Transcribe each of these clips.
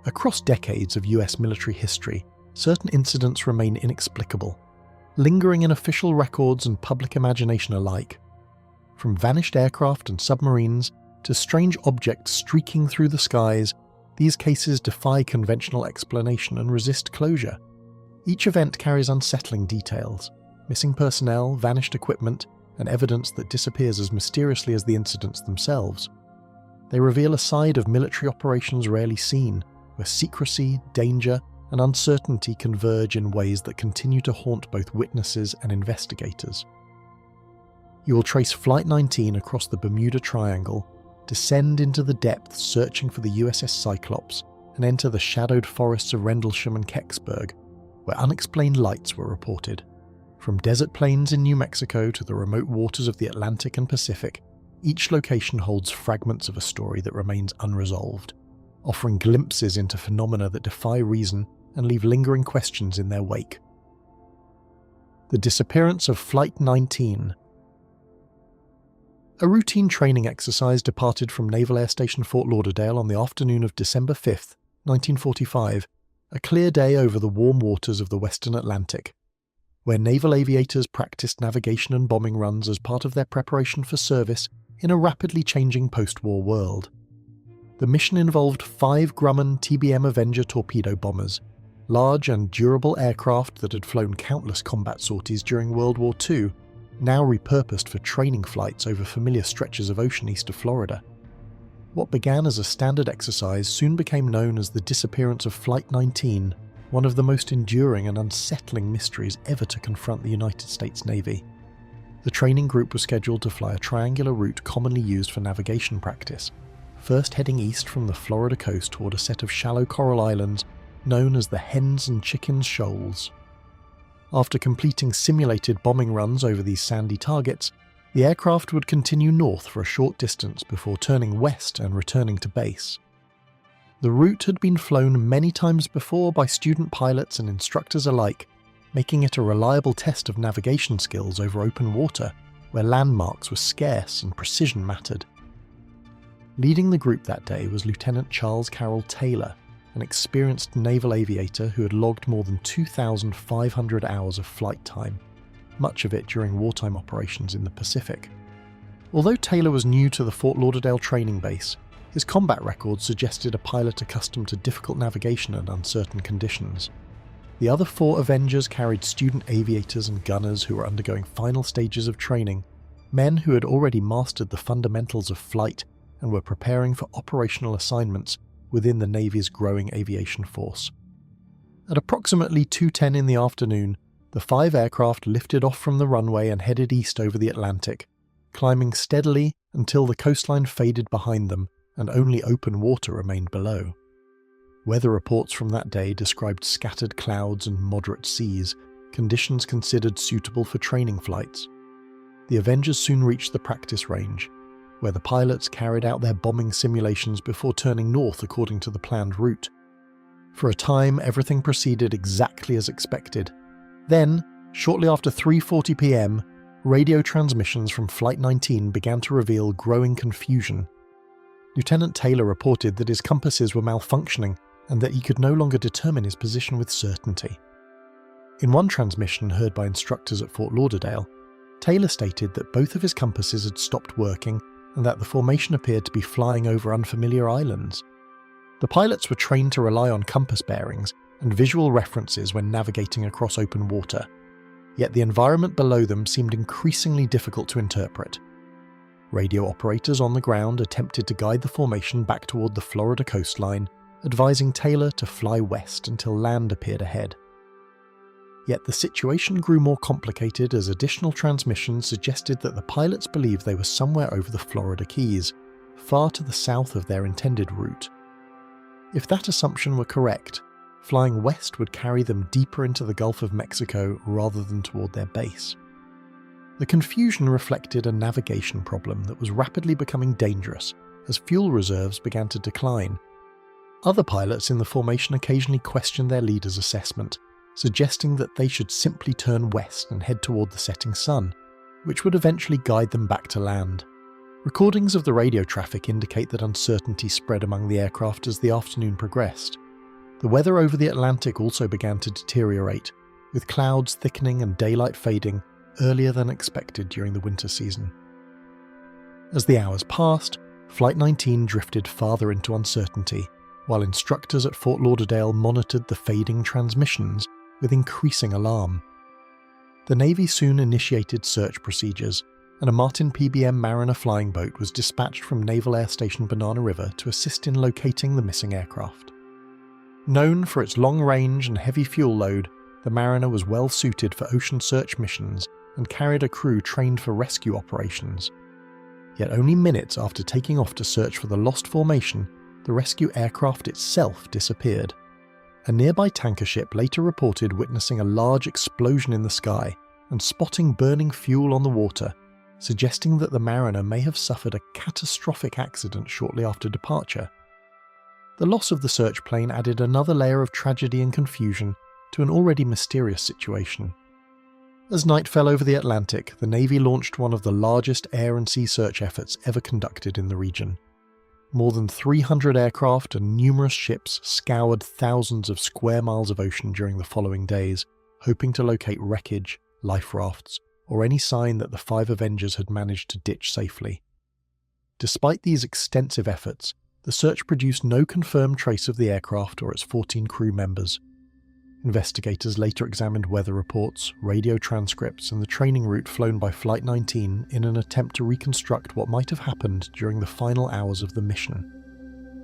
Across decades of US military history, certain incidents remain inexplicable, lingering in official records and public imagination alike. From vanished aircraft and submarines to strange objects streaking through the skies, these cases defy conventional explanation and resist closure. Each event carries unsettling details: missing personnel, vanished equipment, and evidence that disappears as mysteriously as the incidents themselves. They reveal a side of military operations rarely seen, where secrecy, danger, and uncertainty converge in ways that continue to haunt both witnesses and investigators. You will trace Flight 19 across the Bermuda Triangle, descend into the depths searching for the USS Cyclops, and enter the shadowed forests of Rendlesham and Kecksburg, where unexplained lights were reported. From desert plains in New Mexico to the remote waters of the Atlantic and Pacific, each location holds fragments of a story that remains unresolved, offering glimpses into phenomena that defy reason and leave lingering questions in their wake. The disappearance of Flight 19. A routine training exercise departed from Naval Air Station Fort Lauderdale on the afternoon of December 5, 1945, a clear day over the warm waters of the Western Atlantic, where naval aviators practiced navigation and bombing runs as part of their preparation for service in a rapidly changing post-war world. The mission involved 5 Grumman TBM Avenger torpedo bombers, large and durable aircraft that had flown countless combat sorties during World War II, now repurposed for training flights over familiar stretches of ocean east of Florida. What began as a standard exercise soon became known as the disappearance of Flight 19, one of the most enduring and unsettling mysteries ever to confront the United States Navy. The training group was scheduled to fly a triangular route commonly used for navigation practice, first heading east from the Florida coast toward a set of shallow coral islands known as the Hens and Chickens Shoals. After completing simulated bombing runs over these sandy targets, the aircraft would continue north for a short distance before turning west and returning to base. The route had been flown many times before by student pilots and instructors alike, making it a reliable test of navigation skills over open water, where landmarks were scarce and precision mattered. Leading the group that day was Lieutenant Charles Carroll Taylor, an experienced naval aviator who had logged more than 2,500 hours of flight time, much of it during wartime operations in the Pacific. Although Taylor was new to the Fort Lauderdale training base, his combat record suggested a pilot accustomed to difficult navigation and uncertain conditions. The other 4 Avengers carried student aviators and gunners who were undergoing final stages of training, men who had already mastered the fundamentals of flight and were preparing for operational assignments within the Navy's growing aviation force. At approximately 2:10 in the afternoon, the 5 aircraft lifted off from the runway and headed east over the Atlantic, climbing steadily until the coastline faded behind them and only open water remained below. Weather reports from that day described scattered clouds and moderate seas, conditions considered suitable for training flights. The Avengers soon reached the practice range, where the pilots carried out their bombing simulations before turning north according to the planned route. For a time, everything proceeded exactly as expected. Then, shortly after 3:40 p.m., radio transmissions from Flight 19 began to reveal growing confusion. Lieutenant Taylor reported that his compasses were malfunctioning and that he could no longer determine his position with certainty. In one transmission heard by instructors at Fort Lauderdale, Taylor stated that both of his compasses had stopped working and that the formation appeared to be flying over unfamiliar islands. The pilots were trained to rely on compass bearings and visual references when navigating across open water, yet the environment below them seemed increasingly difficult to interpret. Radio operators on the ground attempted to guide the formation back toward the Florida coastline, advising Taylor to fly west until land appeared ahead. Yet the situation grew more complicated as additional transmissions suggested that the pilots believed they were somewhere over the Florida Keys, far to the south of their intended route. If that assumption were correct, flying west would carry them deeper into the Gulf of Mexico rather than toward their base. The confusion reflected a navigation problem that was rapidly becoming dangerous as fuel reserves began to decline. Other pilots in the formation occasionally questioned their leader's assessment, suggesting that they should simply turn west and head toward the setting sun, which would eventually guide them back to land. Recordings of the radio traffic indicate that uncertainty spread among the aircraft as the afternoon progressed, The weather over the Atlantic also began to deteriorate, with clouds thickening and daylight fading earlier than expected during the winter season. As the hours passed, Flight 19 drifted farther into uncertainty, while instructors at Fort Lauderdale monitored the fading transmissions with increasing alarm. The Navy soon initiated search procedures, and a Martin PBM Mariner flying boat was dispatched from Naval Air Station Banana River to assist in locating the missing aircraft. Known for its long range and heavy fuel load, the Mariner was well suited for ocean search missions and carried a crew trained for rescue operations. Yet only minutes after taking off to search for the lost formation, the rescue aircraft itself disappeared. A nearby tanker ship later reported witnessing a large explosion in the sky and spotting burning fuel on the water, suggesting that the Mariner may have suffered a catastrophic accident shortly after departure. The loss of the search plane added another layer of tragedy and confusion to an already mysterious situation. As night fell over the Atlantic, the Navy launched one of the largest air and sea search efforts ever conducted in the region. More than 300 aircraft and numerous ships scoured thousands of square miles of ocean during the following days, hoping to locate wreckage, life rafts, or any sign that the 5 Avengers had managed to ditch safely. Despite these extensive efforts, the search produced no confirmed trace of the aircraft or its 14 crew members. Investigators later examined weather reports, radio transcripts, and the training route flown by Flight 19 in an attempt to reconstruct what might have happened during the final hours of the mission.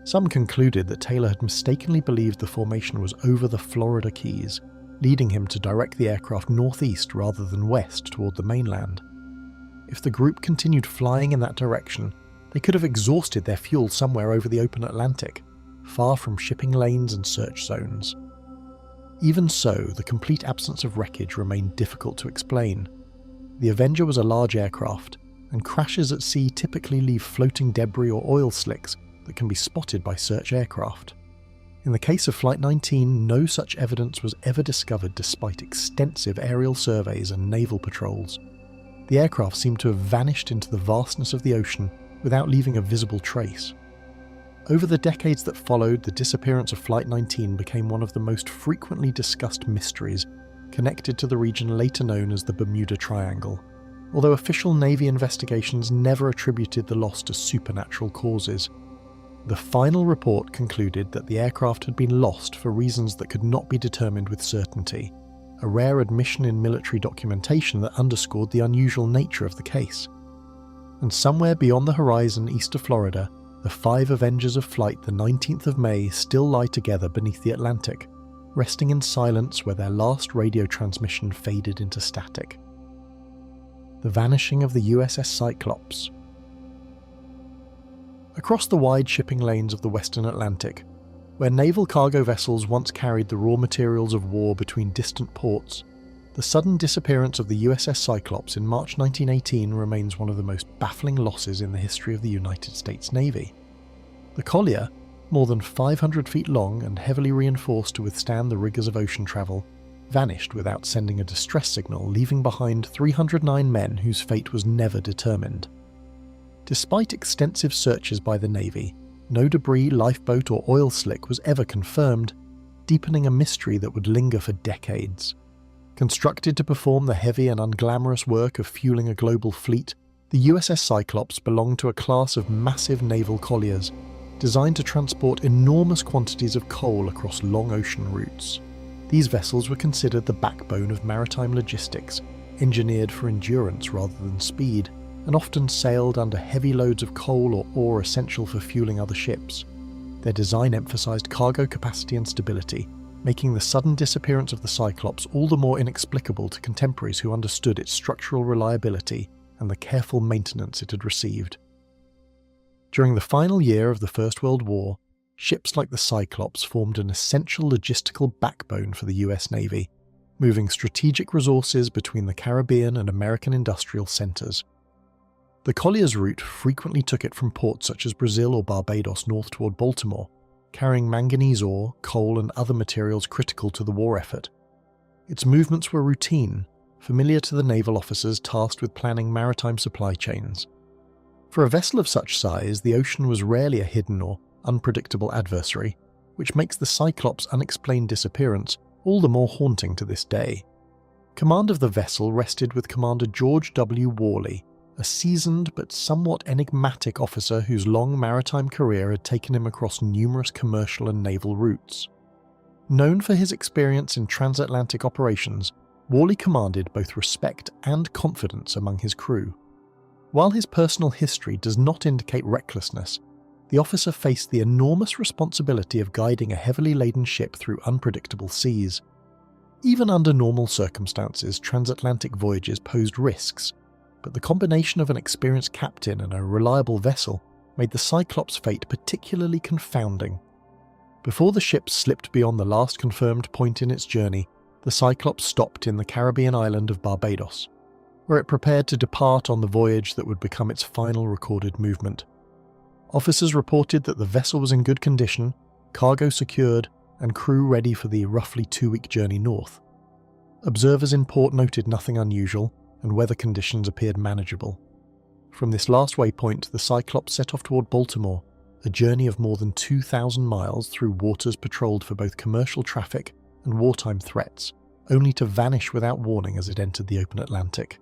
Some concluded that Taylor had mistakenly believed the formation was over the Florida Keys, leading him to direct the aircraft northeast rather than west toward the mainland. If the group continued flying in that direction, they could have exhausted their fuel somewhere over the open Atlantic, far from shipping lanes and search zones. Even so, the complete absence of wreckage remained difficult to explain. The Avenger was a large aircraft, and crashes at sea typically leave floating debris or oil slicks that can be spotted by search aircraft. In the case of Flight 19, no such evidence was ever discovered despite extensive aerial surveys and naval patrols. The aircraft seemed to have vanished into the vastness of the ocean without leaving a visible trace. Over the decades that followed, the disappearance of Flight 19 became one of the most frequently discussed mysteries, connected to the region later known as the Bermuda Triangle, although official Navy investigations never attributed the loss to supernatural causes. The final report concluded that the aircraft had been lost for reasons that could not be determined with certainty, a rare admission in military documentation that underscored the unusual nature of the case. And somewhere beyond the horizon east of Florida, the 5 Avengers of Flight the 19th of May still lie together beneath the Atlantic, resting in silence where their last radio transmission faded into static. The vanishing of the USS Cyclops. Across the wide shipping lanes of the Western Atlantic, where naval cargo vessels once carried the raw materials of war between distant ports, the sudden disappearance of the USS Cyclops in March 1918 remains one of the most baffling losses in the history of the United States Navy. The collier, more than 500 feet long and heavily reinforced to withstand the rigors of ocean travel, vanished without sending a distress signal, leaving behind 309 men whose fate was never determined. Despite extensive searches by the Navy, no debris, lifeboat or oil slick was ever confirmed, deepening a mystery that would linger for decades. Constructed to perform the heavy and unglamorous work of fueling a global fleet, the USS Cyclops belonged to a class of massive naval colliers, designed to transport enormous quantities of coal across long ocean routes. These vessels were considered the backbone of maritime logistics, engineered for endurance rather than speed, and often sailed under heavy loads of coal or ore essential for fueling other ships. Their design emphasized cargo capacity and stability, making the sudden disappearance of the Cyclops all the more inexplicable to contemporaries who understood its structural reliability and the careful maintenance it had received. During the final year of the First World War, ships like the Cyclops formed an essential logistical backbone for the US Navy, moving strategic resources between the Caribbean and American industrial centers. The collier's route frequently took it from ports such as Brazil or Barbados north toward Baltimore, carrying manganese ore, coal and other materials critical to the war effort. Its movements were routine, familiar to the naval officers tasked with planning maritime supply chains. For a vessel of such size, the ocean was rarely a hidden or unpredictable adversary, which makes the Cyclops' unexplained disappearance all the more haunting to this day. Command of the vessel rested with Commander George W. Worley, a seasoned but somewhat enigmatic officer whose long maritime career had taken him across numerous commercial and naval routes. Known for his experience in transatlantic operations, Worley commanded both respect and confidence among his crew. While his personal history does not indicate recklessness, the officer faced the enormous responsibility of guiding a heavily laden ship through unpredictable seas. Even under normal circumstances, transatlantic voyages posed risks, but the combination of an experienced captain and a reliable vessel made the Cyclops' fate particularly confounding. Before the ship slipped beyond the last confirmed point in its journey, the Cyclops stopped in the Caribbean island of Barbados, where it prepared to depart on the voyage that would become its final recorded movement. Officers reported that the vessel was in good condition, cargo secured, and crew ready for the roughly 2-week journey north. Observers in port noted nothing unusual, and weather conditions appeared manageable. From this last waypoint, the Cyclops set off toward Baltimore, a journey of more than 2,000 miles through waters patrolled for both commercial traffic and wartime threats, only to vanish without warning as it entered the open Atlantic.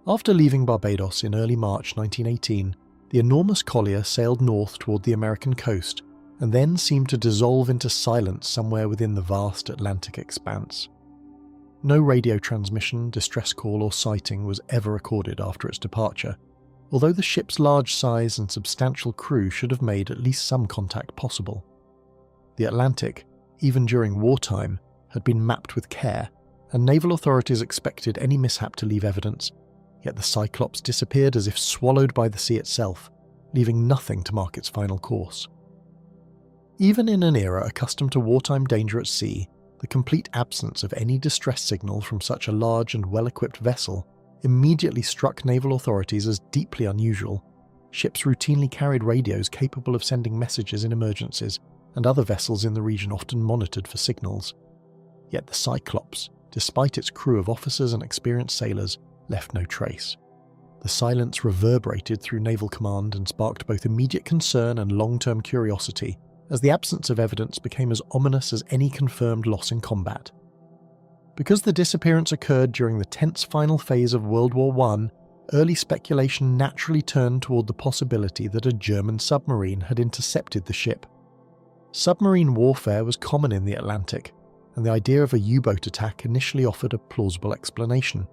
After leaving Barbados in early March 1918, the enormous collier sailed north toward the American coast and then seemed to dissolve into silence somewhere within the vast Atlantic expanse. No radio transmission, distress call or sighting was ever recorded after its departure, although the ship's large size and substantial crew should have made at least some contact possible. The Atlantic, even during wartime, had been mapped with care, and naval authorities expected any mishap to leave evidence, yet the Cyclops disappeared as if swallowed by the sea itself, leaving nothing to mark its final course. Even in an era accustomed to wartime danger at sea, the complete absence of any distress signal from such a large and well-equipped vessel immediately struck naval authorities as deeply unusual. Ships routinely carried radios capable of sending messages in emergencies, and other vessels in the region often monitored for signals. Yet the Cyclops, despite its crew of officers and experienced sailors, left no trace. The silence reverberated through naval command and sparked both immediate concern and long-term curiosity, as the absence of evidence became as ominous as any confirmed loss in combat. Because the disappearance occurred during the tense final phase of World War I, early speculation naturally turned toward the possibility that a German submarine had intercepted the ship. Submarine warfare was common in the Atlantic, and the idea of a U-boat attack initially offered a plausible explanation.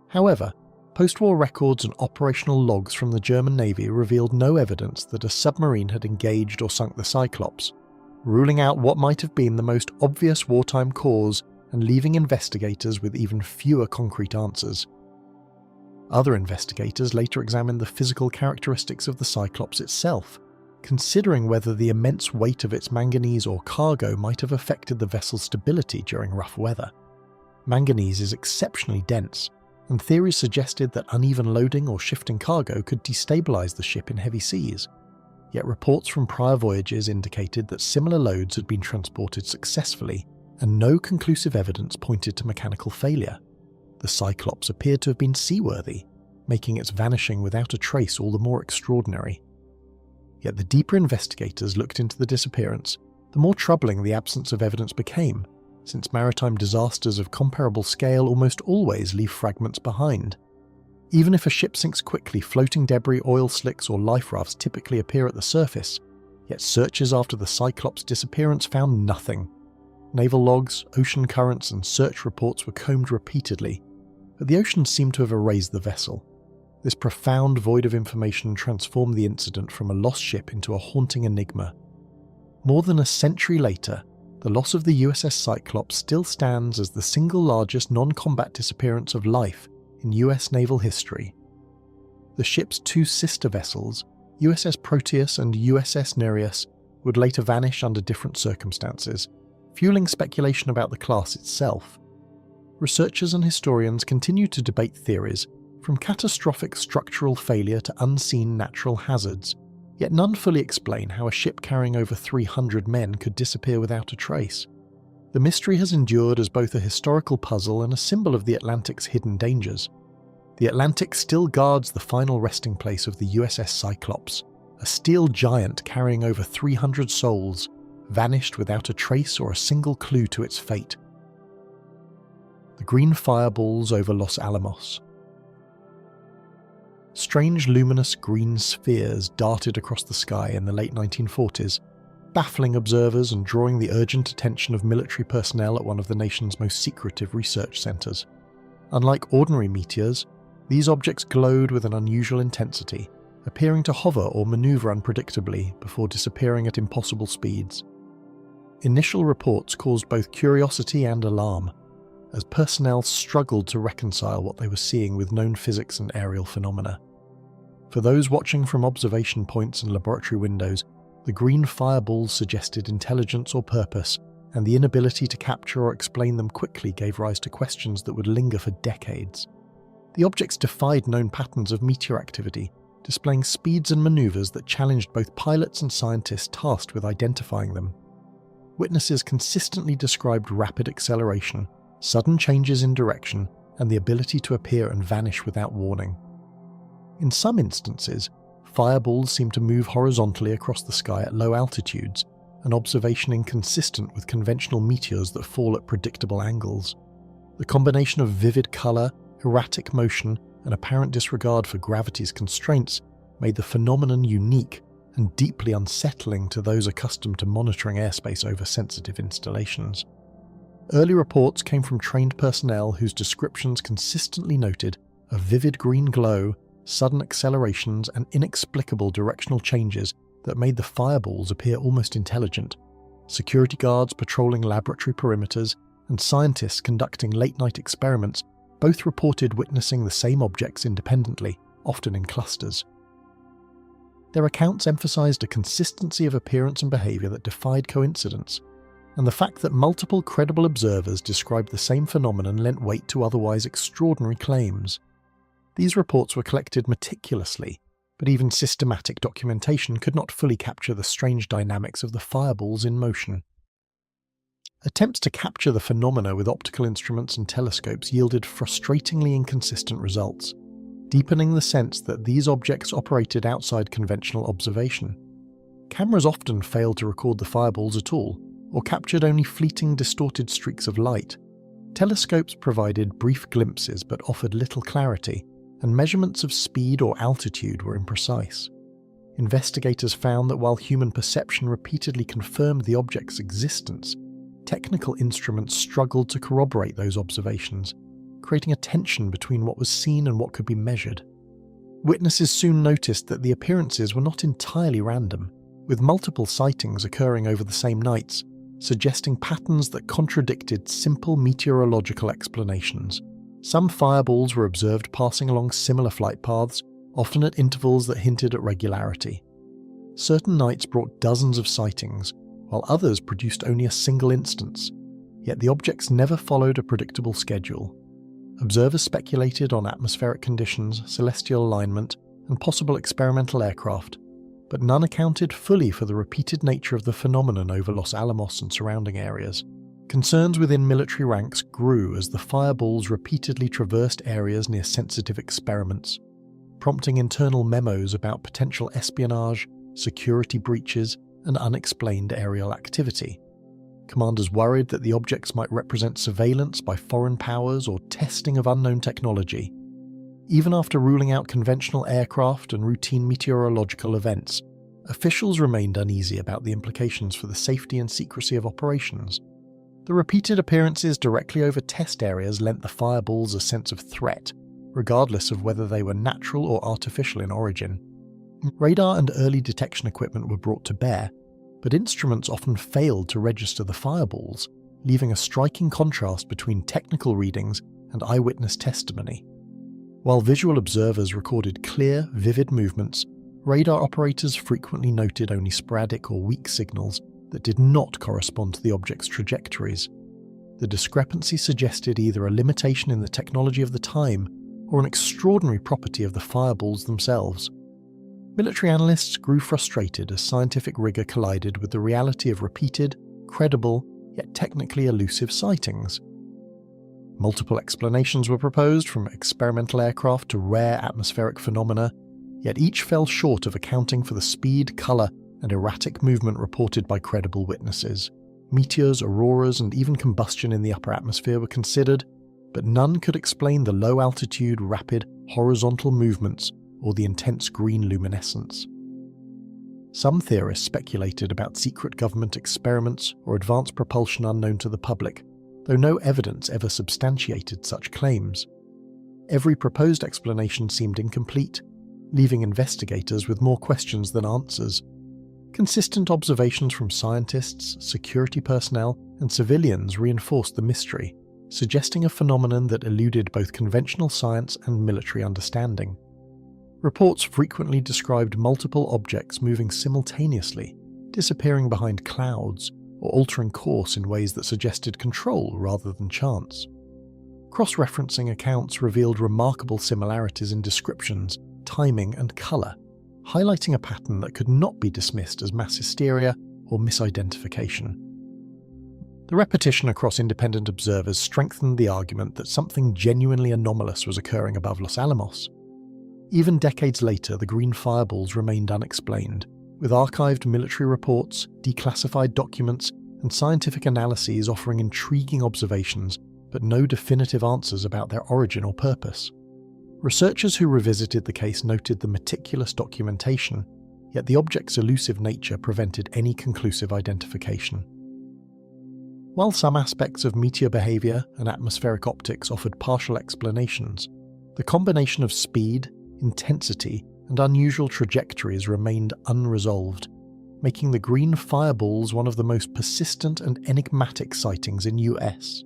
However, post-war records and operational logs from the German Navy revealed no evidence that a submarine had engaged or sunk the Cyclops, ruling out what might have been the most obvious wartime cause and leaving investigators with even fewer concrete answers. Other investigators later examined the physical characteristics of the Cyclops itself, considering whether the immense weight of its manganese or cargo might have affected the vessel's stability during rough weather. Manganese is exceptionally dense, and theories suggested that uneven loading or shifting cargo could destabilize the ship in heavy seas. Yet reports from prior voyages indicated that similar loads had been transported successfully, and no conclusive evidence pointed to mechanical failure. The Cyclops appeared to have been seaworthy, making its vanishing without a trace all the more extraordinary. Yet the deeper investigators looked into the disappearance, the more troubling the absence of evidence became, since maritime disasters of comparable scale almost always leave fragments behind. Even if a ship sinks quickly, floating debris, oil slicks or life rafts typically appear at the surface, yet searches after the Cyclops' disappearance found nothing. Naval logs, ocean currents and search reports were combed repeatedly, but the ocean seemed to have erased the vessel. This profound void of information transformed the incident from a lost ship into a haunting enigma. More than a century later, the loss of the USS Cyclops still stands as the single largest non-combat disappearance of life in US naval history. The ship's two sister vessels, USS Proteus and USS Nereus, would later vanish under different circumstances, fueling speculation about the class itself. Researchers and historians continue to debate theories, from catastrophic structural failure to unseen natural hazards, yet none fully explain how a ship carrying over 300 men could disappear without a trace. The mystery has endured as both a historical puzzle and a symbol of the Atlantic's hidden dangers. The Atlantic still guards the final resting place of the USS Cyclops, a steel giant carrying over 300 souls, vanished without a trace or a single clue to its fate. The green fireballs over Los Alamos. Strange luminous green spheres darted across the sky in the late 1940s, baffling observers and drawing the urgent attention of military personnel at one of the nation's most secretive research centres. Unlike ordinary meteors, these objects glowed with an unusual intensity, appearing to hover or manoeuvre unpredictably before disappearing at impossible speeds. Initial reports caused both curiosity and alarm, as personnel struggled to reconcile what they were seeing with known physics and aerial phenomena. For those watching from observation points and laboratory windows, the green fireballs suggested intelligence or purpose, and the inability to capture or explain them quickly gave rise to questions that would linger for decades. The objects defied known patterns of meteor activity, displaying speeds and maneuvers that challenged both pilots and scientists tasked with identifying them. Witnesses consistently described rapid acceleration, sudden changes in direction, and the ability to appear and vanish without warning. In some instances, fireballs seemed to move horizontally across the sky at low altitudes, an observation inconsistent with conventional meteors that fall at predictable angles. The combination of vivid colour, erratic motion, and apparent disregard for gravity's constraints made the phenomenon unique and deeply unsettling to those accustomed to monitoring airspace over sensitive installations. Early reports came from trained personnel whose descriptions consistently noted a vivid green glow, sudden accelerations, and inexplicable directional changes that made the fireballs appear almost intelligent. Security guards patrolling laboratory perimeters and scientists conducting late-night experiments both reported witnessing the same objects independently, often in clusters. Their accounts emphasized a consistency of appearance and behavior that defied coincidence, and the fact that multiple credible observers described the same phenomenon lent weight to otherwise extraordinary claims. These reports were collected meticulously, but even systematic documentation could not fully capture the strange dynamics of the fireballs in motion. Attempts to capture the phenomena with optical instruments and telescopes yielded frustratingly inconsistent results, deepening the sense that these objects operated outside conventional observation. Cameras often failed to record the fireballs at all, or captured only fleeting distorted streaks of light. Telescopes provided brief glimpses but offered little clarity, and measurements of speed or altitude were imprecise. Investigators found that while human perception repeatedly confirmed the object's existence, technical instruments struggled to corroborate those observations, creating a tension between what was seen and what could be measured. Witnesses soon noticed that the appearances were not entirely random, with multiple sightings occurring over the same nights, suggesting patterns that contradicted simple meteorological explanations. Some fireballs were observed passing along similar flight paths, often at intervals that hinted at regularity. Certain nights brought dozens of sightings, while others produced only a single instance, yet the objects never followed a predictable schedule. Observers speculated on atmospheric conditions, celestial alignment, and possible experimental aircraft, but none accounted fully for the repeated nature of the phenomenon over Los Alamos and surrounding areas. Concerns within military ranks grew as the fireballs repeatedly traversed areas near sensitive experiments, prompting internal memos about potential espionage, security breaches, and unexplained aerial activity. Commanders worried that the objects might represent surveillance by foreign powers or testing of unknown technology. Even after ruling out conventional aircraft and routine meteorological events, officials remained uneasy about the implications for the safety and secrecy of operations. The repeated appearances directly over test areas lent the fireballs a sense of threat, regardless of whether they were natural or artificial in origin. Radar and early detection equipment were brought to bear, but instruments often failed to register the fireballs, leaving a striking contrast between technical readings and eyewitness testimony. While visual observers recorded clear, vivid movements, radar operators frequently noted only sporadic or weak signals that did not correspond to the object's trajectories. The discrepancy suggested either a limitation in the technology of the time or an extraordinary property of the fireballs themselves. Military analysts grew frustrated as scientific rigor collided with the reality of repeated, credible, yet technically elusive sightings. Multiple explanations were proposed, from experimental aircraft to rare atmospheric phenomena, yet each fell short of accounting for the speed, colour, and erratic movement reported by credible witnesses. Meteors, auroras, and even combustion in the upper atmosphere were considered, but none could explain the low-altitude, rapid, horizontal movements or the intense green luminescence. Some theorists speculated about secret government experiments or advanced propulsion unknown to the public, though no evidence ever substantiated such claims. Every proposed explanation seemed incomplete, leaving investigators with more questions than answers. Consistent observations from scientists, security personnel, and civilians reinforced the mystery, suggesting a phenomenon that eluded both conventional science and military understanding. Reports frequently described multiple objects moving simultaneously, disappearing behind clouds, or altering course in ways that suggested control rather than chance. Cross-referencing accounts revealed remarkable similarities in descriptions, timing, and colour, highlighting a pattern that could not be dismissed as mass hysteria or misidentification. The repetition across independent observers strengthened the argument that something genuinely anomalous was occurring above Los Alamos. Even decades later, the green fireballs remained unexplained, with archived military reports, declassified documents, and scientific analyses offering intriguing observations, but no definitive answers about their origin or purpose. Researchers who revisited the case noted the meticulous documentation, yet the object's elusive nature prevented any conclusive identification. While some aspects of meteor behaviour and atmospheric optics offered partial explanations, the combination of speed, intensity, and unusual trajectories remained unresolved, making the green fireballs one of the most persistent and enigmatic sightings in US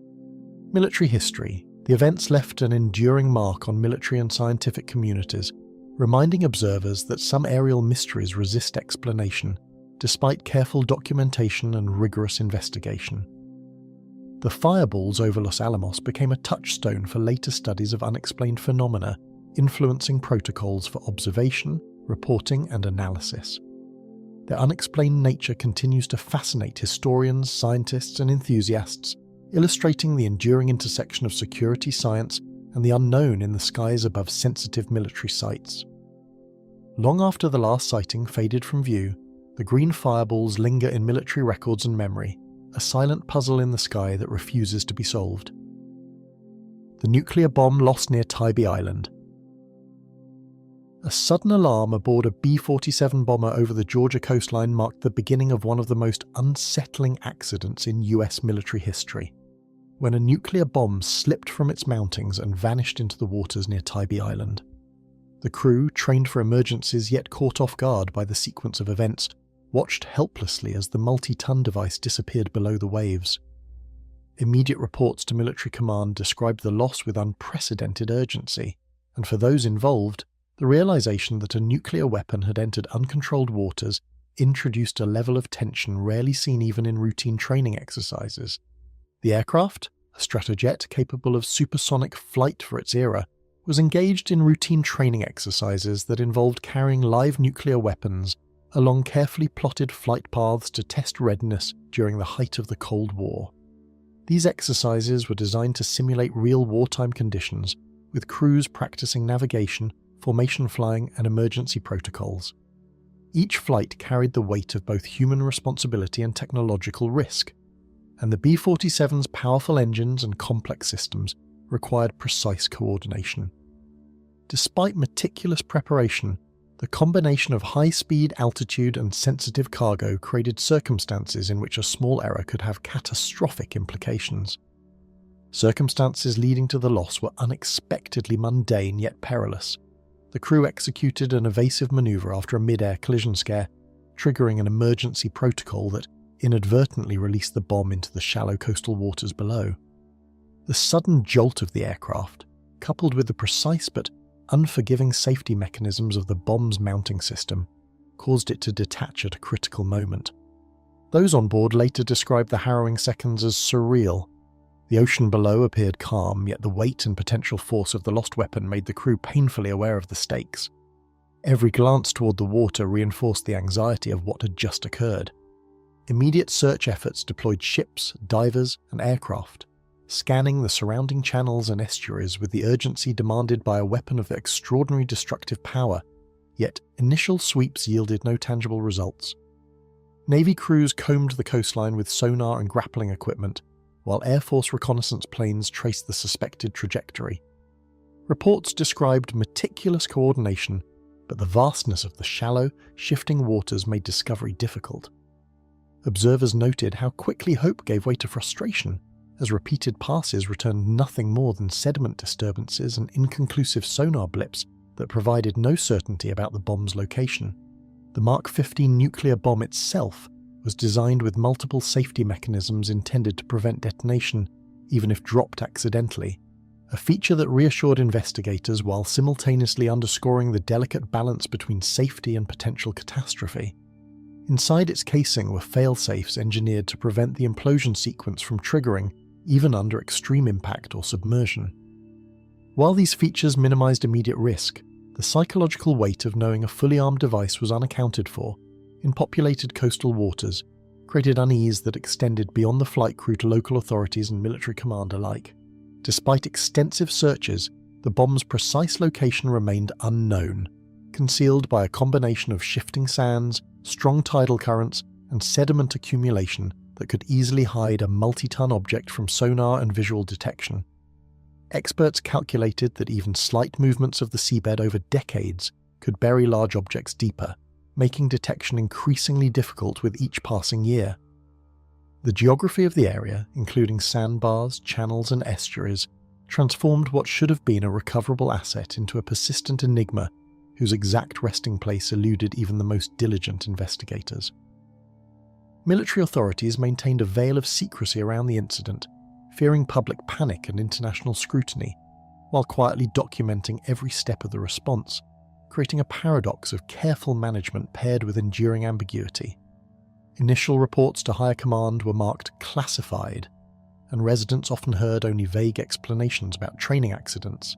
military history. The events left an enduring mark on military and scientific communities, reminding observers that some aerial mysteries resist explanation, despite careful documentation and rigorous investigation. The fireballs over Los Alamos became a touchstone for later studies of unexplained phenomena, influencing protocols for observation, reporting, and analysis. Their unexplained nature continues to fascinate historians, scientists, and enthusiasts, illustrating the enduring intersection of security science and the unknown in the skies above sensitive military sites. Long after the last sighting faded from view, the green fireballs linger in military records and memory, a silent puzzle in the sky that refuses to be solved. The nuclear bomb lost near Tybee Island. A sudden alarm aboard a B-47 bomber over the Georgia coastline marked the beginning of one of the most unsettling accidents in US military history, when a nuclear bomb slipped from its mountings and vanished into the waters near Tybee Island. The crew, trained for emergencies yet caught off guard by the sequence of events, watched helplessly as the multi-ton device disappeared below the waves. Immediate reports to military command described the loss with unprecedented urgency, and for those involved, the realization that a nuclear weapon had entered uncontrolled waters introduced a level of tension rarely seen even in routine training exercises. The aircraft, a stratojet capable of supersonic flight for its era, was engaged in routine training exercises that involved carrying live nuclear weapons along carefully plotted flight paths to test readiness during the height of the Cold War. These exercises were designed to simulate real wartime conditions, with crews practicing navigation, formation flying, and emergency protocols. Each flight carried the weight of both human responsibility and technological risk, and the B-47's powerful engines and complex systems required precise coordination. Despite meticulous preparation, the combination of high speed, altitude, and sensitive cargo created circumstances in which a small error could have catastrophic implications. Circumstances leading to the loss were unexpectedly mundane yet perilous. The crew executed an evasive maneuver after a mid-air collision scare, triggering an emergency protocol that inadvertently released the bomb into the shallow coastal waters below. The sudden jolt of the aircraft, coupled with the precise but unforgiving safety mechanisms of the bomb's mounting system, caused it to detach at a critical moment. Those on board later described the harrowing seconds as surreal. The ocean below appeared calm, yet the weight and potential force of the lost weapon made the crew painfully aware of the stakes. Every glance toward the water reinforced the anxiety of what had just occurred. Immediate search efforts deployed ships, divers, and aircraft, scanning the surrounding channels and estuaries with the urgency demanded by a weapon of extraordinary destructive power, yet initial sweeps yielded no tangible results. Navy crews combed the coastline with sonar and grappling equipment, while Air Force reconnaissance planes traced the suspected trajectory. Reports described meticulous coordination, but the vastness of the shallow, shifting waters made discovery difficult. Observers noted how quickly hope gave way to frustration, as repeated passes returned nothing more than sediment disturbances and inconclusive sonar blips that provided no certainty about the bomb's location. The Mark 15 nuclear bomb itself was designed with multiple safety mechanisms intended to prevent detonation, even if dropped accidentally, a feature that reassured investigators while simultaneously underscoring the delicate balance between safety and potential catastrophe. Inside its casing were fail-safes engineered to prevent the implosion sequence from triggering, even under extreme impact or submersion. While these features minimized immediate risk, the psychological weight of knowing a fully armed device was unaccounted for, in populated coastal waters, created unease that extended beyond the flight crew to local authorities and military command alike. Despite extensive searches, the bomb's precise location remained unknown, concealed by a combination of shifting sands, strong tidal currents, and sediment accumulation that could easily hide a multi-ton object from sonar and visual detection. Experts calculated that even slight movements of the seabed over decades could bury large objects deeper, making detection increasingly difficult with each passing year. The geography of the area, including sandbars, channels, and estuaries, transformed what should have been a recoverable asset into a persistent enigma whose exact resting place eluded even the most diligent investigators. Military authorities maintained a veil of secrecy around the incident, fearing public panic and international scrutiny, while quietly documenting every step of the response, creating a paradox of careful management paired with enduring ambiguity. Initial reports to higher command were marked classified, and residents often heard only vague explanations about training accidents.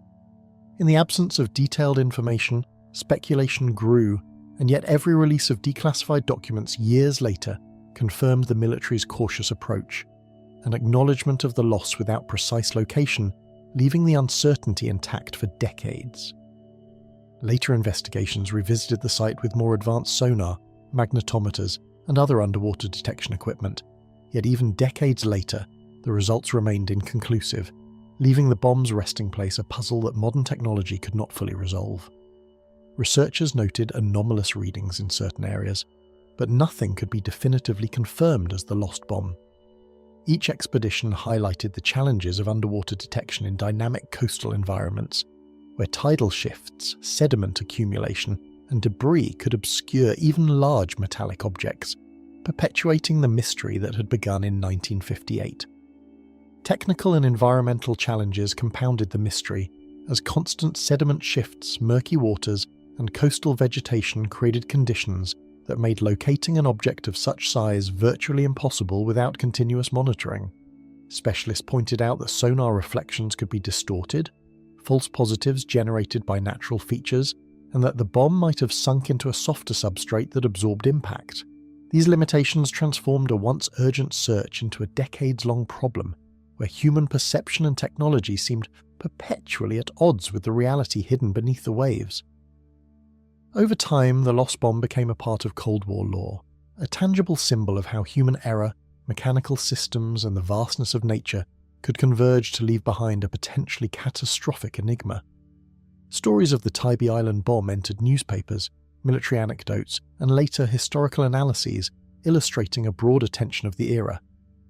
In the absence of detailed information, speculation grew, and yet every release of declassified documents years later confirmed the military's cautious approach, an acknowledgement of the loss without precise location, leaving the uncertainty intact for decades. Later investigations revisited the site with more advanced sonar, magnetometers, and other underwater detection equipment, yet even decades later, the results remained inconclusive, leaving the bomb's resting place a puzzle that modern technology could not fully resolve. Researchers noted anomalous readings in certain areas, but nothing could be definitively confirmed as the lost bomb. Each expedition highlighted the challenges of underwater detection in dynamic coastal environments, where tidal shifts, sediment accumulation, and debris could obscure even large metallic objects, perpetuating the mystery that had begun in 1958. Technical and environmental challenges compounded the mystery, as constant sediment shifts, murky waters, and coastal vegetation created conditions that made locating an object of such size virtually impossible without continuous monitoring. Specialists pointed out that sonar reflections could be distorted, false positives generated by natural features, and that the bomb might have sunk into a softer substrate that absorbed impact. These limitations transformed a once urgent search into a decades-long problem, where human perception and technology seemed perpetually at odds with the reality hidden beneath the waves. Over time, the lost bomb became a part of Cold War lore, a tangible symbol of how human error, mechanical systems, and the vastness of nature could converge to leave behind a potentially catastrophic enigma. Stories of the Tybee Island bomb entered newspapers, military anecdotes, and later historical analyses illustrating a broader tension of the era,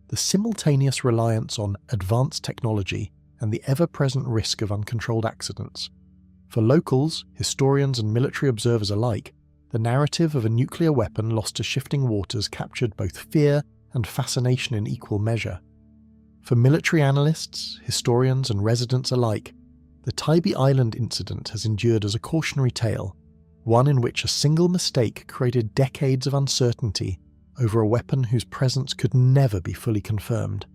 the simultaneous reliance on advanced technology and the ever-present risk of uncontrolled accidents. For locals, historians, and military observers alike, the narrative of a nuclear weapon lost to shifting waters captured both fear and fascination in equal measure. For military analysts, historians, and residents alike, the Tybee Island incident has endured as a cautionary tale, one in which a single mistake created decades of uncertainty over a weapon whose presence could never be fully confirmed.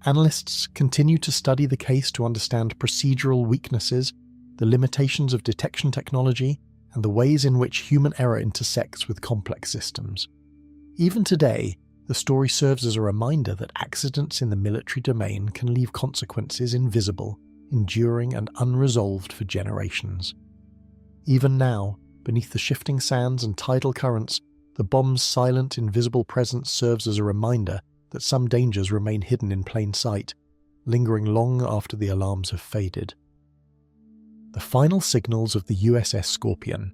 Analysts continue to study the case to understand procedural weaknesses, the limitations of detection technology, and the ways in which human error intersects with complex systems. Even today, the story serves as a reminder that accidents in the military domain can leave consequences invisible, enduring, and unresolved for generations. Even now, beneath the shifting sands and tidal currents, the bomb's silent, invisible presence serves as a reminder that some dangers remain hidden in plain sight, lingering long after the alarms have faded. The final signals of the USS Scorpion.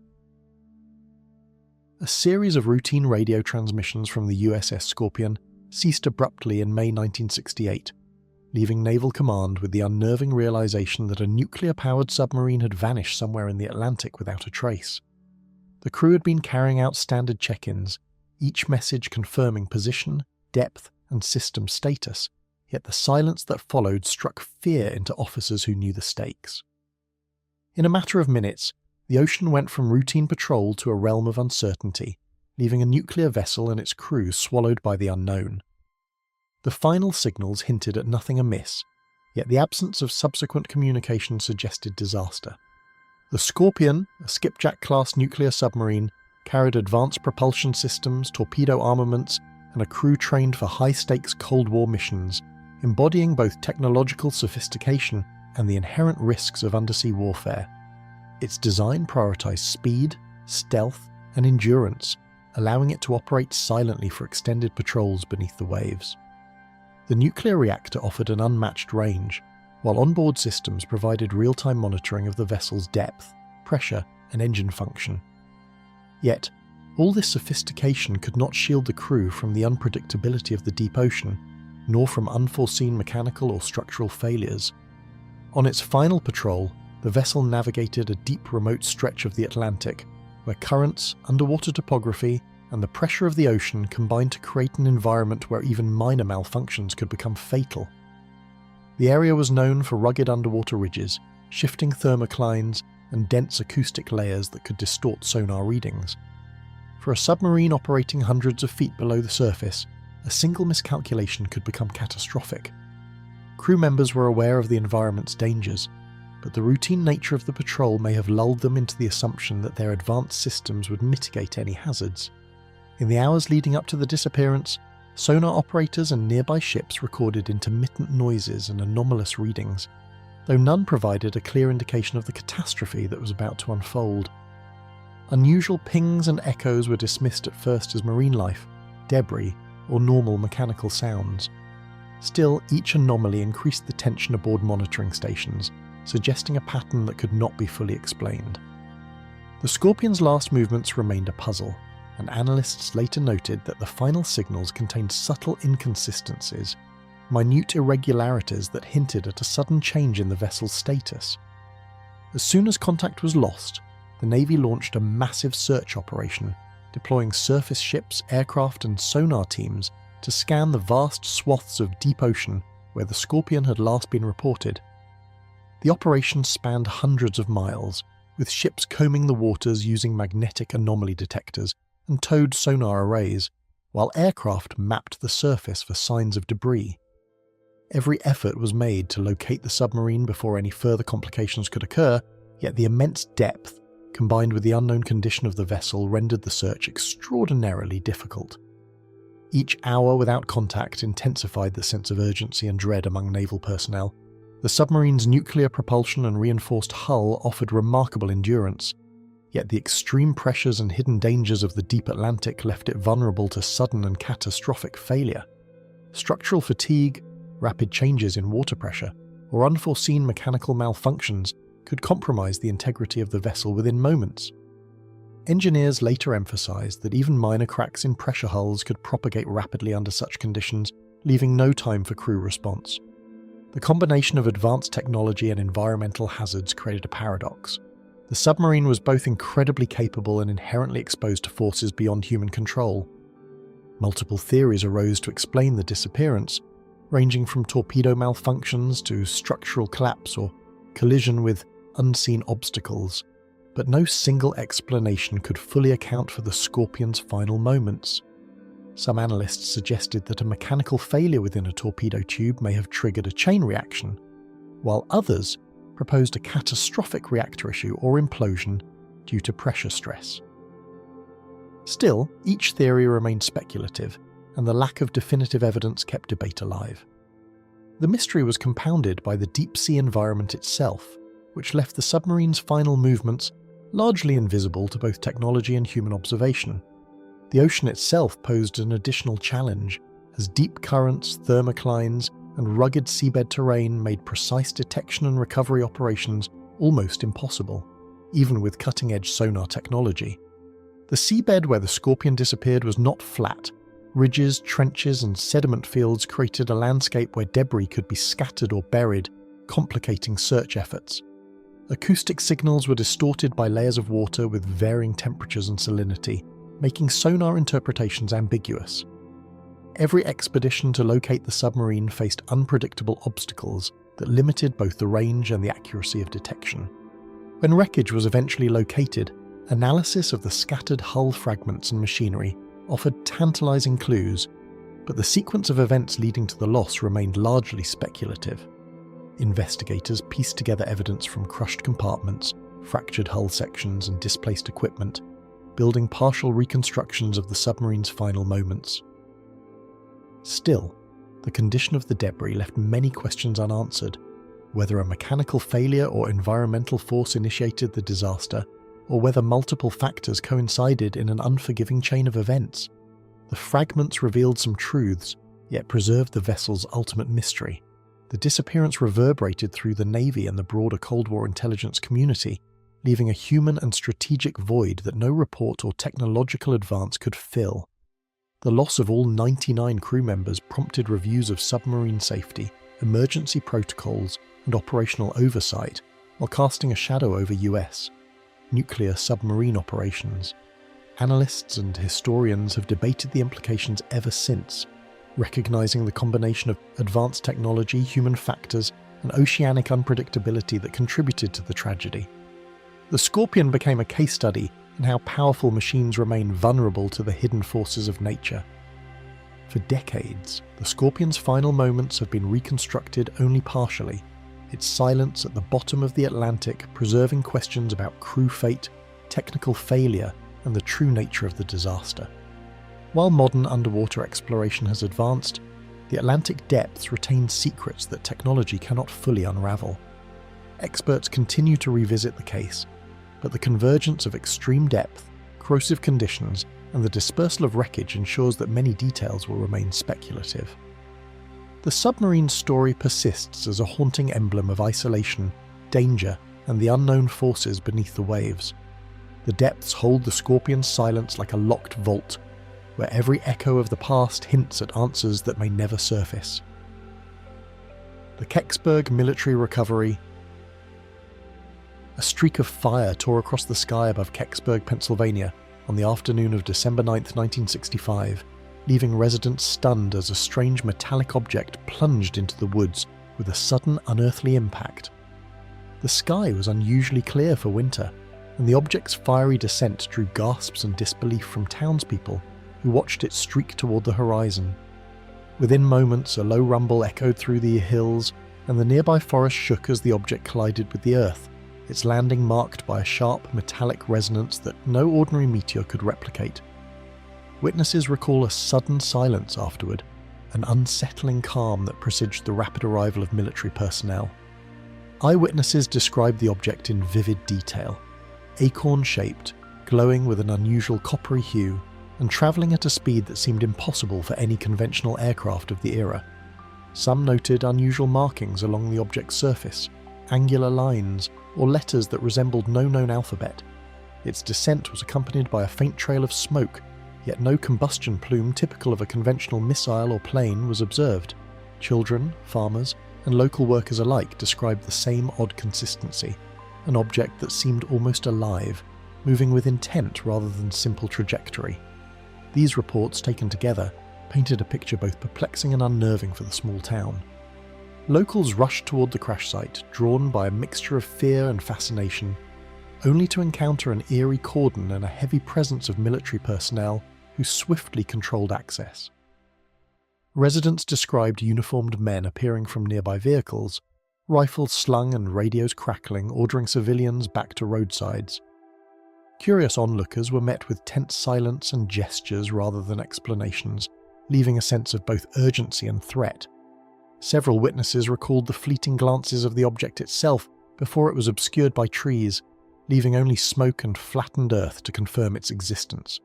A series of routine radio transmissions from the USS Scorpion ceased abruptly in May 1968, leaving Naval Command with the unnerving realization that a nuclear-powered submarine had vanished somewhere in the Atlantic without a trace. The crew had been carrying out standard check-ins, each message confirming position, depth, and system status, yet the silence that followed struck fear into officers who knew the stakes. In a matter of minutes, the ocean went from routine patrol to a realm of uncertainty, leaving a nuclear vessel and its crew swallowed by the unknown. The final signals hinted at nothing amiss, yet the absence of subsequent communication suggested disaster. The Scorpion, a skipjack-class nuclear submarine, carried advanced propulsion systems, torpedo armaments, and a crew trained for high-stakes Cold War missions, embodying both technological sophistication and the inherent risks of undersea warfare. Its design prioritized speed, stealth, and endurance, allowing it to operate silently for extended patrols beneath the waves. The nuclear reactor offered an unmatched range, while onboard systems provided real-time monitoring of the vessel's depth, pressure, and engine function. Yet, all this sophistication could not shield the crew from the unpredictability of the deep ocean, nor from unforeseen mechanical or structural failures. On its final patrol, the vessel navigated a deep remote stretch of the Atlantic, where currents, underwater topography, and the pressure of the ocean combined to create an environment where even minor malfunctions could become fatal. The area was known for rugged underwater ridges, shifting thermoclines, and dense acoustic layers that could distort sonar readings. For a submarine operating hundreds of feet below the surface, a single miscalculation could become catastrophic. Crew members were aware of the environment's dangers, but the routine nature of the patrol may have lulled them into the assumption that their advanced systems would mitigate any hazards. In the hours leading up to the disappearance, sonar operators and nearby ships recorded intermittent noises and anomalous readings, though none provided a clear indication of the catastrophe that was about to unfold. Unusual pings and echoes were dismissed at first as marine life, debris, or normal mechanical sounds. Still, each anomaly increased the tension aboard monitoring stations, suggesting a pattern that could not be fully explained. The Scorpion's last movements remained a puzzle, and analysts later noted that the final signals contained subtle inconsistencies, minute irregularities that hinted at a sudden change in the vessel's status. As soon as contact was lost, the Navy launched a massive search operation, deploying surface ships, aircraft, and sonar teams to scan the vast swaths of deep ocean where the Scorpion had last been reported. The operation spanned hundreds of miles, with ships combing the waters using magnetic anomaly detectors and towed sonar arrays, while aircraft mapped the surface for signs of debris. Every effort was made to locate the submarine before any further complications could occur, yet the immense depth, combined with the unknown condition of the vessel, rendered the search extraordinarily difficult. Each hour without contact intensified the sense of urgency and dread among naval personnel. The submarine's nuclear propulsion and reinforced hull offered remarkable endurance, yet the extreme pressures and hidden dangers of the deep Atlantic left it vulnerable to sudden and catastrophic failure. Structural fatigue, rapid changes in water pressure, or unforeseen mechanical malfunctions could compromise the integrity of the vessel within moments. Engineers later emphasized that even minor cracks in pressure hulls could propagate rapidly under such conditions, leaving no time for crew response. The combination of advanced technology and environmental hazards created a paradox. The submarine was both incredibly capable and inherently exposed to forces beyond human control. Multiple theories arose to explain the disappearance, ranging from torpedo malfunctions to structural collapse or collision with unseen obstacles, but no single explanation could fully account for the Scorpion's final moments. Some analysts suggested that a mechanical failure within a torpedo tube may have triggered a chain reaction, while others proposed a catastrophic reactor issue or implosion due to pressure stress. Still, each theory remained speculative, and the lack of definitive evidence kept debate alive. The mystery was compounded by the deep-sea environment itself, which left the submarine's final movements largely invisible to both technology and human observation. The ocean itself posed an additional challenge, as deep currents, thermoclines, and rugged seabed terrain made precise detection and recovery operations almost impossible, even with cutting-edge sonar technology. The seabed where the Scorpion disappeared was not flat. Ridges, trenches, and sediment fields created a landscape where debris could be scattered or buried, complicating search efforts. Acoustic signals were distorted by layers of water with varying temperatures and salinity, making sonar interpretations ambiguous. Every expedition to locate the submarine faced unpredictable obstacles that limited both the range and the accuracy of detection. When wreckage was eventually located, analysis of the scattered hull fragments and machinery offered tantalizing clues, but the sequence of events leading to the loss remained largely speculative. Investigators pieced together evidence from crushed compartments, fractured hull sections, and displaced equipment, building partial reconstructions of the submarine's final moments. Still, the condition of the debris left many questions unanswered, whether a mechanical failure or environmental force initiated the disaster, or whether multiple factors coincided in an unforgiving chain of events. The fragments revealed some truths, yet preserved the vessel's ultimate mystery. The disappearance reverberated through the Navy and the broader Cold War intelligence community, leaving a human and strategic void that no report or technological advance could fill. The loss of all 99 crew members prompted reviews of submarine safety, emergency protocols, and operational oversight, while casting a shadow over US nuclear submarine operations. Analysts and historians have debated the implications ever since, recognizing the combination of advanced technology, human factors, and oceanic unpredictability that contributed to the tragedy. The Scorpion became a case study in how powerful machines remain vulnerable to the hidden forces of nature. For decades, the Scorpion's final moments have been reconstructed only partially, its silence at the bottom of the Atlantic preserving questions about crew fate, technical failure, and the true nature of the disaster. While modern underwater exploration has advanced, the Atlantic depths retain secrets that technology cannot fully unravel. Experts continue to revisit the case, but the convergence of extreme depth, corrosive conditions, and the dispersal of wreckage ensures that many details will remain speculative. The submarine's story persists as a haunting emblem of isolation, danger, and the unknown forces beneath the waves. The depths hold the Scorpion's silence like a locked vault, where every echo of the past hints at answers that may never surface. The Kecksburg military recovery. A streak of fire tore across the sky above Kecksburg, Pennsylvania, on the afternoon of December 9, 1965, leaving residents stunned as a strange metallic object plunged into the woods with a sudden unearthly impact. The sky was unusually clear for winter, and the object's fiery descent drew gasps and disbelief from townspeople who watched it streak toward the horizon. Within moments, a low rumble echoed through the hills, and the nearby forest shook as the object collided with the earth, its landing marked by a sharp metallic resonance that no ordinary meteor could replicate. Witnesses recall a sudden silence afterward, an unsettling calm that presaged the rapid arrival of military personnel. Eyewitnesses described the object in vivid detail, acorn-shaped, glowing with an unusual coppery hue, and travelling at a speed that seemed impossible for any conventional aircraft of the era. Some noted unusual markings along the object's surface, angular lines, or letters that resembled no known alphabet. Its descent was accompanied by a faint trail of smoke, yet no combustion plume typical of a conventional missile or plane was observed. Children, farmers, and local workers alike described the same odd consistency, an object that seemed almost alive, moving with intent rather than simple trajectory. These reports, taken together, painted a picture both perplexing and unnerving for the small town. Locals rushed toward the crash site, drawn by a mixture of fear and fascination, only to encounter an eerie cordon and a heavy presence of military personnel who swiftly controlled access. Residents described uniformed men appearing from nearby vehicles, rifles slung and radios crackling, ordering civilians back to roadsides. Curious onlookers were met with tense silence and gestures rather than explanations, leaving a sense of both urgency and threat. Several witnesses recalled the fleeting glances of the object itself before it was obscured by trees, leaving only smoke and flattened earth to confirm its existence.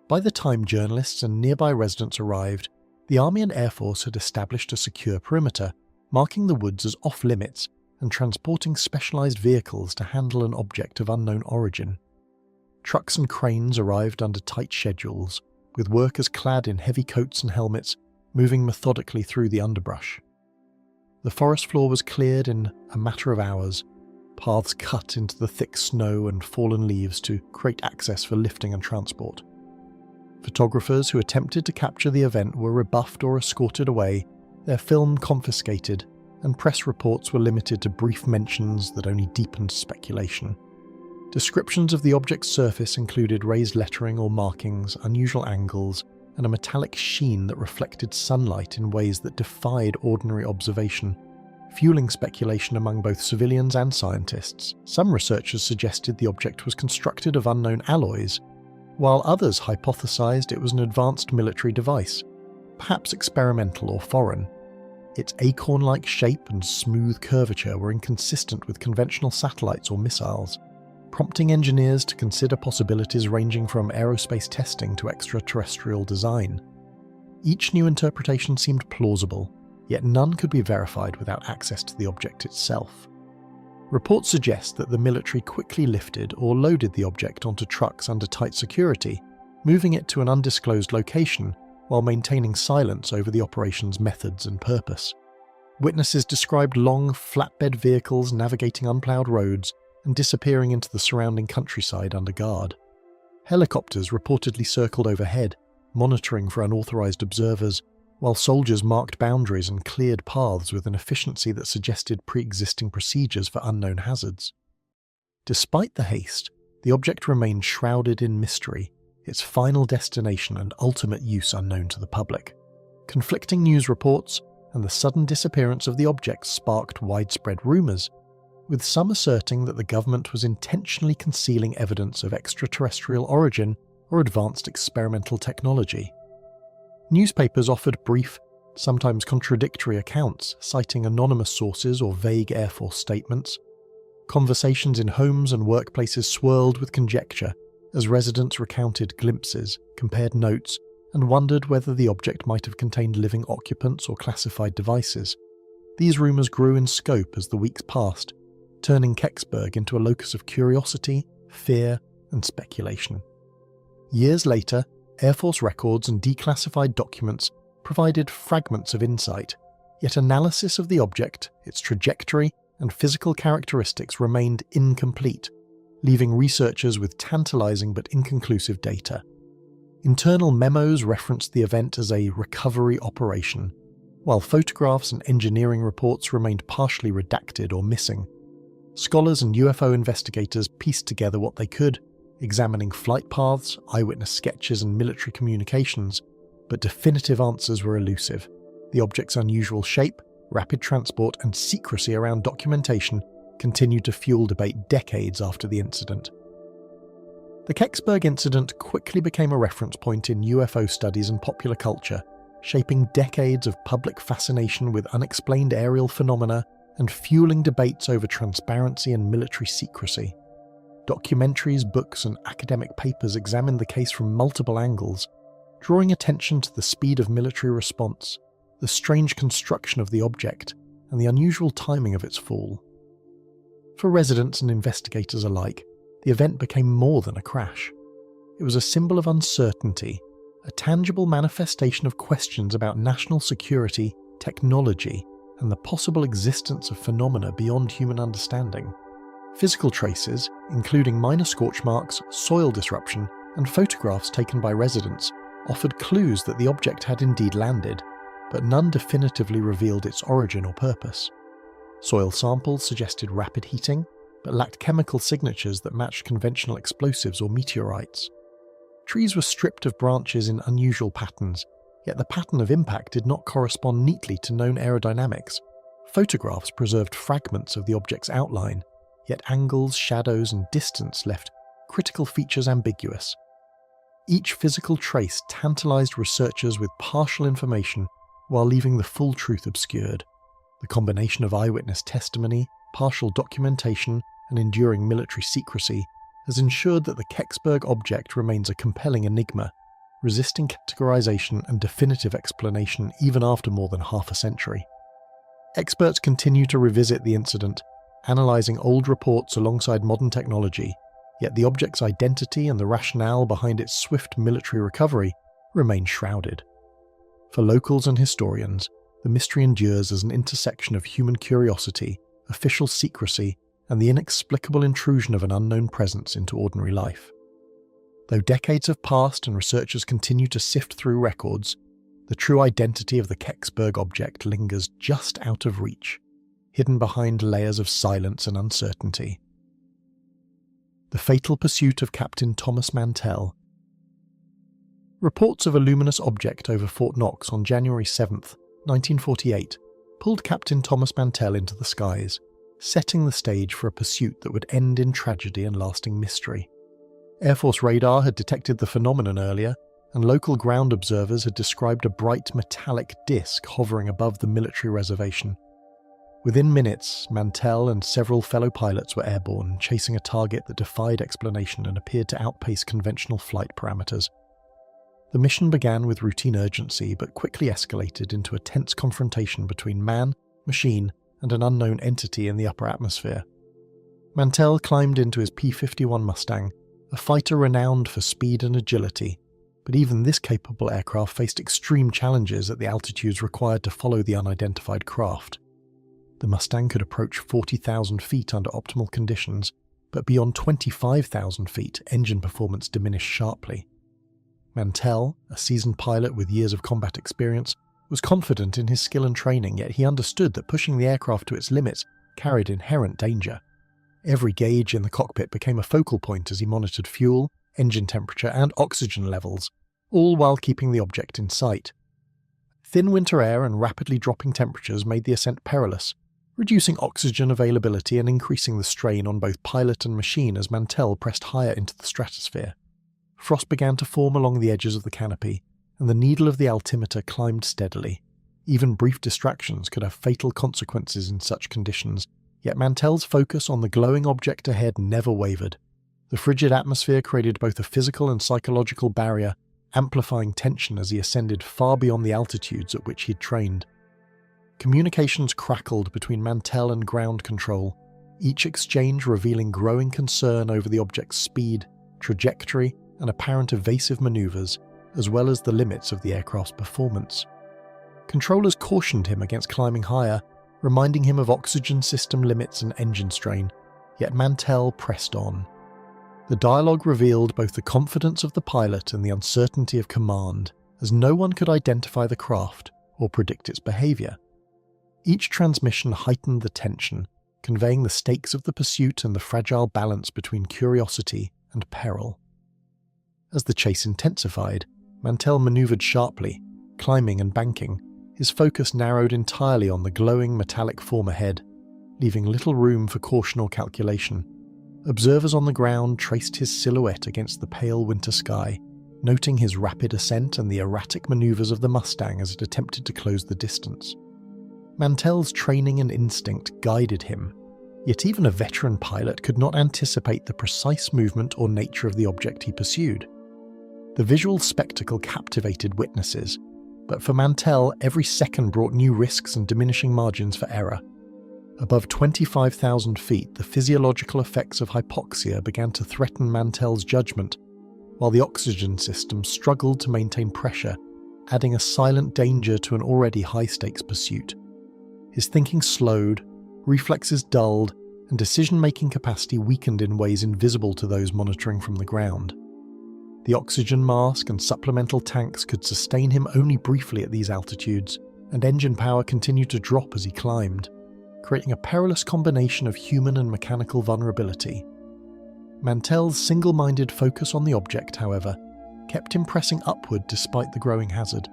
By the time journalists and nearby residents arrived, the Army and Air Force had established a secure perimeter, marking the woods as off-limits and transporting specialized vehicles to handle an object of unknown origin. Trucks and cranes arrived under tight schedules, with workers clad in heavy coats and helmets moving methodically through the underbrush. The forest floor was cleared in a matter of hours, paths cut into the thick snow and fallen leaves to create access for lifting and transport. Photographers who attempted to capture the event were rebuffed or escorted away, their film confiscated, and press reports were limited to brief mentions that only deepened speculation. Descriptions of the object's surface included raised lettering or markings, unusual angles, and a metallic sheen that reflected sunlight in ways that defied ordinary observation, fueling speculation among both civilians and scientists. Some researchers suggested the object was constructed of unknown alloys, while others hypothesized it was an advanced military device, perhaps experimental or foreign. Its acorn-like shape and smooth curvature were inconsistent with conventional satellites or missiles, prompting engineers to consider possibilities ranging from aerospace testing to extraterrestrial design. Each new interpretation seemed plausible, yet none could be verified without access to the object itself. Reports suggest that the military quickly lifted or loaded the object onto trucks under tight security, moving it to an undisclosed location while maintaining silence over the operation's methods and purpose. Witnesses described long, flatbed vehicles navigating unplowed roads and disappearing into the surrounding countryside under guard. Helicopters reportedly circled overhead, monitoring for unauthorized observers, while soldiers marked boundaries and cleared paths with an efficiency that suggested pre-existing procedures for unknown hazards. Despite the haste, the object remained shrouded in mystery, its final destination and ultimate use unknown to the public. Conflicting news reports and the sudden disappearance of the object sparked widespread rumors, with some asserting that the government was intentionally concealing evidence of extraterrestrial origin or advanced experimental technology. Newspapers offered brief, sometimes contradictory accounts, citing anonymous sources or vague Air Force statements. Conversations in homes and workplaces swirled with conjecture as residents recounted glimpses, compared notes, and wondered whether the object might have contained living occupants or classified devices. These rumours grew in scope as the weeks passed, turning Kecksburg into a locus of curiosity, fear, and speculation. Years later, Air Force records and declassified documents provided fragments of insight, yet analysis of the object, its trajectory, and physical characteristics remained incomplete, leaving researchers with tantalizing but inconclusive data. Internal memos referenced the event as a recovery operation, while photographs and engineering reports remained partially redacted or missing. Scholars and UFO investigators pieced together what they could, examining flight paths, eyewitness sketches, and military communications, but definitive answers were elusive. The object's unusual shape, rapid transport, and secrecy around documentation continued to fuel debate decades after the incident. The Kecksburg incident quickly became a reference point in UFO studies and popular culture, shaping decades of public fascination with unexplained aerial phenomena and fueling debates over transparency and military secrecy. Documentaries, books, and academic papers examined the case from multiple angles, drawing attention to the speed of military response, the strange construction of the object, and the unusual timing of its fall. For residents and investigators alike, the event became more than a crash. It was a symbol of uncertainty, a tangible manifestation of questions about national security, technology, and the possible existence of phenomena beyond human understanding. Physical traces, including minor scorch marks, soil disruption, and photographs taken by residents, offered clues that the object had indeed landed, but none definitively revealed its origin or purpose. Soil samples suggested rapid heating, but lacked chemical signatures that matched conventional explosives or meteorites. Trees were stripped of branches in unusual patterns, yet the pattern of impact did not correspond neatly to known aerodynamics. Photographs preserved fragments of the object's outline, yet angles, shadows, and distance left critical features ambiguous. Each physical trace tantalized researchers with partial information while leaving the full truth obscured. The combination of eyewitness testimony, partial documentation, and enduring military secrecy has ensured that the Kecksburg object remains a compelling enigma, resisting categorization and definitive explanation even after more than half a century. Experts continue to revisit the incident, analysing old reports alongside modern technology, yet the object's identity and the rationale behind its swift military recovery remain shrouded. For locals and historians, the mystery endures as an intersection of human curiosity, official secrecy, and the inexplicable intrusion of an unknown presence into ordinary life. Though decades have passed and researchers continue to sift through records, the true identity of the Kecksburg object lingers just out of reach, hidden behind layers of silence and uncertainty. The fatal pursuit of Captain Thomas Mantell. Reports of a luminous object over Fort Knox on January 7, 1948, pulled Captain Thomas Mantell into the skies, setting the stage for a pursuit that would end in tragedy and lasting mystery. Air Force radar had detected the phenomenon earlier, and local ground observers had described a bright metallic disc hovering above the military reservation. Within minutes, Mantell and several fellow pilots were airborne, chasing a target that defied explanation and appeared to outpace conventional flight parameters. The mission began with routine urgency, but quickly escalated into a tense confrontation between man, machine, and an unknown entity in the upper atmosphere. Mantell climbed into his P-51 Mustang, a fighter renowned for speed and agility, but even this capable aircraft faced extreme challenges at the altitudes required to follow the unidentified craft. The Mustang could approach 40,000 feet under optimal conditions, but beyond 25,000 feet, engine performance diminished sharply. Mantell, a seasoned pilot with years of combat experience, was confident in his skill and training, yet he understood that pushing the aircraft to its limits carried inherent danger. Every gauge in the cockpit became a focal point as he monitored fuel, engine temperature, and oxygen levels, all while keeping the object in sight. Thin winter air and rapidly dropping temperatures made the ascent perilous, reducing oxygen availability and increasing the strain on both pilot and machine as Mantell pressed higher into the stratosphere. Frost began to form along the edges of the canopy, and the needle of the altimeter climbed steadily. Even brief distractions could have fatal consequences in such conditions, yet Mantell's focus on the glowing object ahead never wavered. The frigid atmosphere created both a physical and psychological barrier, amplifying tension as he ascended far beyond the altitudes at which he'd trained. Communications crackled between Mantell and ground control, each exchange revealing growing concern over the object's speed, trajectory, and apparent evasive maneuvers, as well as the limits of the aircraft's performance. Controllers cautioned him against climbing higher, reminding him of oxygen system limits and engine strain, yet Mantell pressed on. The dialogue revealed both the confidence of the pilot and the uncertainty of command, as no one could identify the craft or predict its behaviour. Each transmission heightened the tension, conveying the stakes of the pursuit and the fragile balance between curiosity and peril. As the chase intensified, Mantell manoeuvred sharply, climbing and banking, his focus narrowed entirely on the glowing metallic form ahead, leaving little room for caution or calculation. Observers on the ground traced his silhouette against the pale winter sky, noting his rapid ascent and the erratic maneuvers of the Mustang as it attempted to close the distance. Mantell's training and instinct guided him, yet even a veteran pilot could not anticipate the precise movement or nature of the object he pursued. The visual spectacle captivated witnesses, but for Mantell, every second brought new risks and diminishing margins for error. Above 25,000 feet, the physiological effects of hypoxia began to threaten Mantell's judgment, while the oxygen system struggled to maintain pressure, adding a silent danger to an already high-stakes pursuit. His thinking slowed, reflexes dulled, and decision-making capacity weakened in ways invisible to those monitoring from the ground. The oxygen mask and supplemental tanks could sustain him only briefly at these altitudes, and engine power continued to drop as he climbed, creating a perilous combination of human and mechanical vulnerability. Mantell's single-minded focus on the object, however, kept him pressing upward despite the growing hazard.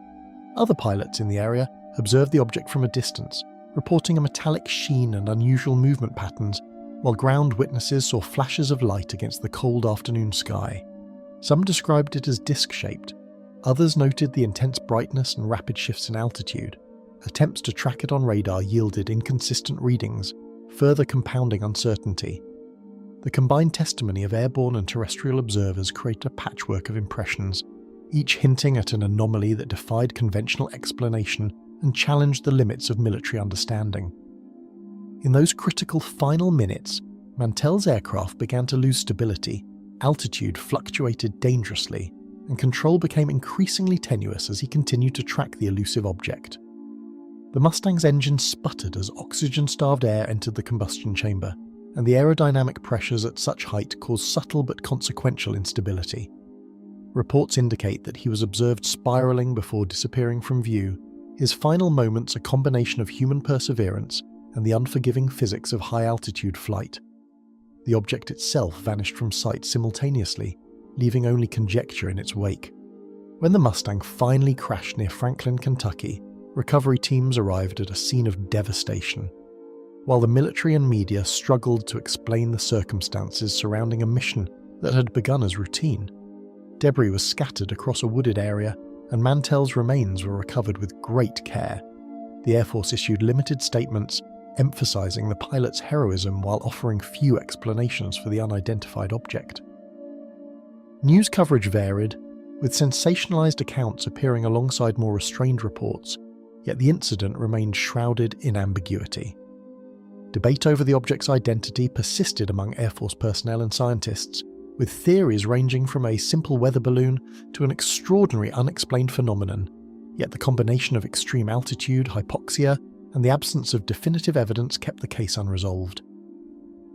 Other pilots in the area observed the object from a distance, reporting a metallic sheen and unusual movement patterns, while ground witnesses saw flashes of light against the cold afternoon sky. Some described it as disc-shaped, others noted the intense brightness and rapid shifts in altitude. Attempts to track it on radar yielded inconsistent readings, further compounding uncertainty. The combined testimony of airborne and terrestrial observers created a patchwork of impressions, each hinting at an anomaly that defied conventional explanation and challenged the limits of military understanding. In those critical final minutes, Mantell's aircraft began to lose stability, altitude fluctuated dangerously, and control became increasingly tenuous as he continued to track the elusive object. The Mustang's engine sputtered as oxygen-starved air entered the combustion chamber, and the aerodynamic pressures at such height caused subtle but consequential instability. Reports indicate that he was observed spiraling before disappearing from view, his final moments a combination of human perseverance and the unforgiving physics of high-altitude flight. The object itself vanished from sight simultaneously, leaving only conjecture in its wake. When the Mustang finally crashed near Franklin, Kentucky, recovery teams arrived at a scene of devastation. While the military and media struggled to explain the circumstances surrounding a mission that had begun as routine, debris was scattered across a wooded area, and Mantell's remains were recovered with great care. The Air Force issued limited statements emphasizing the pilot's heroism while offering few explanations for the unidentified object. News coverage varied, with sensationalized accounts appearing alongside more restrained reports, yet the incident remained shrouded in ambiguity. Debate over the object's identity persisted among Air Force personnel and scientists, with theories ranging from a simple weather balloon to an extraordinary unexplained phenomenon, yet the combination of extreme altitude, hypoxia, and the absence of definitive evidence kept the case unresolved.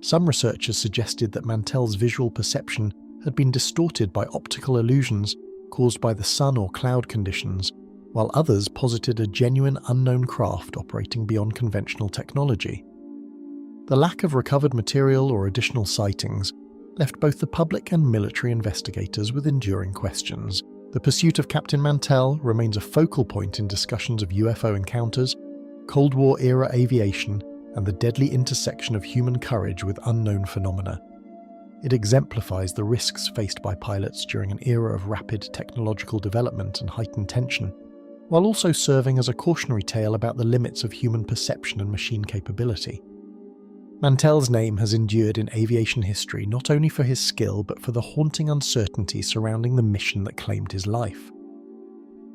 Some researchers suggested that Mantell's visual perception had been distorted by optical illusions caused by the sun or cloud conditions, while others posited a genuine unknown craft operating beyond conventional technology. The lack of recovered material or additional sightings left both the public and military investigators with enduring questions. The pursuit of Captain Mantell remains a focal point in discussions of UFO encounters, Cold War-era aviation, and the deadly intersection of human courage with unknown phenomena. It exemplifies the risks faced by pilots during an era of rapid technological development and heightened tension, while also serving as a cautionary tale about the limits of human perception and machine capability. Mantell's name has endured in aviation history not only for his skill but for the haunting uncertainty surrounding the mission that claimed his life.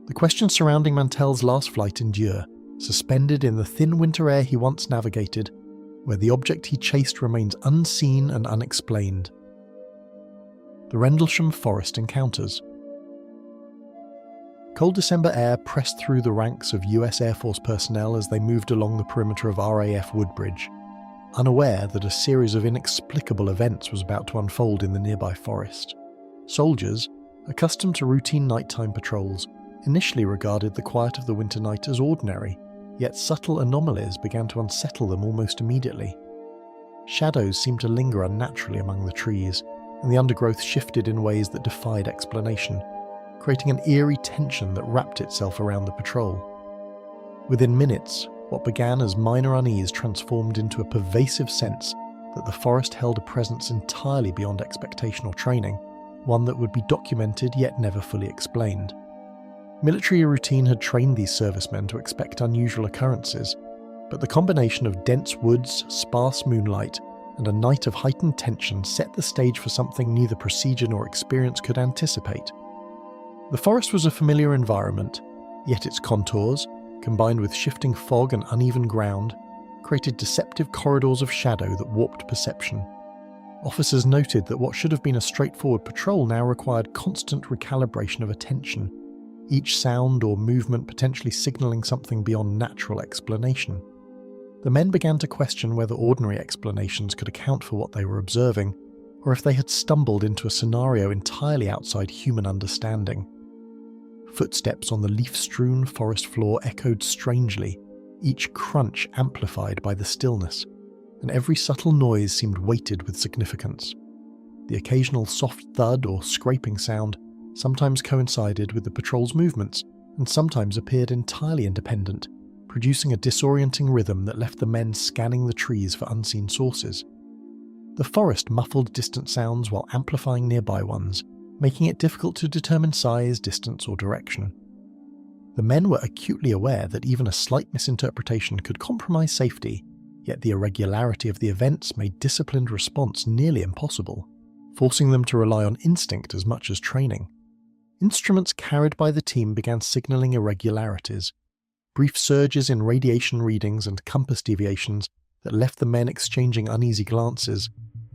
The questions surrounding Mantell's last flight endure, suspended in the thin winter air he once navigated, where the object he chased remains unseen and unexplained. The Rendlesham Forest encounters. Cold December air pressed through the ranks of US Air Force personnel as they moved along the perimeter of RAF Woodbridge, unaware that a series of inexplicable events was about to unfold in the nearby forest. Soldiers, accustomed to routine nighttime patrols, initially regarded the quiet of the winter night as ordinary, yet subtle anomalies began to unsettle them almost immediately. Shadows seemed to linger unnaturally among the trees, and the undergrowth shifted in ways that defied explanation, creating an eerie tension that wrapped itself around the patrol. Within minutes, what began as minor unease transformed into a pervasive sense that the forest held a presence entirely beyond expectation or training, one that would be documented yet never fully explained. Military routine had trained these servicemen to expect unusual occurrences, but the combination of dense woods, sparse moonlight, and a night of heightened tension set the stage for something neither procedure nor experience could anticipate. The forest was a familiar environment, yet its contours, combined with shifting fog and uneven ground, created deceptive corridors of shadow that warped perception. Officers noted that what should have been a straightforward patrol now required constant recalibration of attention, each sound or movement potentially signalling something beyond natural explanation. The men began to question whether ordinary explanations could account for what they were observing, or if they had stumbled into a scenario entirely outside human understanding. Footsteps on the leaf-strewn forest floor echoed strangely, each crunch amplified by the stillness, and every subtle noise seemed weighted with significance. The occasional soft thud or scraping sound sometimes coincided with the patrol's movements, and sometimes appeared entirely independent, producing a disorienting rhythm that left the men scanning the trees for unseen sources. The forest muffled distant sounds while amplifying nearby ones, making it difficult to determine size, distance, or direction. The men were acutely aware that even a slight misinterpretation could compromise safety, yet the irregularity of the events made disciplined response nearly impossible, forcing them to rely on instinct as much as training. instruments carried by the team began signaling irregularities, brief surges in radiation readings and compass deviations that left the men exchanging uneasy glances,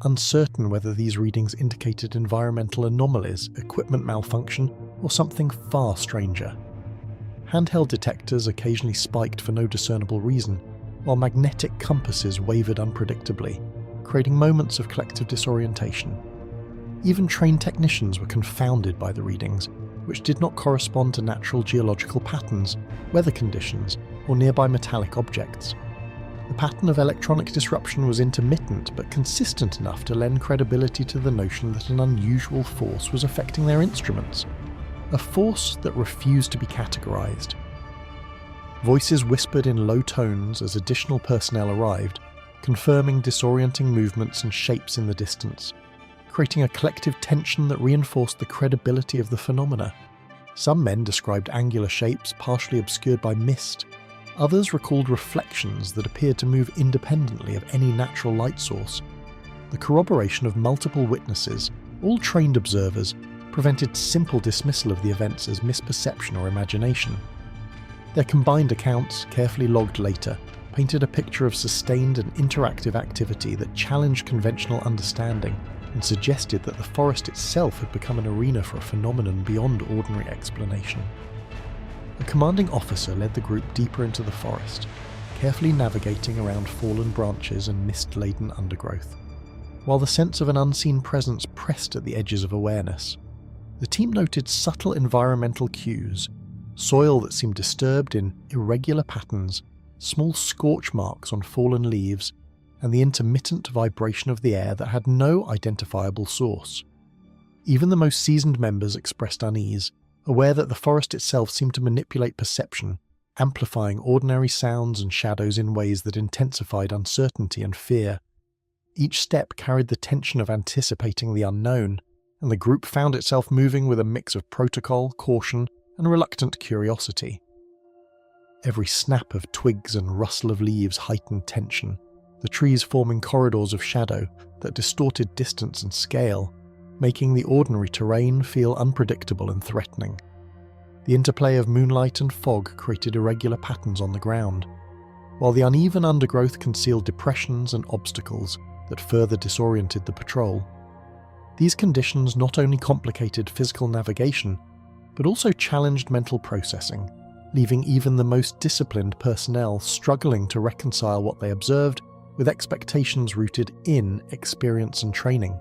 uncertain whether these readings indicated environmental anomalies, equipment malfunction, or something far stranger. Handheld detectors occasionally spiked for no discernible reason, while magnetic compasses wavered unpredictably, creating moments of collective disorientation. Even trained technicians were confounded by the readings, which did not correspond to natural geological patterns, weather conditions, or nearby metallic objects. The pattern of electronic disruption was intermittent but consistent enough to lend credibility to the notion that an unusual force was affecting their instruments, a force that refused to be categorized. Voices whispered in low tones as additional personnel arrived, confirming disorienting movements and shapes in the distance, creating a collective tension that reinforced the credibility of the phenomena. Some men described angular shapes partially obscured by mist. Others recalled reflections that appeared to move independently of any natural light source. The corroboration of multiple witnesses, all trained observers, prevented simple dismissal of the events as misperception or imagination. Their combined accounts, carefully logged later, painted a picture of sustained and interactive activity that challenged conventional understanding and suggested that the forest itself had become an arena for a phenomenon beyond ordinary explanation. A commanding officer led the group deeper into the forest, carefully navigating around fallen branches and mist-laden undergrowth. While the sense of an unseen presence pressed at the edges of awareness, the team noted subtle environmental cues, soil that seemed disturbed in irregular patterns, small scorch marks on fallen leaves, and the intermittent vibration of the air that had no identifiable source. Even the most seasoned members expressed unease, aware that the forest itself seemed to manipulate perception, amplifying ordinary sounds and shadows in ways that intensified uncertainty and fear. Each step carried the tension of anticipating the unknown, and the group found itself moving with a mix of protocol, caution, and reluctant curiosity. Every snap of twigs and rustle of leaves heightened tension, the trees forming corridors of shadow that distorted distance and scale, making the ordinary terrain feel unpredictable and threatening. The interplay of moonlight and fog created irregular patterns on the ground, while the uneven undergrowth concealed depressions and obstacles that further disoriented the patrol. These conditions not only complicated physical navigation, but also challenged mental processing, leaving even the most disciplined personnel struggling to reconcile what they observed with expectations rooted in experience and training.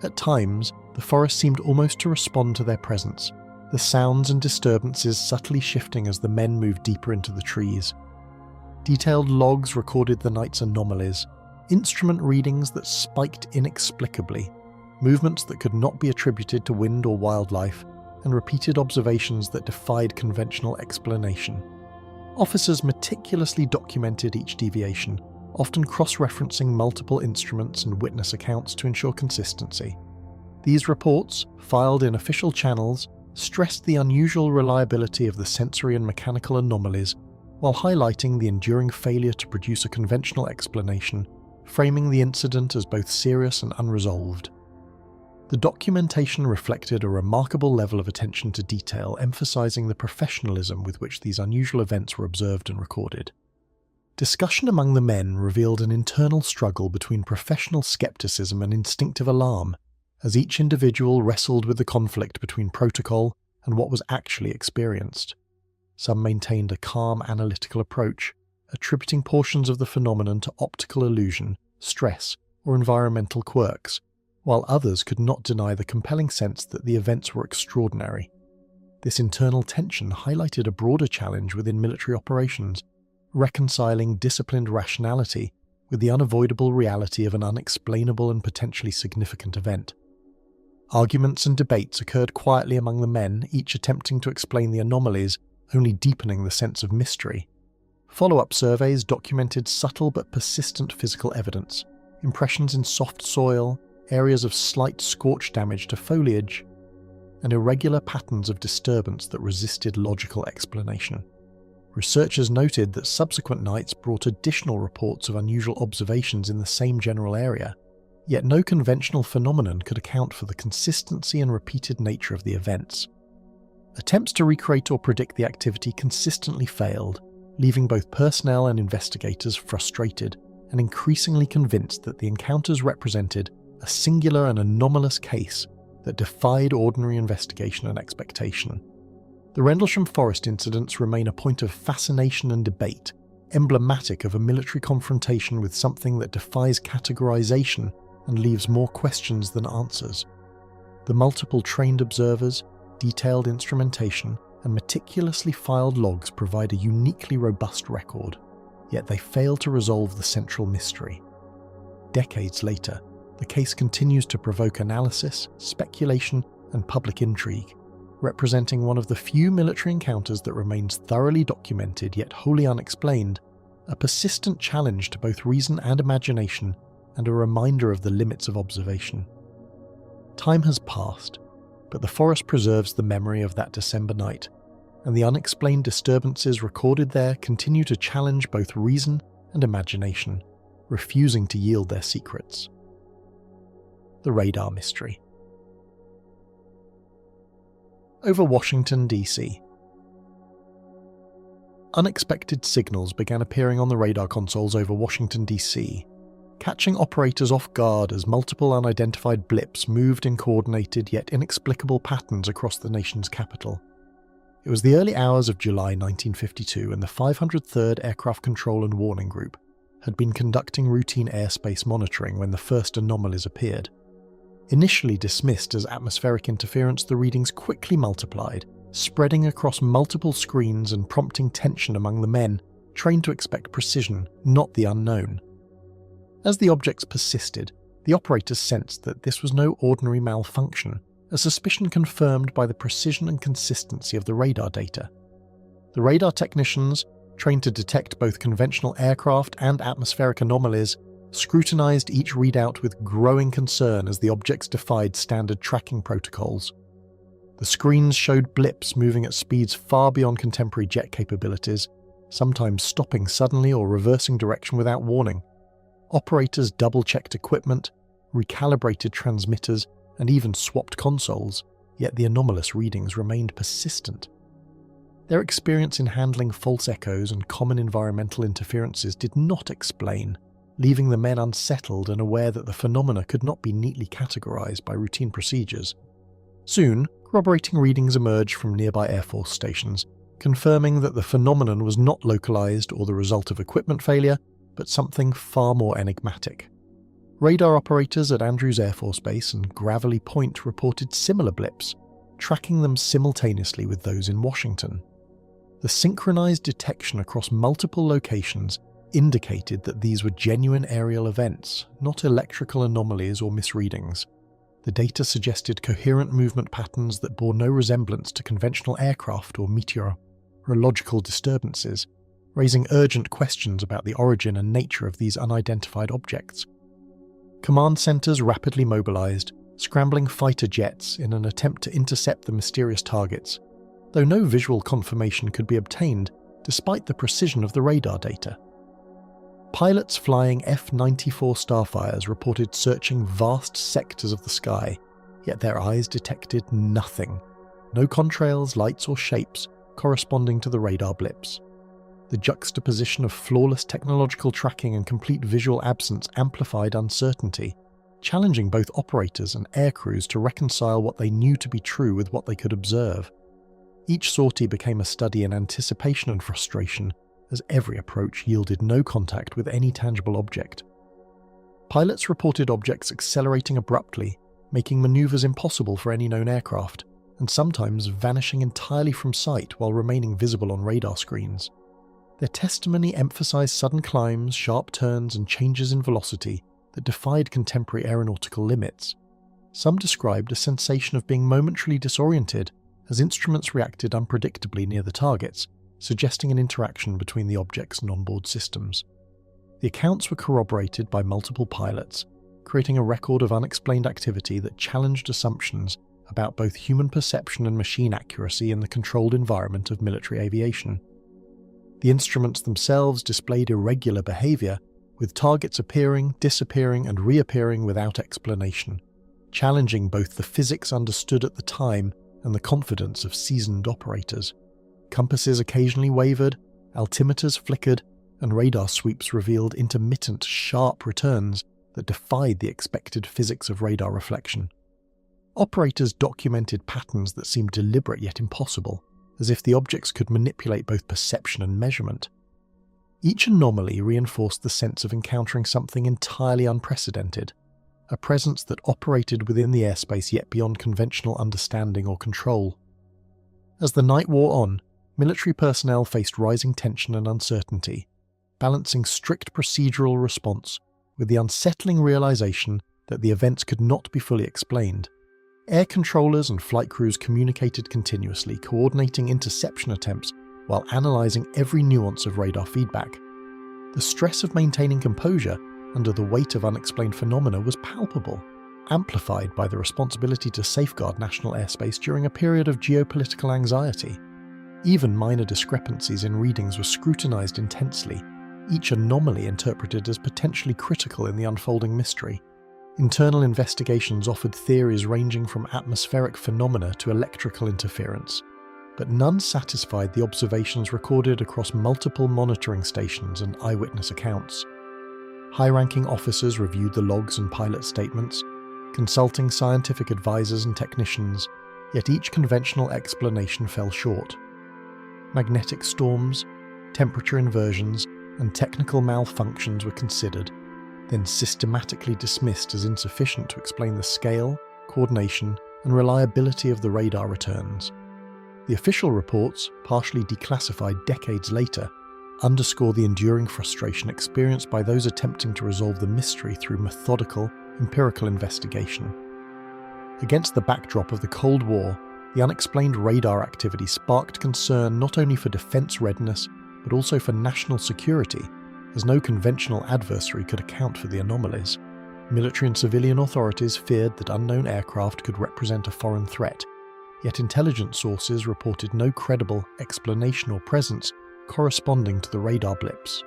At times, the forest seemed almost to respond to their presence, the sounds and disturbances subtly shifting as the men moved deeper into the trees. Detailed logs recorded the night's anomalies, instrument readings that spiked inexplicably, movements that could not be attributed to wind or wildlife, and repeated observations that defied conventional explanation. Officers meticulously documented each deviation, often cross-referencing multiple instruments and witness accounts to ensure consistency. These reports, filed in official channels, stressed the unusual reliability of the sensory and mechanical anomalies, while highlighting the enduring failure to produce a conventional explanation, framing the incident as both serious and unresolved. The documentation reflected a remarkable level of attention to detail, emphasizing the professionalism with which these unusual events were observed and recorded. Discussion among the men revealed an internal struggle between professional skepticism and instinctive alarm, as each individual wrestled with the conflict between protocol and what was actually experienced. Some maintained a calm analytical approach, attributing portions of the phenomenon to optical illusion, stress, or environmental quirks, while others could not deny the compelling sense that the events were extraordinary. This internal tension highlighted a broader challenge within military operations, reconciling disciplined rationality with the unavoidable reality of an unexplainable and potentially significant event. Arguments and debates occurred quietly among the men, each attempting to explain the anomalies, only deepening the sense of mystery. Follow-up surveys documented subtle but persistent physical evidence, impressions in soft soil, areas of slight scorch damage to foliage, and irregular patterns of disturbance that resisted logical explanation. Researchers noted that subsequent nights brought additional reports of unusual observations in the same general area, yet no conventional phenomenon could account for the consistency and repeated nature of the events. Attempts to recreate or predict the activity consistently failed, leaving both personnel and investigators frustrated and increasingly convinced that the encounters represented a singular and anomalous case that defied ordinary investigation and expectation. The Rendlesham Forest incidents remain a point of fascination and debate, emblematic of a military confrontation with something that defies categorization and leaves more questions than answers. The multiple trained observers, detailed instrumentation, and meticulously filed logs provide a uniquely robust record, yet they fail to resolve the central mystery. Decades later, the case continues to provoke analysis, speculation, and public intrigue, representing one of the few military encounters that remains thoroughly documented yet wholly unexplained, a persistent challenge to both reason and imagination, and a reminder of the limits of observation. Time has passed, but the forest preserves the memory of that December night, and the unexplained disturbances recorded there continue to challenge both reason and imagination, refusing to yield their secrets. The radar mystery. Over Washington, D.C. Unexpected signals began appearing on the radar consoles over Washington, D.C., catching operators off guard as multiple unidentified blips moved in coordinated yet inexplicable patterns across the nation's capital. It was the early hours of July 1952, and the 503rd Aircraft Control and Warning Group had been conducting routine airspace monitoring when the first anomalies appeared. Initially dismissed as atmospheric interference, the readings quickly multiplied, spreading across multiple screens and prompting tension among the men, trained to expect precision, not the unknown. As the objects persisted, the operators sensed that this was no ordinary malfunction, a suspicion confirmed by the precision and consistency of the radar data. The radar technicians, trained to detect both conventional aircraft and atmospheric anomalies, scrutinized each readout with growing concern as the objects defied standard tracking protocols. The screens showed blips moving at speeds far beyond contemporary jet capabilities, sometimes stopping suddenly or reversing direction without warning. Operators double-checked equipment, recalibrated transmitters, and even swapped consoles, yet the anomalous readings remained persistent. Their experience in handling false echoes and common environmental interferences did not explain, leaving the men unsettled and aware that the phenomena could not be neatly categorized by routine procedures. Soon, corroborating readings emerged from nearby Air Force stations, confirming that the phenomenon was not localized or the result of equipment failure, but something far more enigmatic. Radar operators at Andrews Air Force Base and Gravelly Point reported similar blips, tracking them simultaneously with those in Washington. The synchronized detection across multiple locations indicated that these were genuine aerial events, not electrical anomalies or misreadings. The data suggested coherent movement patterns that bore no resemblance to conventional aircraft or meteorological disturbances, raising urgent questions about the origin and nature of these unidentified objects. Command centers rapidly mobilized, scrambling fighter jets in an attempt to intercept the mysterious targets, though no visual confirmation could be obtained despite the precision of the radar data. Pilots flying F-94 Starfires reported searching vast sectors of the sky, yet their eyes detected nothing. No contrails, lights, or shapes corresponding to the radar blips. The juxtaposition of flawless technological tracking and complete visual absence amplified uncertainty, challenging both operators and air crews to reconcile what they knew to be true with what they could observe. Each sortie became a study in anticipation and frustration, as every approach yielded no contact with any tangible object. Pilots reported objects accelerating abruptly, making maneuvers impossible for any known aircraft, and sometimes vanishing entirely from sight while remaining visible on radar screens. Their testimony emphasized sudden climbs, sharp turns, and changes in velocity that defied contemporary aeronautical limits. Some described a sensation of being momentarily disoriented as instruments reacted unpredictably near the targets, suggesting an interaction between the objects and onboard systems. The accounts were corroborated by multiple pilots, creating a record of unexplained activity that challenged assumptions about both human perception and machine accuracy in the controlled environment of military aviation. The instruments themselves displayed irregular behavior, with targets appearing, disappearing, and reappearing without explanation, challenging both the physics understood at the time and the confidence of seasoned operators. Compasses occasionally wavered, altimeters flickered, and radar sweeps revealed intermittent, sharp returns that defied the expected physics of radar reflection. Operators documented patterns that seemed deliberate yet impossible, as if the objects could manipulate both perception and measurement. Each anomaly reinforced the sense of encountering something entirely unprecedented, a presence that operated within the airspace yet beyond conventional understanding or control. As the night wore on, military personnel faced rising tension and uncertainty, balancing strict procedural response with the unsettling realization that the events could not be fully explained. Air controllers and flight crews communicated continuously, coordinating interception attempts while analyzing every nuance of radar feedback. The stress of maintaining composure under the weight of unexplained phenomena was palpable, amplified by the responsibility to safeguard national airspace during a period of geopolitical anxiety. Even minor discrepancies in readings were scrutinized intensely, each anomaly interpreted as potentially critical in the unfolding mystery. Internal investigations offered theories ranging from atmospheric phenomena to electrical interference, but none satisfied the observations recorded across multiple monitoring stations and eyewitness accounts. High-ranking officers reviewed the logs and pilot statements, consulting scientific advisors and technicians, yet each conventional explanation fell short. Magnetic storms, temperature inversions, and technical malfunctions were considered, then systematically dismissed as insufficient to explain the scale, coordination, and reliability of the radar returns. The official reports, partially declassified decades later, underscore the enduring frustration experienced by those attempting to resolve the mystery through methodical, empirical investigation. Against the backdrop of the Cold War, the unexplained radar activity sparked concern not only for defense readiness, but also for national security, as no conventional adversary could account for the anomalies. Military and civilian authorities feared that unknown aircraft could represent a foreign threat, yet intelligence sources reported no credible explanation or presence corresponding to the radar blips.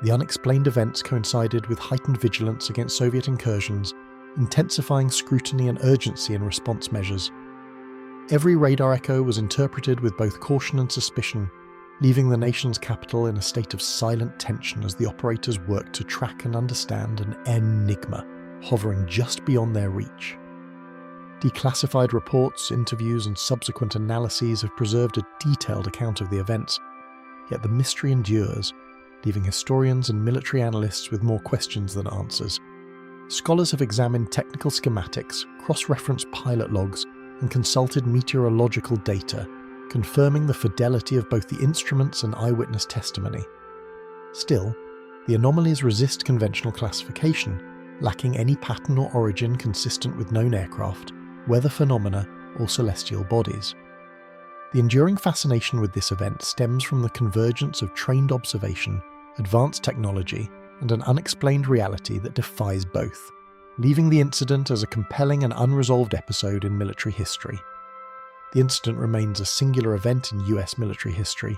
The unexplained events coincided with heightened vigilance against Soviet incursions, intensifying scrutiny and urgency in response measures. Every radar echo was interpreted with both caution and suspicion, leaving the nation's capital in a state of silent tension as the operators worked to track and understand an enigma hovering just beyond their reach. Declassified reports, interviews, and subsequent analyses have preserved a detailed account of the events, yet the mystery endures, leaving historians and military analysts with more questions than answers. Scholars have examined technical schematics, cross-referenced pilot logs, and consulted meteorological data, confirming the fidelity of both the instruments and eyewitness testimony. Still, the anomalies resist conventional classification, lacking any pattern or origin consistent with known aircraft, weather phenomena, or celestial bodies. The enduring fascination with this event stems from the convergence of trained observation, advanced technology, and an unexplained reality that defies both, leaving the incident as a compelling and unresolved episode in military history. The incident remains a singular event in US military history,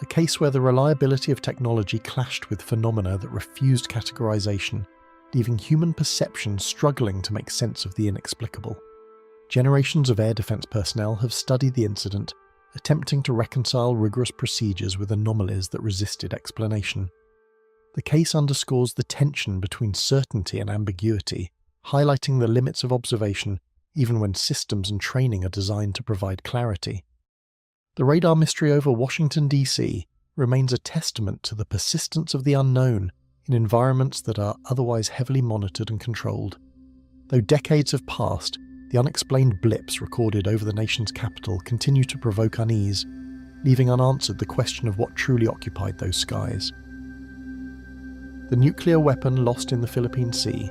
a case where the reliability of technology clashed with phenomena that refused categorization, leaving human perception struggling to make sense of the inexplicable. Generations of air defense personnel have studied the incident, attempting to reconcile rigorous procedures with anomalies that resisted explanation. The case underscores the tension between certainty and ambiguity, highlighting the limits of observation even when systems and training are designed to provide clarity. The radar mystery over Washington, D.C. remains a testament to the persistence of the unknown in environments that are otherwise heavily monitored and controlled. Though decades have passed, the unexplained blips recorded over the nation's capital continue to provoke unease, leaving unanswered the question of what truly occupied those skies. The nuclear weapon lost in the Philippine Sea.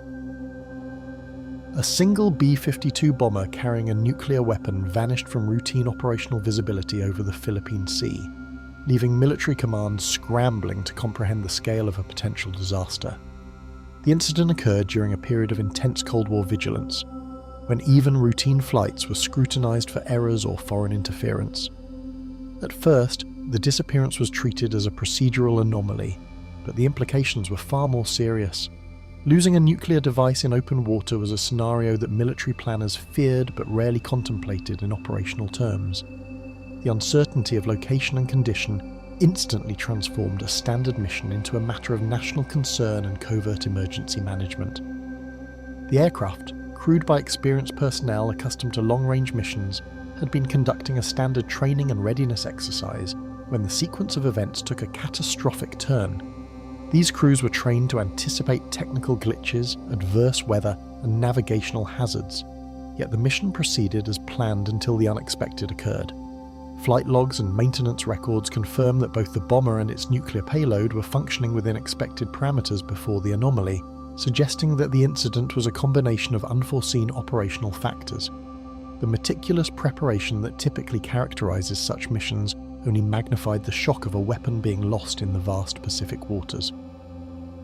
A single B-52 bomber carrying a nuclear weapon vanished from routine operational visibility over the Philippine Sea, leaving military commands scrambling to comprehend the scale of a potential disaster. The incident occurred during a period of intense Cold War vigilance, when even routine flights were scrutinized for errors or foreign interference. At first, the disappearance was treated as a procedural anomaly, but the implications were far more serious. Losing a nuclear device in open water was a scenario that military planners feared but rarely contemplated in operational terms. The uncertainty of location and condition instantly transformed a standard mission into a matter of national concern and covert emergency management. The aircraft, crewed by experienced personnel accustomed to long-range missions, had been conducting a standard training and readiness exercise when the sequence of events took a catastrophic turn. These crews were trained to anticipate technical glitches, adverse weather, and navigational hazards, yet the mission proceeded as planned until the unexpected occurred. Flight logs and maintenance records confirm that both the bomber and its nuclear payload were functioning within expected parameters before the anomaly, suggesting that the incident was a combination of unforeseen operational factors. The meticulous preparation that typically characterizes such missions only magnified the shock of a weapon being lost in the vast Pacific waters.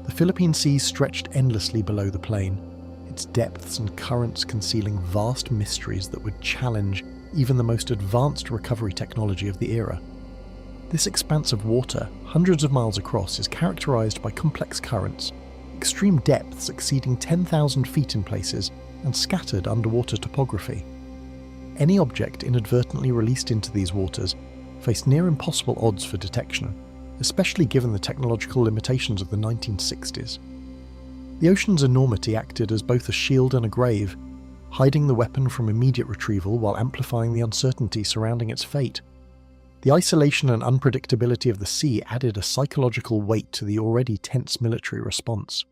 The Philippine Sea stretched endlessly below the plane, its depths and currents concealing vast mysteries that would challenge even the most advanced recovery technology of the era. This expanse of water, hundreds of miles across, is characterized by complex currents, extreme depths exceeding 10,000 feet in places, and scattered underwater topography. Any object inadvertently released into these waters faced near impossible odds for detection, especially given the technological limitations of the 1960s. The ocean's enormity acted as both a shield and a grave, hiding the weapon from immediate retrieval while amplifying the uncertainty surrounding its fate. The isolation and unpredictability of the sea added a psychological weight to the already tense military response.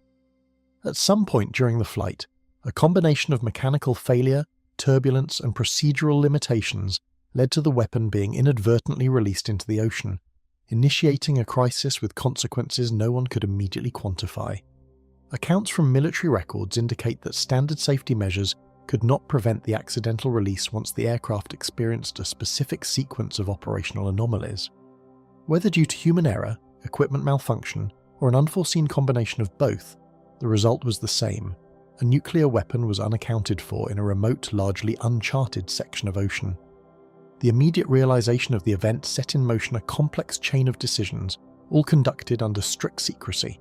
At some point during the flight, a combination of mechanical failure, turbulence, and procedural limitations led to the weapon being inadvertently released into the ocean, initiating a crisis with consequences no one could immediately quantify. Accounts from military records indicate that standard safety measures could not prevent the accidental release once the aircraft experienced a specific sequence of operational anomalies. Whether due to human error, equipment malfunction, or an unforeseen combination of both, the result was the same. A nuclear weapon was unaccounted for in a remote, largely uncharted section of ocean. The immediate realization of the event set in motion a complex chain of decisions, all conducted under strict secrecy.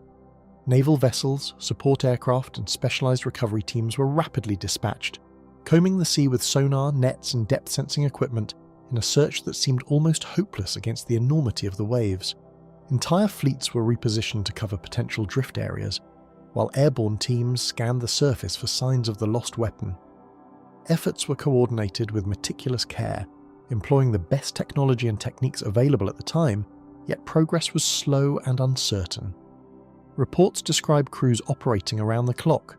Naval vessels, support aircraft, and specialized recovery teams were rapidly dispatched, combing the sea with sonar, nets, and depth-sensing equipment in a search that seemed almost hopeless against the enormity of the waves. Entire fleets were repositioned to cover potential drift areas, while airborne teams scanned the surface for signs of the lost weapon. Efforts were coordinated with meticulous care, employing the best technology and techniques available at the time, yet progress was slow and uncertain. Reports describe crews operating around the clock,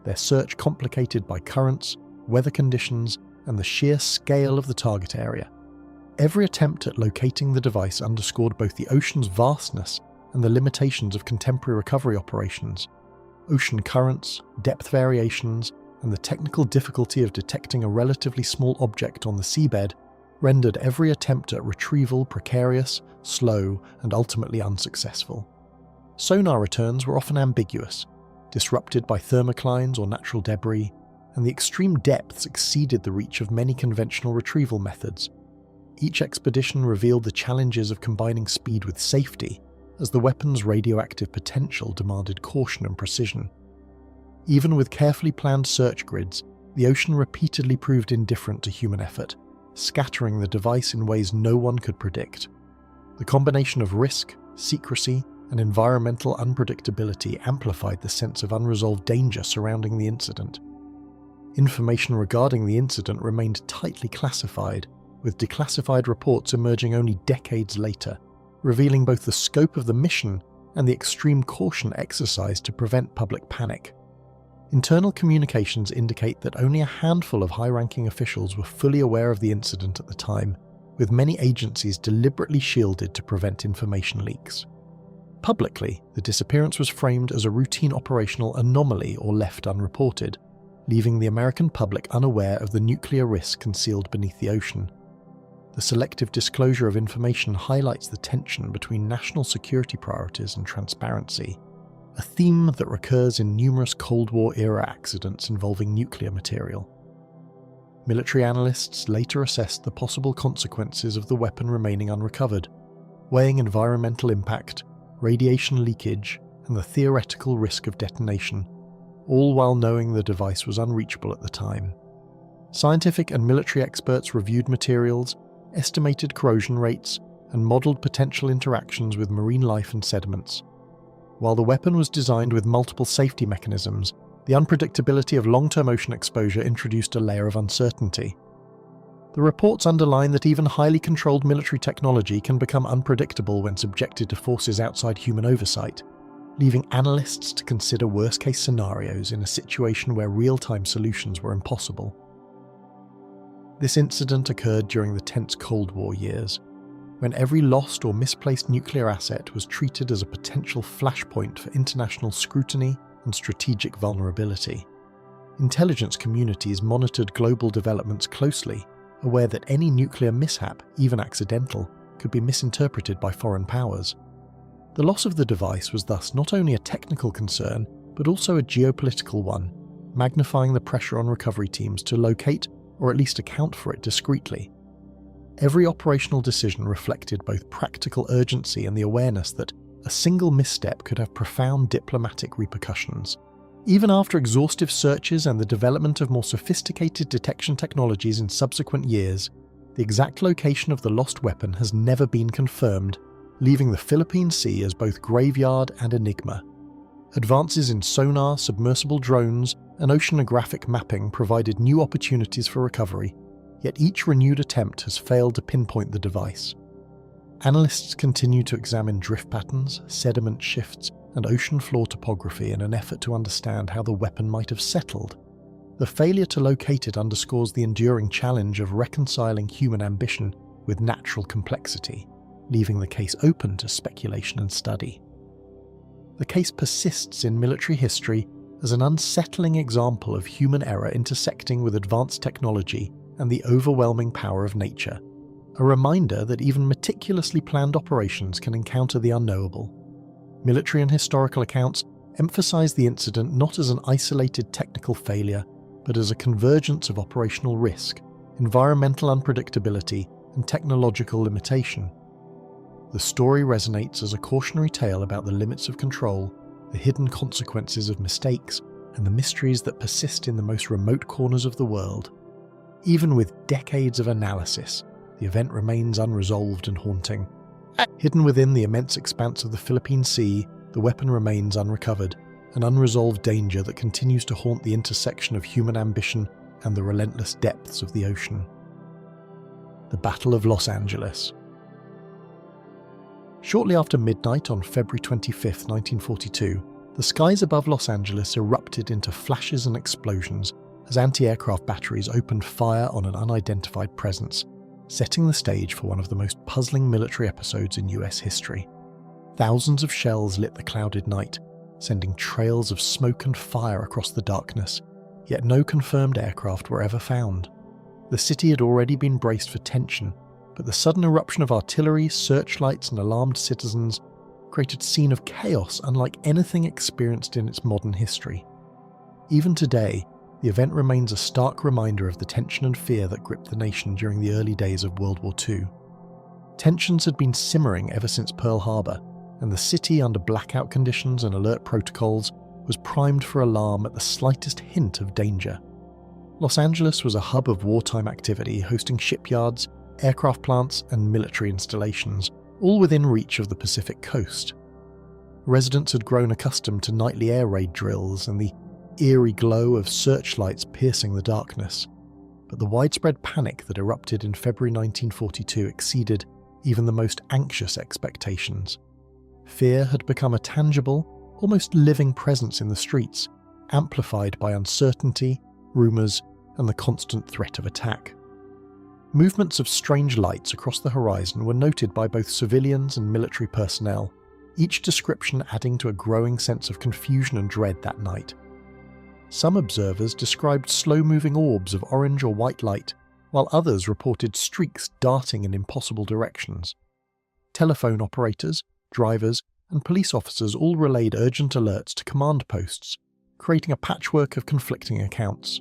their search complicated by currents, weather conditions, and the sheer scale of the target area. Every attempt at locating the device underscored both the ocean's vastness and the limitations of contemporary recovery operations. Ocean currents, depth variations, and the technical difficulty of detecting a relatively small object on the seabed rendered every attempt at retrieval precarious, slow, and ultimately unsuccessful. Sonar returns were often ambiguous, disrupted by thermoclines or natural debris, and the extreme depths exceeded the reach of many conventional retrieval methods. Each expedition revealed the challenges of combining speed with safety, as the weapon's radioactive potential demanded caution and precision. Even with carefully planned search grids, the ocean repeatedly proved indifferent to human effort, scattering the device in ways no one could predict. The combination of risk, secrecy, and environmental unpredictability amplified the sense of unresolved danger surrounding the incident. Information regarding the incident remained tightly classified, with declassified reports emerging only decades later, revealing both the scope of the mission and the extreme caution exercised to prevent public panic. Internal communications indicate that only a handful of high-ranking officials were fully aware of the incident at the time, with many agencies deliberately shielded to prevent information leaks. Publicly, the disappearance was framed as a routine operational anomaly or left unreported, leaving the American public unaware of the nuclear risk concealed beneath the ocean. The selective disclosure of information highlights the tension between national security priorities and transparency, a theme that recurs in numerous Cold War-era accidents involving nuclear material. Military analysts later assessed the possible consequences of the weapon remaining unrecovered, weighing environmental impact, radiation leakage, and the theoretical risk of detonation, all while knowing the device was unreachable at the time. Scientific and military experts reviewed materials, estimated corrosion rates, and modelled potential interactions with marine life and sediments. While the weapon was designed with multiple safety mechanisms, the unpredictability of long-term ocean exposure introduced a layer of uncertainty. The reports underline that even highly controlled military technology can become unpredictable when subjected to forces outside human oversight, leaving analysts to consider worst-case scenarios in a situation where real-time solutions were impossible. This incident occurred during the tense Cold War years, when every lost or misplaced nuclear asset was treated as a potential flashpoint for international scrutiny and strategic vulnerability. Intelligence communities monitored global developments closely, aware that any nuclear mishap, even accidental, could be misinterpreted by foreign powers. The loss of the device was thus not only a technical concern, but also a geopolitical one, magnifying the pressure on recovery teams to locate or at least account for it discreetly. Every operational decision reflected both practical urgency and the awareness that a single misstep could have profound diplomatic repercussions. Even after exhaustive searches and the development of more sophisticated detection technologies in subsequent years, the exact location of the lost weapon has never been confirmed, leaving the Philippine Sea as both graveyard and enigma. Advances in sonar, submersible drones, and oceanographic mapping provided new opportunities for recovery, yet each renewed attempt has failed to pinpoint the device. Analysts continue to examine drift patterns, sediment shifts, and ocean floor topography in an effort to understand how the weapon might have settled. The failure to locate it underscores the enduring challenge of reconciling human ambition with natural complexity, leaving the case open to speculation and study. The case persists in military history as an unsettling example of human error intersecting with advanced technology and the overwhelming power of nature, a reminder that even meticulously planned operations can encounter the unknowable. Military and historical accounts emphasize the incident not as an isolated technical failure, but as a convergence of operational risk, environmental unpredictability, and technological limitation. The story resonates as a cautionary tale about the limits of control, the hidden consequences of mistakes, and the mysteries that persist in the most remote corners of the world. Even with decades of analysis, the event remains unresolved and haunting. Hidden within the immense expanse of the Philippine Sea, the weapon remains unrecovered, an unresolved danger that continues to haunt the intersection of human ambition and the relentless depths of the ocean. The Battle of Los Angeles. Shortly after midnight on February 25, 1942, the skies above Los Angeles erupted into flashes and explosions as anti-aircraft batteries opened fire on an unidentified presence, setting the stage for one of the most puzzling military episodes in US history. Thousands of shells lit the clouded night, sending trails of smoke and fire across the darkness, yet no confirmed aircraft were ever found. The city had already been braced for tension, but the sudden eruption of artillery, searchlights, and alarmed citizens created a scene of chaos unlike anything experienced in its modern history. Even today, the event remains a stark reminder of the tension and fear that gripped the nation during the early days of World War II. Tensions had been simmering ever since Pearl Harbor, and the city, under blackout conditions and alert protocols, was primed for alarm at the slightest hint of danger. Los Angeles was a hub of wartime activity, hosting shipyards, aircraft plants, and military installations, all within reach of the Pacific coast. Residents had grown accustomed to nightly air raid drills and the eerie glow of searchlights piercing the darkness, but the widespread panic that erupted in February 1942 exceeded even the most anxious expectations. Fear had become a tangible, almost living presence in the streets, amplified by uncertainty, rumours, and the constant threat of attack. Movements of strange lights across the horizon were noted by both civilians and military personnel, each description adding to a growing sense of confusion and dread that night. Some observers described slow-moving orbs of orange or white light, while others reported streaks darting in impossible directions. Telephone operators, drivers, and police officers all relayed urgent alerts to command posts, creating a patchwork of conflicting accounts.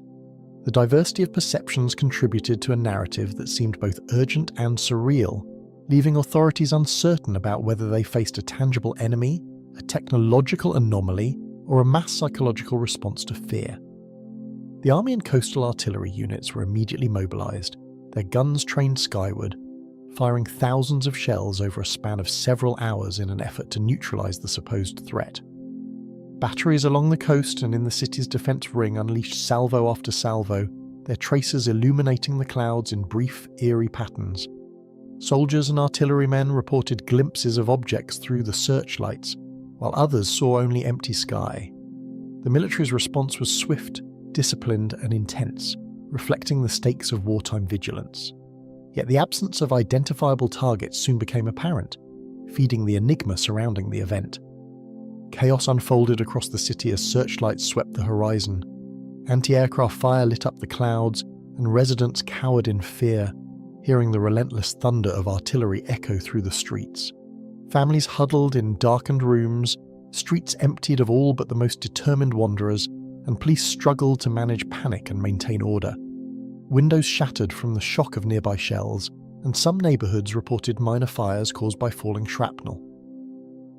The diversity of perceptions contributed to a narrative that seemed both urgent and surreal, leaving authorities uncertain about whether they faced a tangible enemy, a technological anomaly, or a mass psychological response to fear. The Army and coastal artillery units were immediately mobilised, their guns trained skyward, firing thousands of shells over a span of several hours in an effort to neutralise the supposed threat. Batteries along the coast and in the city's defence ring unleashed salvo after salvo, their tracers illuminating the clouds in brief, eerie patterns. Soldiers and artillerymen reported glimpses of objects through the searchlights, while others saw only empty sky. The military's response was swift, disciplined and intense, reflecting the stakes of wartime vigilance. Yet the absence of identifiable targets soon became apparent, feeding the enigma surrounding the event. Chaos unfolded across the city as searchlights swept the horizon. Anti-aircraft fire lit up the clouds, and residents cowered in fear, hearing the relentless thunder of artillery echo through the streets. Families huddled in darkened rooms, streets emptied of all but the most determined wanderers, and police struggled to manage panic and maintain order. Windows shattered from the shock of nearby shells, and some neighbourhoods reported minor fires caused by falling shrapnel.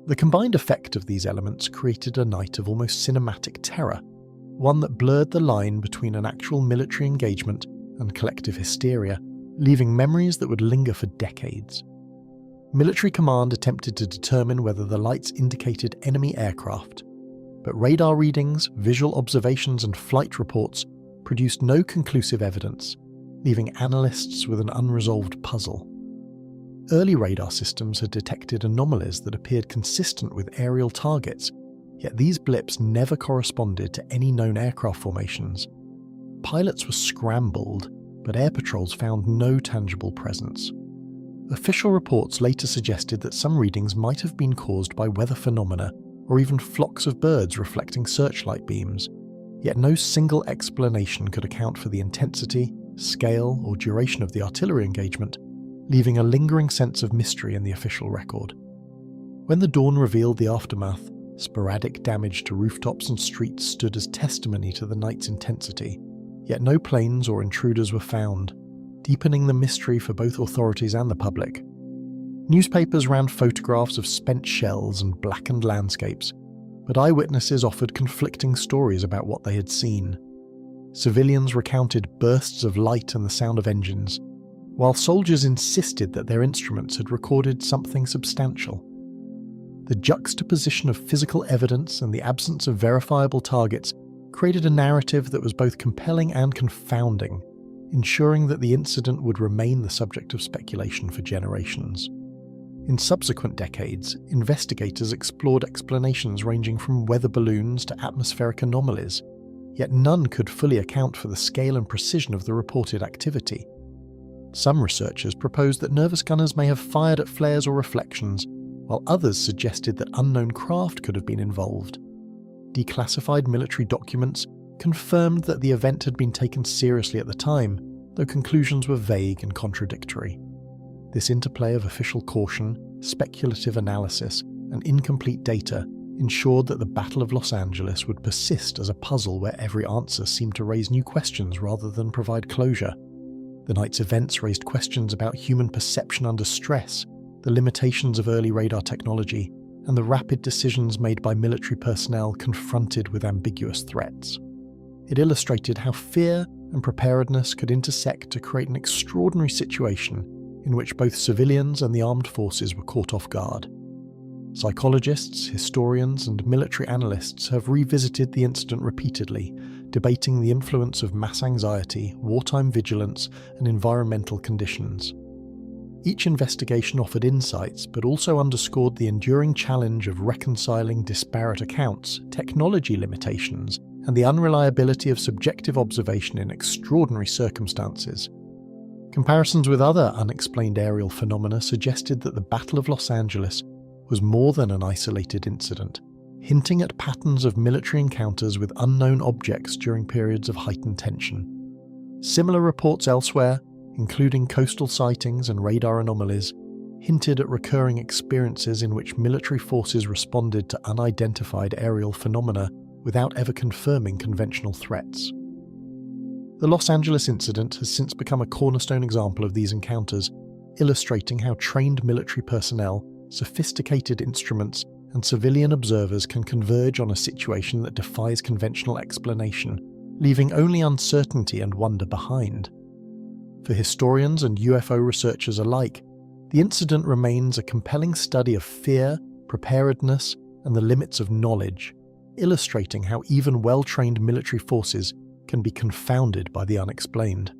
The combined effect of these elements created a night of almost cinematic terror, one that blurred the line between an actual military engagement and collective hysteria, leaving memories that would linger for decades. Military command attempted to determine whether the lights indicated enemy aircraft, but radar readings, visual observations and flight reports produced no conclusive evidence, leaving analysts with an unresolved puzzle. Early radar systems had detected anomalies that appeared consistent with aerial targets, yet these blips never corresponded to any known aircraft formations. Pilots were scrambled, but air patrols found no tangible presence. Official reports later suggested that some readings might have been caused by weather phenomena or even flocks of birds reflecting searchlight beams, yet no single explanation could account for the intensity, scale, or duration of the artillery engagement, leaving a lingering sense of mystery in the official record. When the dawn revealed the aftermath, sporadic damage to rooftops and streets stood as testimony to the night's intensity, yet no planes or intruders were found, deepening the mystery for both authorities and the public. Newspapers ran photographs of spent shells and blackened landscapes, but eyewitnesses offered conflicting stories about what they had seen. Civilians recounted bursts of light and the sound of engines, while soldiers insisted that their instruments had recorded something substantial. The juxtaposition of physical evidence and the absence of verifiable targets created a narrative that was both compelling and confounding, ensuring that the incident would remain the subject of speculation for generations. In subsequent decades, investigators explored explanations ranging from weather balloons to atmospheric anomalies, yet none could fully account for the scale and precision of the reported activity. Some researchers proposed that nervous gunners may have fired at flares or reflections, while others suggested that unknown craft could have been involved. Declassified military documents confirmed that the event had been taken seriously at the time, though conclusions were vague and contradictory. This interplay of official caution, speculative analysis, and incomplete data ensured that the Battle of Los Angeles would persist as a puzzle where every answer seemed to raise new questions rather than provide closure. The night's events raised questions about human perception under stress, the limitations of early radar technology, and the rapid decisions made by military personnel confronted with ambiguous threats. It illustrated how fear and preparedness could intersect to create an extraordinary situation in which both civilians and the armed forces were caught off guard. Psychologists, historians, and military analysts have revisited the incident repeatedly, debating the influence of mass anxiety, wartime vigilance, and environmental conditions. Each investigation offered insights, but also underscored the enduring challenge of reconciling disparate accounts, technology limitations, and the unreliability of subjective observation in extraordinary circumstances. Comparisons with other unexplained aerial phenomena suggested that the Battle of Los Angeles was more than an isolated incident, hinting at patterns of military encounters with unknown objects during periods of heightened tension. Similar reports elsewhere, including coastal sightings and radar anomalies, hinted at recurring experiences in which military forces responded to unidentified aerial phenomena without ever confirming conventional threats. The Los Angeles incident has since become a cornerstone example of these encounters, illustrating how trained military personnel, sophisticated instruments, and civilian observers can converge on a situation that defies conventional explanation, leaving only uncertainty and wonder behind. For historians and UFO researchers alike, the incident remains a compelling study of fear, preparedness, and the limits of knowledge, illustrating how even well-trained military forces can be confounded by the unexplained.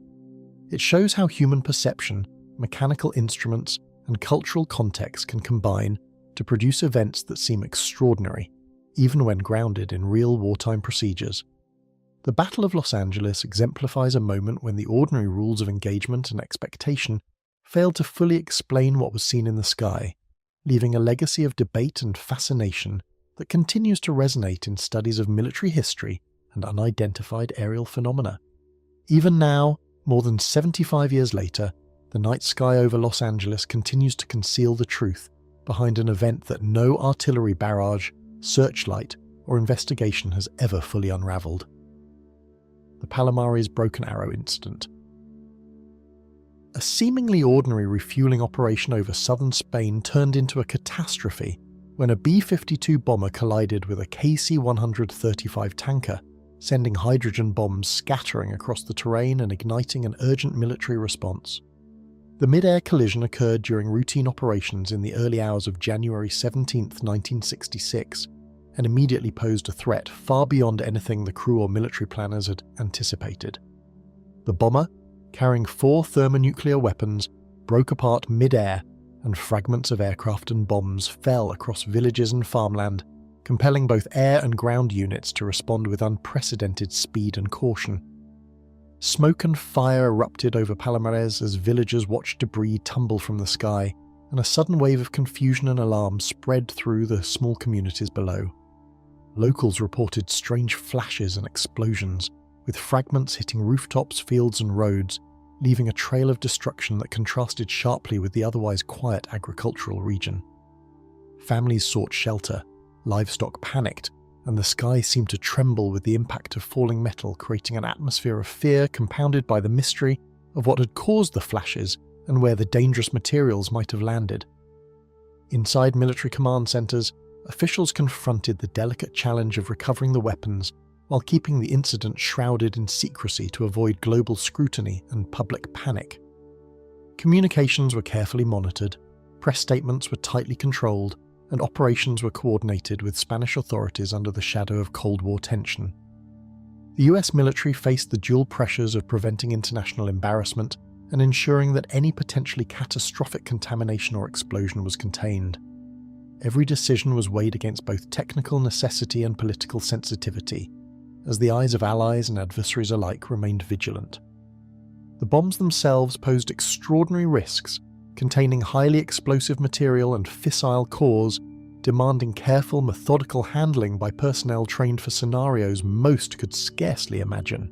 It shows how human perception, mechanical instruments, and cultural context can combine to produce events that seem extraordinary, even when grounded in real wartime procedures. The Battle of Los Angeles exemplifies a moment when the ordinary rules of engagement and expectation failed to fully explain what was seen in the sky, leaving a legacy of debate and fascination that continues to resonate in studies of military history and unidentified aerial phenomena. Even now, more than 75 years later, the night sky over Los Angeles continues to conceal the truth behind an event that no artillery barrage, searchlight, or investigation has ever fully unraveled. The Palomares Broken Arrow Incident. A seemingly ordinary refueling operation over southern Spain turned into a catastrophe when a B-52 bomber collided with a KC-135 tanker, sending hydrogen bombs scattering across the terrain and igniting an urgent military response. The mid-air collision occurred during routine operations in the early hours of January 17, 1966, and immediately posed a threat far beyond anything the crew or military planners had anticipated. The bomber, carrying 4 thermonuclear weapons, broke apart mid-air, and fragments of aircraft and bombs fell across villages and farmland, compelling both air and ground units to respond with unprecedented speed and caution. Smoke and fire erupted over Palomares as villagers watched debris tumble from the sky, and a sudden wave of confusion and alarm spread through the small communities below. Locals reported strange flashes and explosions, with fragments hitting rooftops, fields and roads, leaving a trail of destruction that contrasted sharply with the otherwise quiet agricultural region. Families sought shelter, livestock panicked, and the sky seemed to tremble with the impact of falling metal, creating an atmosphere of fear compounded by the mystery of what had caused the flashes and where the dangerous materials might have landed. Inside military command centres, officials confronted the delicate challenge of recovering the weapons while keeping the incident shrouded in secrecy to avoid global scrutiny and public panic. Communications were carefully monitored, press statements were tightly controlled, and operations were coordinated with Spanish authorities under the shadow of Cold War tension. The US military faced the dual pressures of preventing international embarrassment and ensuring that any potentially catastrophic contamination or explosion was contained. Every decision was weighed against both technical necessity and political sensitivity, as the eyes of allies and adversaries alike remained vigilant. The bombs themselves posed extraordinary risks, containing highly explosive material and fissile cores, demanding careful, methodical handling by personnel trained for scenarios most could scarcely imagine.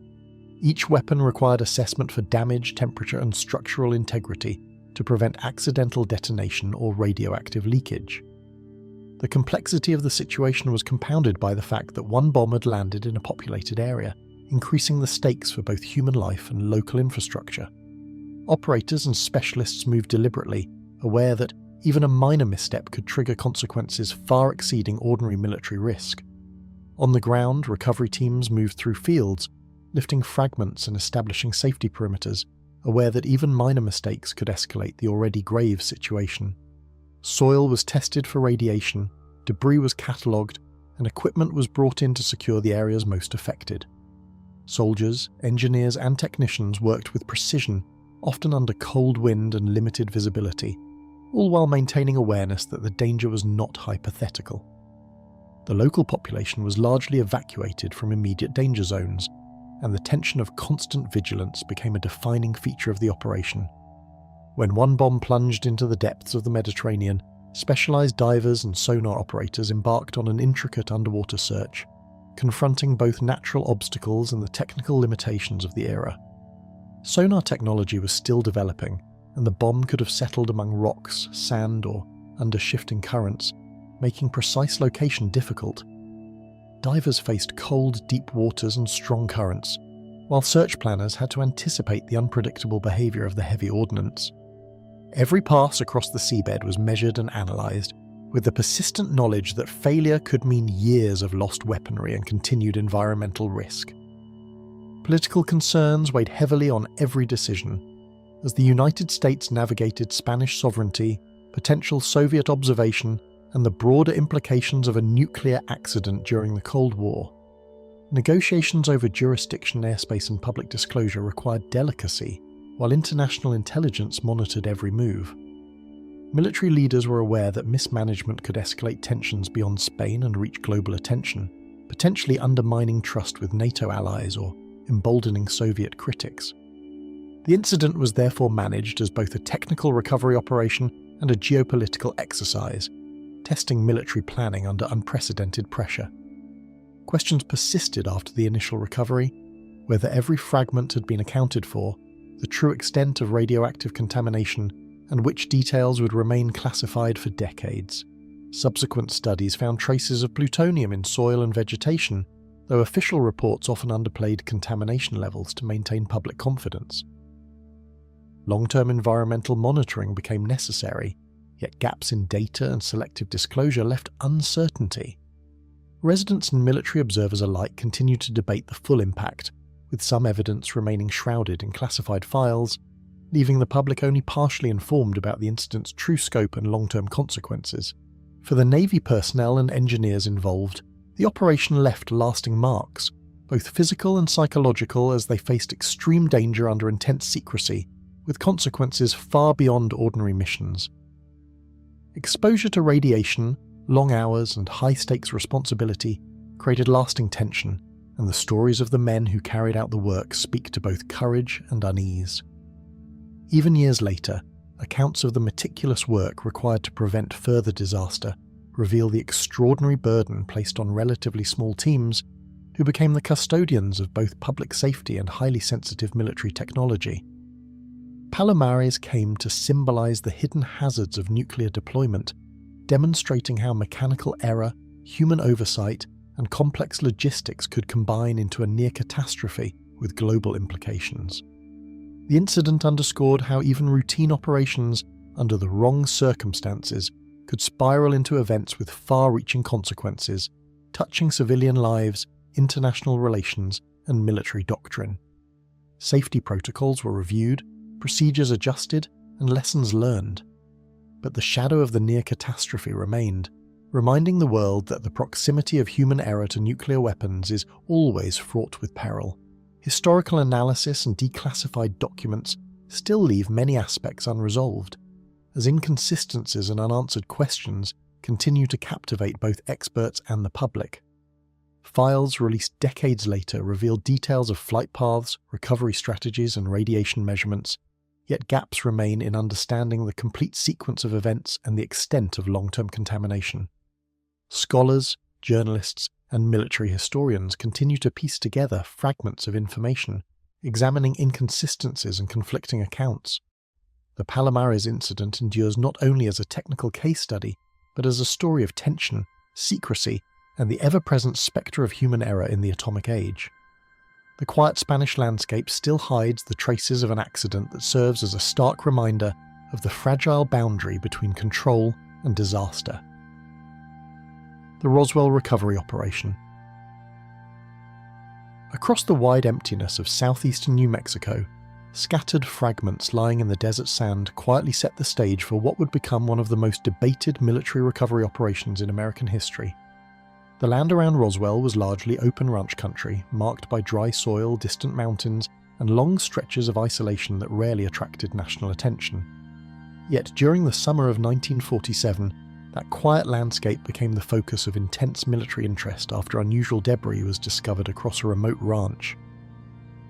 Each weapon required assessment for damage, temperature, and structural integrity to prevent accidental detonation or radioactive leakage. The complexity of the situation was compounded by the fact that one bomb had landed in a populated area, increasing the stakes for both human life and local infrastructure. Operators and specialists moved deliberately, aware that even a minor misstep could trigger consequences far exceeding ordinary military risk. On the ground, recovery teams moved through fields, lifting fragments and establishing safety perimeters, aware that even minor mistakes could escalate the already grave situation. Soil was tested for radiation, debris was catalogued, and equipment was brought in to secure the areas most affected. Soldiers, engineers, and technicians worked with precision, often under cold wind and limited visibility, all while maintaining awareness that the danger was not hypothetical. The local population was largely evacuated from immediate danger zones, and the tension of constant vigilance became a defining feature of the operation. When one bomb plunged into the depths of the Mediterranean, specialized divers and sonar operators embarked on an intricate underwater search, confronting both natural obstacles and the technical limitations of the era. Sonar technology was still developing, and the bomb could have settled among rocks, sand, or under shifting currents, making precise location difficult. Divers faced cold, deep waters and strong currents, while search planners had to anticipate the unpredictable behavior of the heavy ordnance. Every pass across the seabed was measured and analysed, with the persistent knowledge that failure could mean years of lost weaponry and continued environmental risk. Political concerns weighed heavily on every decision, as the United States navigated Spanish sovereignty, potential Soviet observation, and the broader implications of a nuclear accident during the Cold War. Negotiations over jurisdiction, airspace, and public disclosure required delicacy, while international intelligence monitored every move. Military leaders were aware that mismanagement could escalate tensions beyond Spain and reach global attention, potentially undermining trust with NATO allies or emboldening Soviet critics. The incident was therefore managed as both a technical recovery operation and a geopolitical exercise, testing military planning under unprecedented pressure. Questions persisted after the initial recovery, whether every fragment had been accounted for, the true extent of radioactive contamination, and which details would remain classified for decades. Subsequent studies found traces of plutonium in soil and vegetation, though official reports often underplayed contamination levels to maintain public confidence. Long-term environmental monitoring became necessary, yet gaps in data and selective disclosure left uncertainty. Residents and military observers alike continued to debate the full impact, with some evidence remaining shrouded in classified files, leaving the public only partially informed about the incident's true scope and long-term consequences. For the Navy personnel and engineers involved, the operation left lasting marks, both physical and psychological, as they faced extreme danger under intense secrecy, with consequences far beyond ordinary missions. Exposure to radiation, long hours, and high-stakes responsibility created lasting tension, and the stories of the men who carried out the work speak to both courage and unease. Even years later, accounts of the meticulous work required to prevent further disaster reveal the extraordinary burden placed on relatively small teams who became the custodians of both public safety and highly sensitive military technology. Palomares came to symbolize the hidden hazards of nuclear deployment, demonstrating how mechanical error, human oversight, and complex logistics could combine into a near catastrophe with global implications. The incident underscored how even routine operations, under the wrong circumstances, could spiral into events with far-reaching consequences, touching civilian lives, international relations, and military doctrine. Safety protocols were reviewed, procedures adjusted, and lessons learned. But the shadow of the near catastrophe remained, reminding the world that the proximity of human error to nuclear weapons is always fraught with peril. Historical analysis and declassified documents still leave many aspects unresolved, as inconsistencies and unanswered questions continue to captivate both experts and the public. Files released decades later reveal details of flight paths, recovery strategies, and radiation measurements, yet gaps remain in understanding the complete sequence of events and the extent of long-term contamination. Scholars, journalists, and military historians continue to piece together fragments of information, examining inconsistencies and conflicting accounts. The Palomares incident endures not only as a technical case study, but as a story of tension, secrecy, and the ever-present spectre of human error in the atomic age. The quiet Spanish landscape still hides the traces of an accident that serves as a stark reminder of the fragile boundary between control and disaster. The Roswell Recovery Operation. Across the wide emptiness of southeastern New Mexico, scattered fragments lying in the desert sand quietly set the stage for what would become one of the most debated military recovery operations in American history. The land around Roswell was largely open ranch country, marked by dry soil, distant mountains, and long stretches of isolation that rarely attracted national attention. Yet during the summer of 1947, that quiet landscape became the focus of intense military interest after unusual debris was discovered across a remote ranch.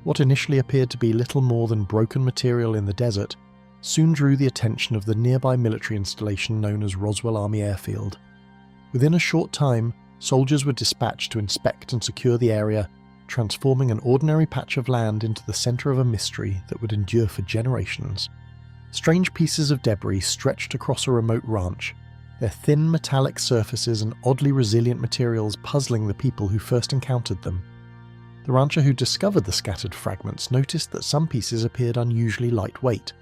What initially appeared to be little more than broken material in the desert soon drew the attention of the nearby military installation known as Roswell Army Airfield. Within a short time, soldiers were dispatched to inspect and secure the area, transforming an ordinary patch of land into the center of a mystery that would endure for generations. Strange pieces of debris stretched across a remote ranch, their thin metallic surfaces and oddly resilient materials puzzling the people who first encountered them. The rancher who discovered the scattered fragments noticed that some pieces appeared unusually lightweight,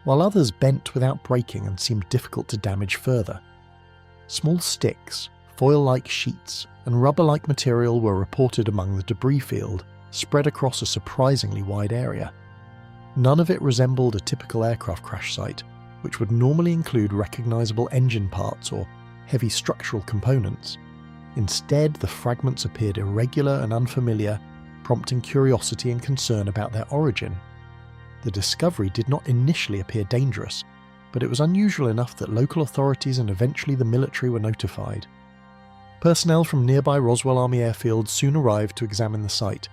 while others bent without breaking and seemed difficult to damage further. Small sticks, foil-like sheets, and rubber-like material were reported among the debris field, spread across a surprisingly wide area. None of it resembled a typical aircraft crash site, which would normally include recognizable engine parts or heavy structural components. Instead, the fragments appeared irregular and unfamiliar, prompting curiosity and concern about their origin. The discovery did not initially appear dangerous, but it was unusual enough that local authorities and eventually the military were notified. Personnel from nearby Roswell Army Airfield soon arrived to examine the site,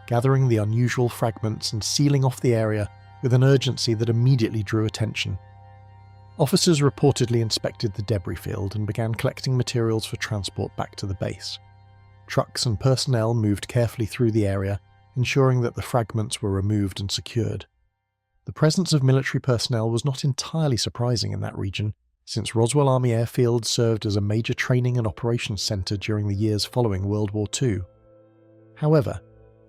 gathering the unusual fragments and sealing off the area with an urgency that immediately drew attention. Officers reportedly inspected the debris field and began collecting materials for transport back to the base. Trucks and personnel moved carefully through the area, ensuring that the fragments were removed and secured. The presence of military personnel was not entirely surprising in that region, since Roswell Army Airfield served as a major training and operations center during the years following World War II. However,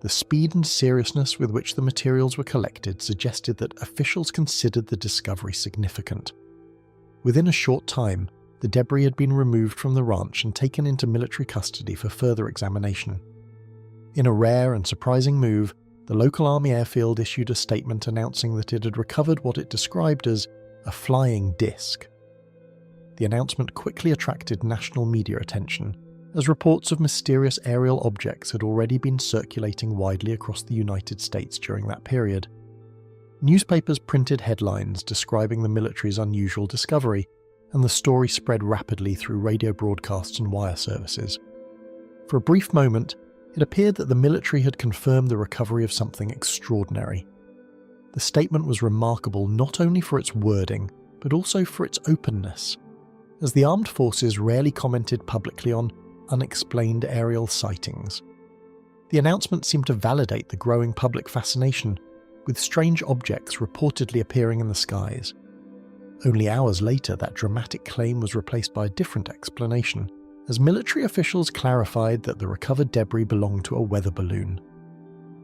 the speed and seriousness with which the materials were collected suggested that officials considered the discovery significant. Within a short time, the debris had been removed from the ranch and taken into military custody for further examination. In a rare and surprising move, the local Army airfield issued a statement announcing that it had recovered what it described as a flying disc. The announcement quickly attracted national media attention, as reports of mysterious aerial objects had already been circulating widely across the United States during that period. Newspapers printed headlines describing the military's unusual discovery, and the story spread rapidly through radio broadcasts and wire services. For a brief moment, it appeared that the military had confirmed the recovery of something extraordinary. The statement was remarkable not only for its wording, but also for its openness, as the armed forces rarely commented publicly on unexplained aerial sightings. The announcement seemed to validate the growing public fascination with strange objects reportedly appearing in the skies. Only hours later, that dramatic claim was replaced by a different explanation, as military officials clarified that the recovered debris belonged to a weather balloon.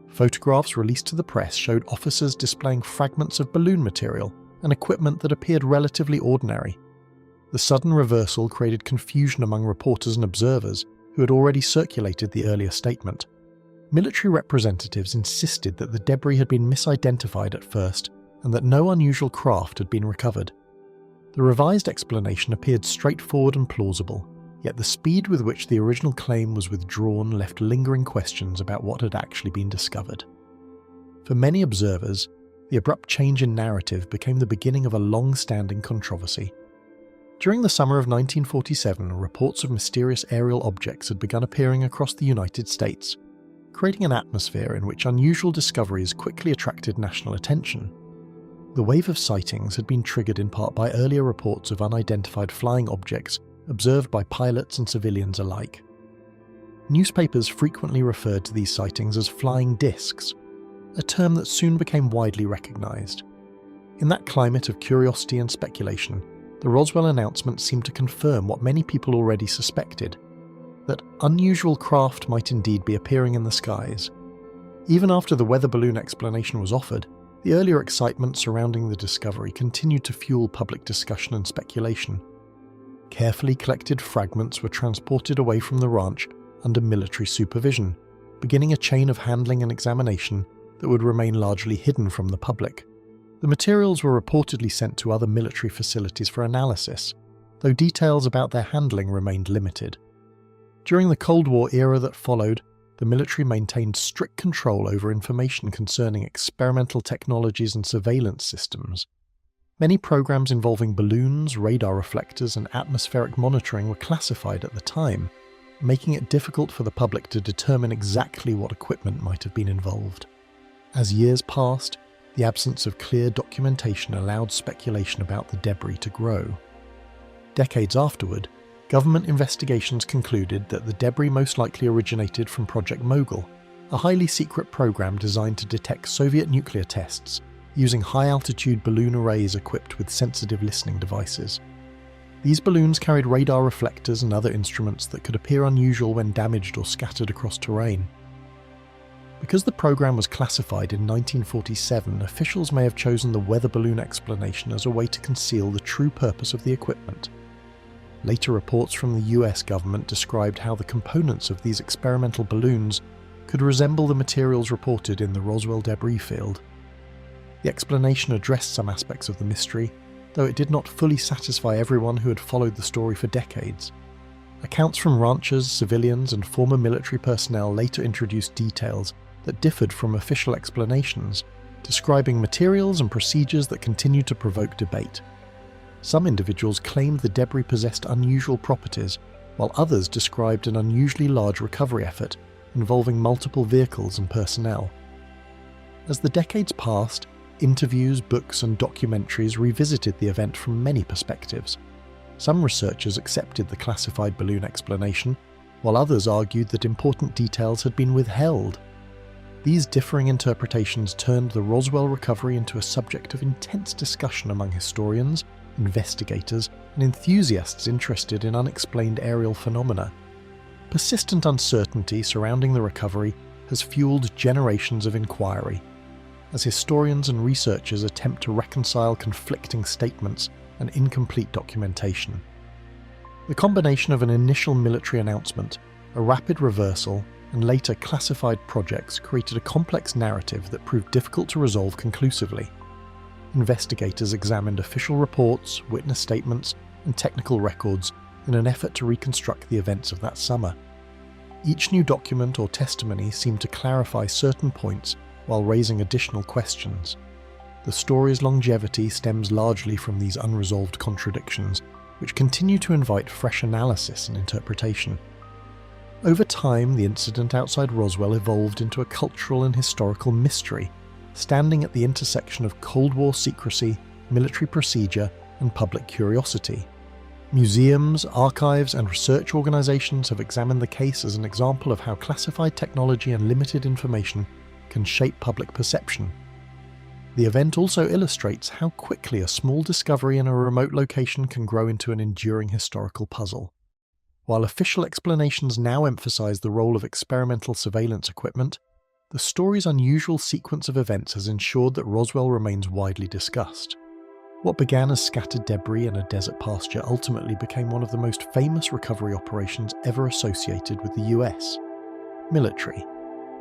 Photographs released to the press showed officers displaying fragments of balloon material and equipment that appeared relatively ordinary. The sudden reversal created confusion among reporters and observers who had already circulated the earlier statement. Military representatives insisted that the debris had been misidentified at first and that no unusual craft had been recovered. The revised explanation appeared straightforward and plausible, yet the speed with which the original claim was withdrawn left lingering questions about what had actually been discovered. For many observers, the abrupt change in narrative became the beginning of a long-standing controversy. During the summer of 1947, reports of mysterious aerial objects had begun appearing across the United States, creating an atmosphere in which unusual discoveries quickly attracted national attention. The wave of sightings had been triggered in part by earlier reports of unidentified flying objects observed by pilots and civilians alike. Newspapers frequently referred to these sightings as flying discs, a term that soon became widely recognized. In that climate of curiosity and speculation, the Roswell announcement seemed to confirm what many people already suspected, that unusual craft might indeed be appearing in the skies. Even after the weather balloon explanation was offered, the earlier excitement surrounding the discovery continued to fuel public discussion and speculation. Carefully collected fragments were transported away from the ranch under military supervision, beginning a chain of handling and examination that would remain largely hidden from the public. The materials were reportedly sent to other military facilities for analysis, though details about their handling remained limited. During the Cold War era that followed, the military maintained strict control over information concerning experimental technologies and surveillance systems. Many programs involving balloons, radar reflectors, and atmospheric monitoring were classified at the time, making it difficult for the public to determine exactly what equipment might have been involved. As years passed, the absence of clear documentation allowed speculation about the debris to grow. Decades afterward, government investigations concluded that the debris most likely originated from Project Mogul, a highly secret program designed to detect Soviet nuclear tests using high-altitude balloon arrays equipped with sensitive listening devices. These balloons carried radar reflectors and other instruments that could appear unusual when damaged or scattered across terrain. Because the program was classified in 1947, officials may have chosen the weather balloon explanation as a way to conceal the true purpose of the equipment. Later reports from the US government described how the components of these experimental balloons could resemble the materials reported in the Roswell debris field. The explanation addressed some aspects of the mystery, though it did not fully satisfy everyone who had followed the story for decades. Accounts from ranchers, civilians, and former military personnel later introduced details that differed from official explanations, describing materials and procedures that continued to provoke debate. Some individuals claimed the debris possessed unusual properties, while others described an unusually large recovery effort involving multiple vehicles and personnel. As the decades passed, interviews, books, and documentaries revisited the event from many perspectives. Some researchers accepted the classified balloon explanation, while others argued that important details had been withheld. These differing interpretations turned the Roswell recovery into a subject of intense discussion among historians, investigators, and enthusiasts interested in unexplained aerial phenomena. Persistent uncertainty surrounding the recovery has fueled generations of inquiry, as historians and researchers attempt to reconcile conflicting statements and incomplete documentation. The combination of an initial military announcement, a rapid reversal, and later classified projects created a complex narrative that proved difficult to resolve conclusively. Investigators examined official reports, witness statements, and technical records in an effort to reconstruct the events of that summer. Each new document or testimony seemed to clarify certain points while raising additional questions. The story's longevity stems largely from these unresolved contradictions, which continue to invite fresh analysis and interpretation. Over time, the incident outside Roswell evolved into a cultural and historical mystery, standing at the intersection of Cold War secrecy, military procedure, and public curiosity. Museums, archives, and research organizations have examined the case as an example of how classified technology and limited information can shape public perception. The event also illustrates how quickly a small discovery in a remote location can grow into an enduring historical puzzle. While official explanations now emphasize the role of experimental surveillance equipment, the story's unusual sequence of events has ensured that Roswell remains widely discussed. What began as scattered debris in a desert pasture ultimately became one of the most famous recovery operations ever associated with the US military.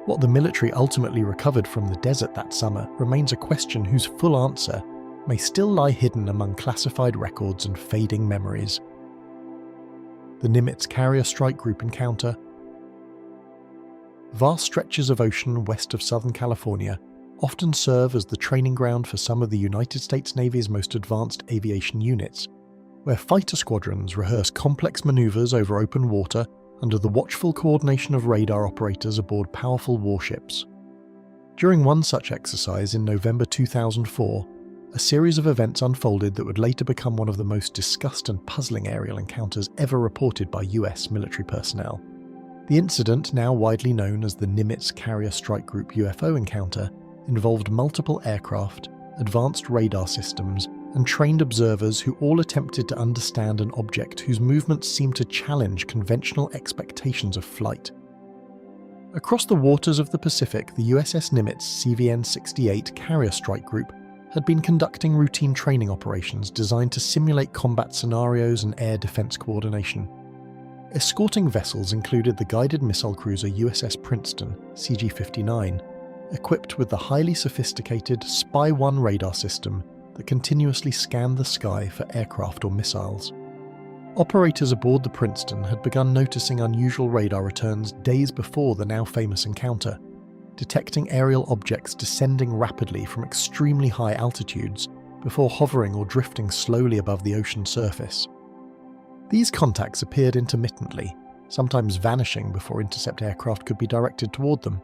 What the military ultimately recovered from the desert that summer remains a question whose full answer may still lie hidden among classified records and fading memories. The Nimitz Carrier Strike Group encounter. Vast stretches of ocean west of Southern California often serve as the training ground for some of the United States Navy's most advanced aviation units, where fighter squadrons rehearse complex maneuvers over open water under the watchful coordination of radar operators aboard powerful warships. During one such exercise in November 2004, a series of events unfolded that would later become one of the most discussed and puzzling aerial encounters ever reported by US military personnel. The incident, now widely known as the Nimitz Carrier Strike Group UFO encounter, involved multiple aircraft, advanced radar systems, and trained observers who all attempted to understand an object whose movements seemed to challenge conventional expectations of flight. Across the waters of the Pacific, the USS Nimitz CVN-68 Carrier Strike Group had been conducting routine training operations designed to simulate combat scenarios and air defense coordination. Escorting vessels included the guided missile cruiser USS Princeton, CG-59, equipped with the highly sophisticated Spy-1 radar system that continuously scanned the sky for aircraft or missiles. Operators aboard the Princeton had begun noticing unusual radar returns days before the now famous encounter, detecting aerial objects descending rapidly from extremely high altitudes before hovering or drifting slowly above the ocean surface. These contacts appeared intermittently, sometimes vanishing before intercept aircraft could be directed toward them.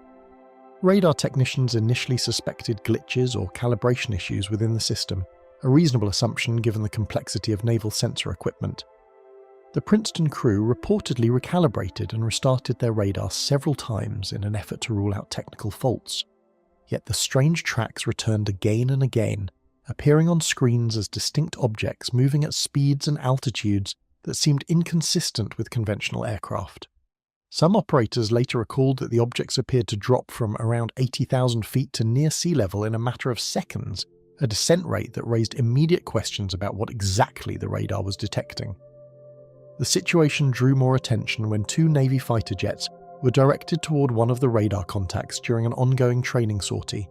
Radar technicians initially suspected glitches or calibration issues within the system, a reasonable assumption given the complexity of naval sensor equipment. The Princeton crew reportedly recalibrated and restarted their radar several times in an effort to rule out technical faults. Yet the strange tracks returned again and again, appearing on screens as distinct objects moving at speeds and altitudes that seemed inconsistent with conventional aircraft. Some operators later recalled that the objects appeared to drop from around 80,000 feet to near sea level in a matter of seconds, a descent rate that raised immediate questions about what exactly the radar was detecting. the situation drew more attention when 2 Navy fighter jets were directed toward one of the radar contacts during an ongoing training sortie.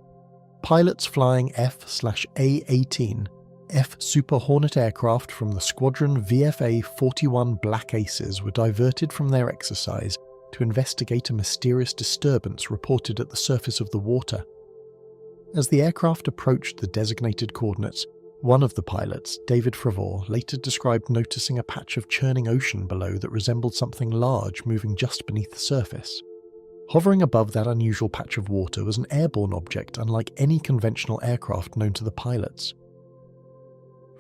Pilots flying F/A-18, F Super Hornet aircraft from the Squadron VFA-41 Black Aces were diverted from their exercise to investigate a mysterious disturbance reported at the surface of the water. As the aircraft approached the designated coordinates, one of the pilots, David Fravor, later described noticing a patch of churning ocean below that resembled something large moving just beneath the surface. Hovering above that unusual patch of water was an airborne object unlike any conventional aircraft known to the pilots.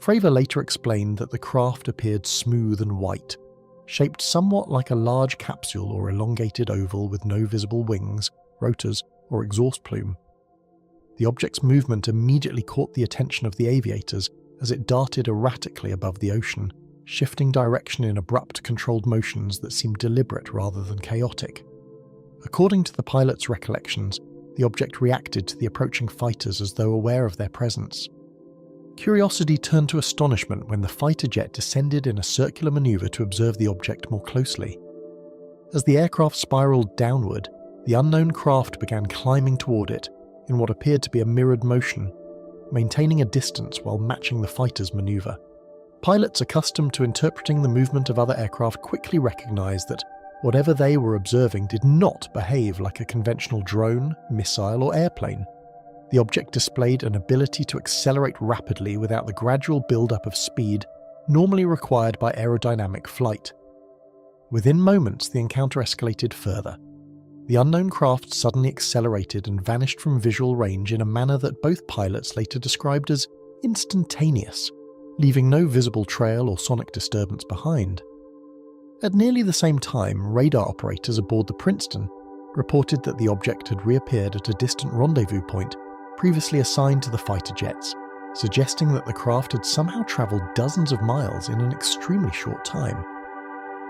Fravor later explained that the craft appeared smooth and white, shaped somewhat like a large capsule or elongated oval with no visible wings, rotors, or exhaust plume. The object's movement immediately caught the attention of the aviators as it darted erratically above the ocean, shifting direction in abrupt, controlled motions that seemed deliberate rather than chaotic. According to the pilot's recollections, the object reacted to the approaching fighters as though aware of their presence. Curiosity turned to astonishment when the fighter jet descended in a circular maneuver to observe the object more closely. As the aircraft spiraled downward, the unknown craft began climbing toward it in what appeared to be a mirrored motion, maintaining a distance while matching the fighter's maneuver. Pilots accustomed to interpreting the movement of other aircraft quickly recognized that whatever they were observing did not behave like a conventional drone, missile, or airplane. The object displayed an ability to accelerate rapidly without the gradual build-up of speed normally required by aerodynamic flight. Within moments, the encounter escalated further. The unknown craft suddenly accelerated and vanished from visual range in a manner that both pilots later described as instantaneous, leaving no visible trail or sonic disturbance behind. At nearly the same time, radar operators aboard the Princeton reported that the object had reappeared at a distant rendezvous point previously assigned to the fighter jets, suggesting that the craft had somehow traveled dozens of miles in an extremely short time.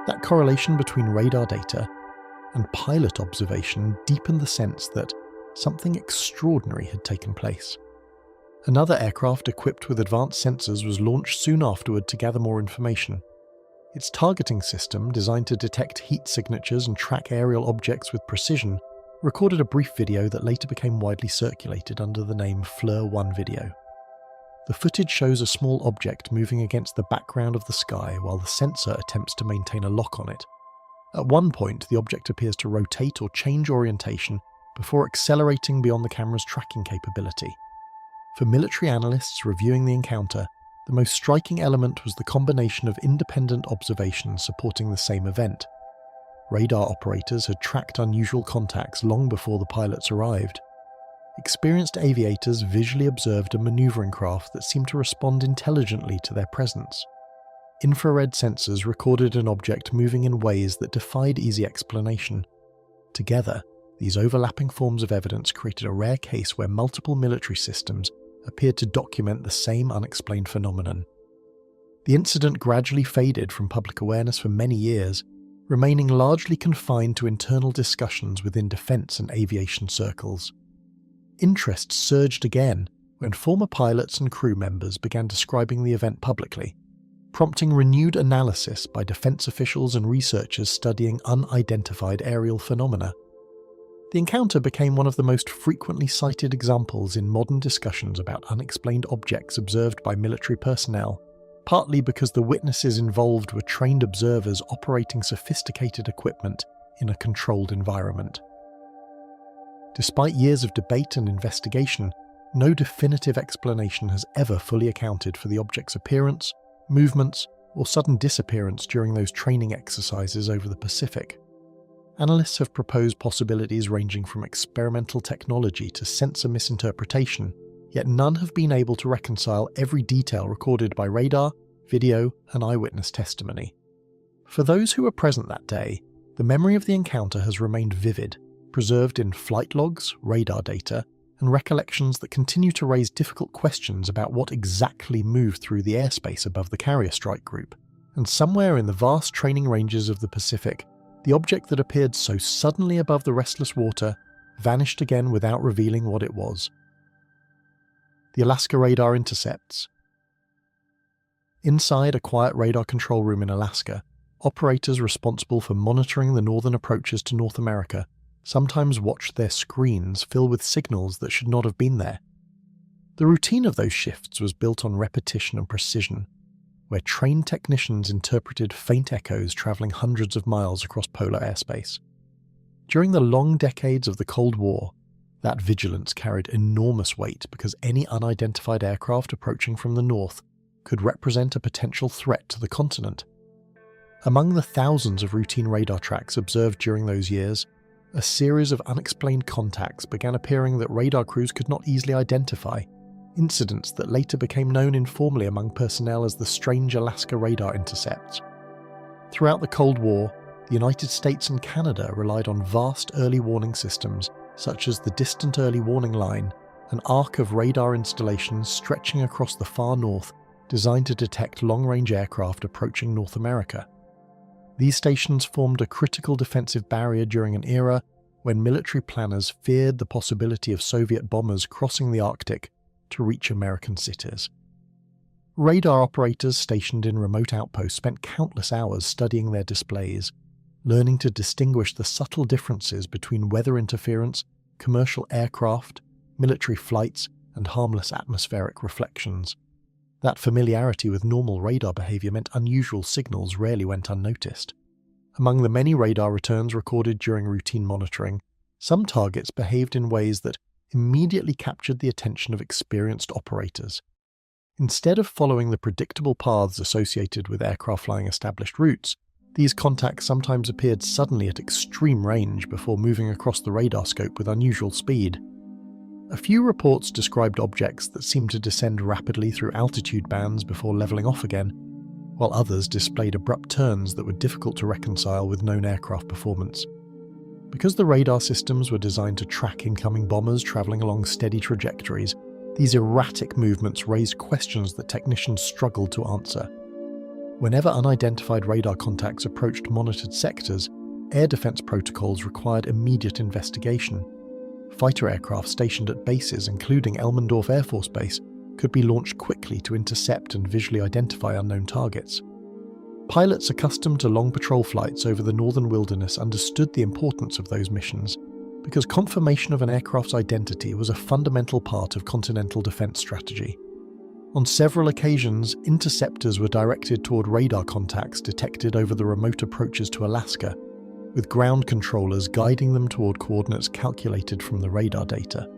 That correlation between radar data and pilot observation deepened the sense that something extraordinary had taken place. Another aircraft equipped with advanced sensors was launched soon afterward to gather more information. Its targeting system, designed to detect heat signatures and track aerial objects with precision, recorded a brief video that later became widely circulated under the name FLIR 1 video. The footage shows a small object moving against the background of the sky while the sensor attempts to maintain a lock on it. At one point, the object appears to rotate or change orientation before accelerating beyond the camera's tracking capability. For military analysts reviewing the encounter, the most striking element was the combination of independent observations supporting the same event. Radar operators had tracked unusual contacts long before the pilots arrived. Experienced aviators visually observed a maneuvering craft that seemed to respond intelligently to their presence. Infrared sensors recorded an object moving in ways that defied easy explanation. Together, these overlapping forms of evidence created a rare case where multiple military systems appeared to document the same unexplained phenomenon. The incident gradually faded from public awareness for many years, remaining largely confined to internal discussions within defense and aviation circles. Interest surged again when former pilots and crew members began describing the event publicly, prompting renewed analysis by defense officials and researchers studying unidentified aerial phenomena. The encounter became one of the most frequently cited examples in modern discussions about unexplained objects observed by military personnel, partly because the witnesses involved were trained observers operating sophisticated equipment in a controlled environment. Despite years of debate and investigation, no definitive explanation has ever fully accounted for the object's appearance, movements, or sudden disappearance during those training exercises over the Pacific. Analysts have proposed possibilities ranging from experimental technology to sensor misinterpretation, yet none have been able to reconcile every detail recorded by radar, video, and eyewitness testimony. For those who were present that day, the memory of the encounter has remained vivid, preserved in flight logs, radar data, and recollections that continue to raise difficult questions about what exactly moved through the airspace above the carrier strike group. And somewhere in the vast training ranges of the Pacific, the object that appeared so suddenly above the restless water vanished again without revealing what it was. The Alaska radar intercepts. Inside a quiet radar control room in Alaska, operators responsible for monitoring the northern approaches to North America sometimes watched their screens fill with signals that should not have been there. The routine of those shifts was built on repetition and precision, where trained technicians interpreted faint echoes traveling hundreds of miles across polar airspace. During the long decades of the Cold War, that vigilance carried enormous weight because any unidentified aircraft approaching from the north could represent a potential threat to the continent. Among the thousands of routine radar tracks observed during those years, a series of unexplained contacts began appearing that radar crews could not easily identify, incidents that later became known informally among personnel as the strange Alaska radar intercepts. Throughout the Cold War, the United States and Canada relied on vast early warning systems such as the Distant Early Warning Line, an arc of radar installations stretching across the far north designed to detect long-range aircraft approaching North America. These stations formed a critical defensive barrier during an era when military planners feared the possibility of Soviet bombers crossing the Arctic to reach American cities. Radar operators stationed in remote outposts spent countless hours studying their displays, learning to distinguish the subtle differences between weather interference, commercial aircraft, military flights, and harmless atmospheric reflections. That familiarity with normal radar behavior meant unusual signals rarely went unnoticed. Among the many radar returns recorded during routine monitoring, some targets behaved in ways that immediately captured the attention of experienced operators. Instead of following the predictable paths associated with aircraft flying established routes, these contacts sometimes appeared suddenly at extreme range before moving across the radar scope with unusual speed. A few reports described objects that seemed to descend rapidly through altitude bands before leveling off again, while others displayed abrupt turns that were difficult to reconcile with known aircraft performance. Because the radar systems were designed to track incoming bombers traveling along steady trajectories, these erratic movements raised questions that technicians struggled to answer. Whenever unidentified radar contacts approached monitored sectors, air defense protocols required immediate investigation. Fighter aircraft stationed at bases, including Elmendorf Air Force Base, could be launched quickly to intercept and visually identify unknown targets. Pilots accustomed to long patrol flights over the northern wilderness understood the importance of those missions, because confirmation of an aircraft's identity was a fundamental part of continental defense strategy. On several occasions, interceptors were directed toward radar contacts detected over the remote approaches to Alaska, with ground controllers guiding them toward coordinates calculated from the radar data.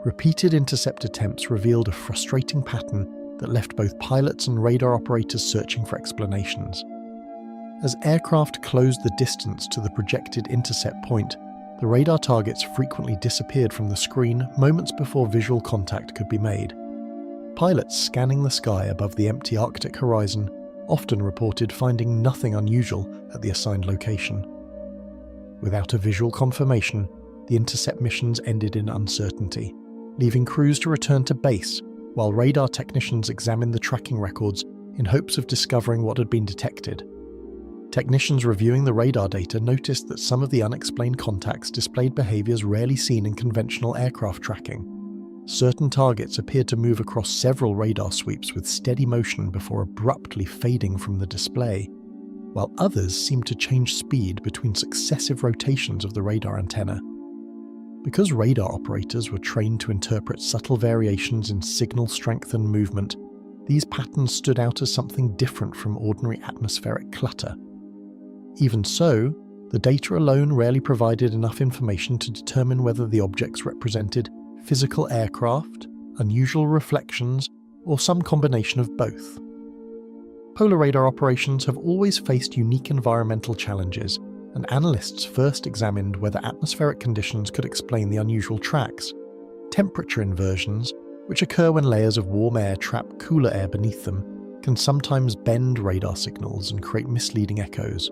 Repeated intercept attempts revealed a frustrating pattern that left both pilots and radar operators searching for explanations. As aircraft closed the distance to the projected intercept point, the radar targets frequently disappeared from the screen moments before visual contact could be made. Pilots scanning the sky above the empty Arctic horizon often reported finding nothing unusual at the assigned location. Without a visual confirmation, the intercept missions ended in uncertainty, leaving crews to return to base while radar technicians examined the tracking records in hopes of discovering what had been detected. Technicians reviewing the radar data noticed that some of the unexplained contacts displayed behaviors rarely seen in conventional aircraft tracking. Certain targets appeared to move across several radar sweeps with steady motion before abruptly fading from the display, while others seemed to change speed between successive rotations of the radar antenna. Because radar operators were trained to interpret subtle variations in signal strength and movement, these patterns stood out as something different from ordinary atmospheric clutter. Even so, the data alone rarely provided enough information to determine whether the objects represented physical aircraft, unusual reflections, or some combination of both. Polar radar operations have always faced unique environmental challenges, and analysts first examined whether atmospheric conditions could explain the unusual tracks. Temperature inversions, which occur when layers of warm air trap cooler air beneath them, can sometimes bend radar signals and create misleading echoes.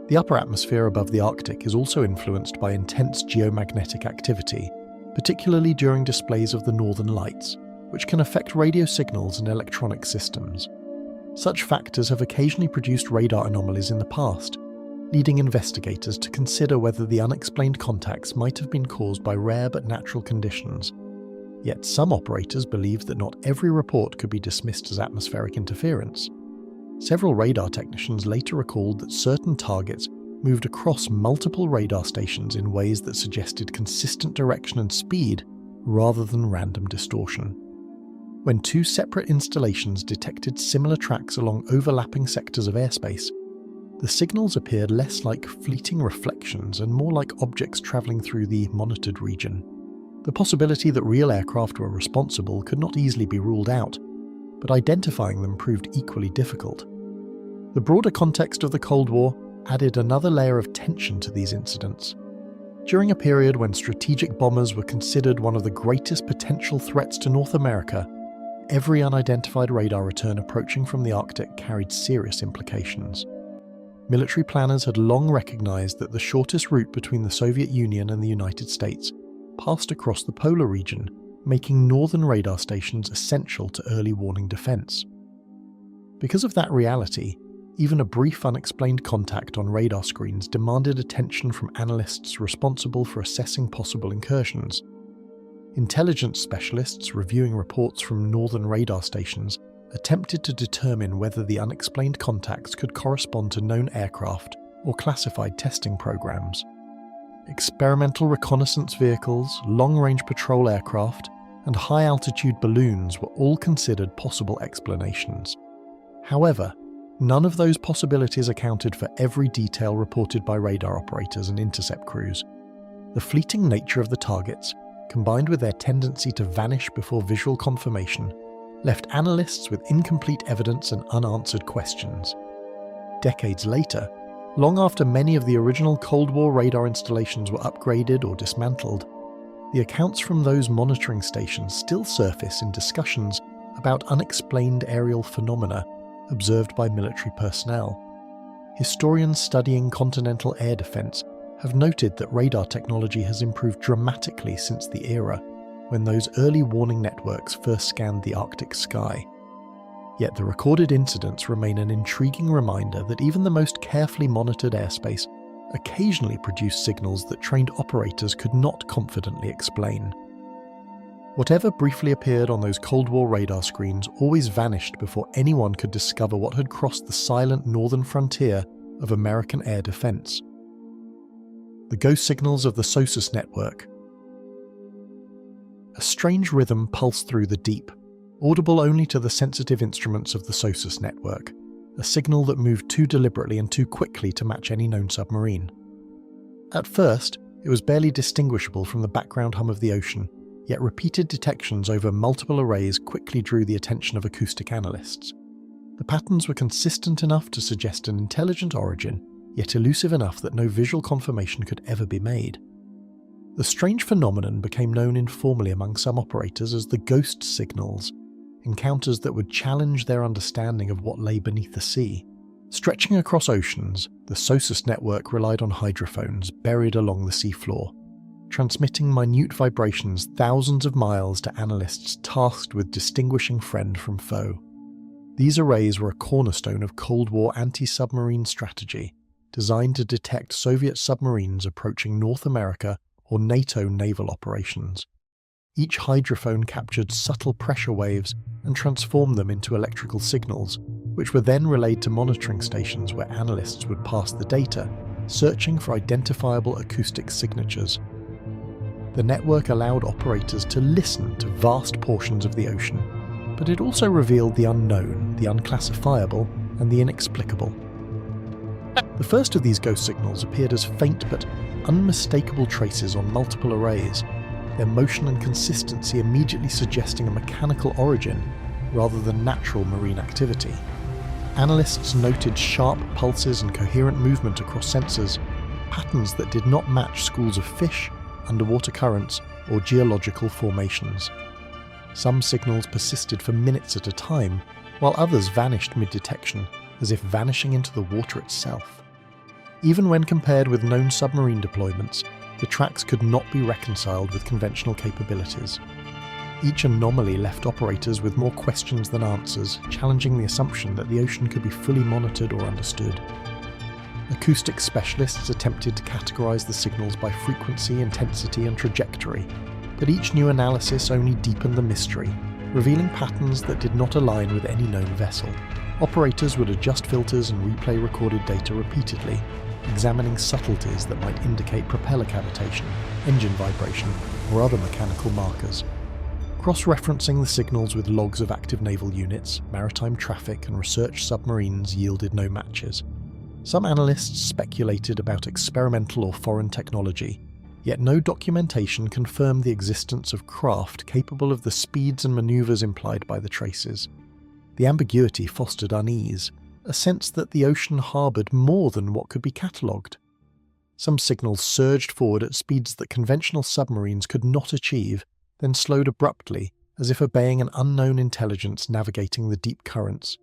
The upper atmosphere above the Arctic is also influenced by intense geomagnetic activity, particularly during displays of the northern lights, which can affect radio signals and electronic systems. Such factors have occasionally produced radar anomalies in the past, leading investigators to consider whether the unexplained contacts might have been caused by rare but natural conditions. Yet some operators believe that not every report could be dismissed as atmospheric interference. Several radar technicians later recalled that certain targets moved across multiple radar stations in ways that suggested consistent direction and speed rather than random distortion. When two separate installations detected similar tracks along overlapping sectors of airspace, the signals appeared less like fleeting reflections and more like objects travelling through the monitored region. The possibility that real aircraft were responsible could not easily be ruled out, but identifying them proved equally difficult. The broader context of the Cold War added another layer of tension to these incidents. During a period when strategic bombers were considered one of the greatest potential threats to North America, every unidentified radar return approaching from the Arctic carried serious implications. Military planners had long recognized that the shortest route between the Soviet Union and the United States passed across the polar region, making northern radar stations essential to early warning defense. Because of that reality, even a brief unexplained contact on radar screens demanded attention from analysts responsible for assessing possible incursions. Intelligence specialists reviewing reports from northern radar stations attempted to determine whether the unexplained contacts could correspond to known aircraft or classified testing programs. Experimental reconnaissance vehicles, long-range patrol aircraft, and high-altitude balloons were all considered possible explanations. However, none of those possibilities accounted for every detail reported by radar operators and intercept crews. The fleeting nature of the targets, combined with their tendency to vanish before visual confirmation, left analysts with incomplete evidence and unanswered questions. Decades later, long after many of the original Cold War radar installations were upgraded or dismantled, the accounts from those monitoring stations still surface in discussions about unexplained aerial phenomena observed by military personnel. Historians studying continental air defense have noted that radar technology has improved dramatically since the era when those early warning networks first scanned the Arctic sky. Yet the recorded incidents remain an intriguing reminder that even the most carefully monitored airspace occasionally produced signals that trained operators could not confidently explain. Whatever briefly appeared on those Cold War radar screens always vanished before anyone could discover what had crossed the silent northern frontier of American air defense. The ghost signals of the SOSUS network. A strange rhythm pulsed through the deep, audible only to the sensitive instruments of the SOSUS network, a signal that moved too deliberately and too quickly to match any known submarine. At first, it was barely distinguishable from the background hum of the ocean, yet repeated detections over multiple arrays quickly drew the attention of acoustic analysts. The patterns were consistent enough to suggest an intelligent origin, yet elusive enough that no visual confirmation could ever be made. The strange phenomenon became known informally among some operators as the ghost signals, encounters that would challenge their understanding of what lay beneath the sea. Stretching across oceans, the SOSUS network relied on hydrophones buried along the seafloor, transmitting minute vibrations thousands of miles to analysts tasked with distinguishing friend from foe. These arrays were a cornerstone of Cold War anti-submarine strategy, designed to detect Soviet submarines approaching North America or NATO naval operations. Each hydrophone captured subtle pressure waves and transformed them into electrical signals, which were then relayed to monitoring stations where analysts would pass the data, searching for identifiable acoustic signatures. The network allowed operators to listen to vast portions of the ocean, but it also revealed the unknown, the unclassifiable, and the inexplicable. The first of these ghost signals appeared as faint but unmistakable traces on multiple arrays, their motion and consistency immediately suggesting a mechanical origin rather than natural marine activity. Analysts noted sharp pulses and coherent movement across sensors, patterns that did not match schools of fish, underwater currents, or geological formations. Some signals persisted for minutes at a time, while others vanished mid-detection, as if vanishing into the water itself. Even when compared with known submarine deployments, the tracks could not be reconciled with conventional capabilities. Each anomaly left operators with more questions than answers, challenging the assumption that the ocean could be fully monitored or understood. Acoustic specialists attempted to categorize the signals by frequency, intensity, and trajectory, but each new analysis only deepened the mystery, revealing patterns that did not align with any known vessel. Operators would adjust filters and replay recorded data repeatedly, examining subtleties that might indicate propeller cavitation, engine vibration, or other mechanical markers. Cross-referencing the signals with logs of active naval units, maritime traffic, and research submarines yielded no matches. Some analysts speculated about experimental or foreign technology, yet no documentation confirmed the existence of craft capable of the speeds and maneuvers implied by the traces. The ambiguity fostered unease, a sense that the ocean harboured more than what could be catalogued. Some signals surged forward at speeds that conventional submarines could not achieve, then slowed abruptly, as if obeying an unknown intelligence navigating the deep currents.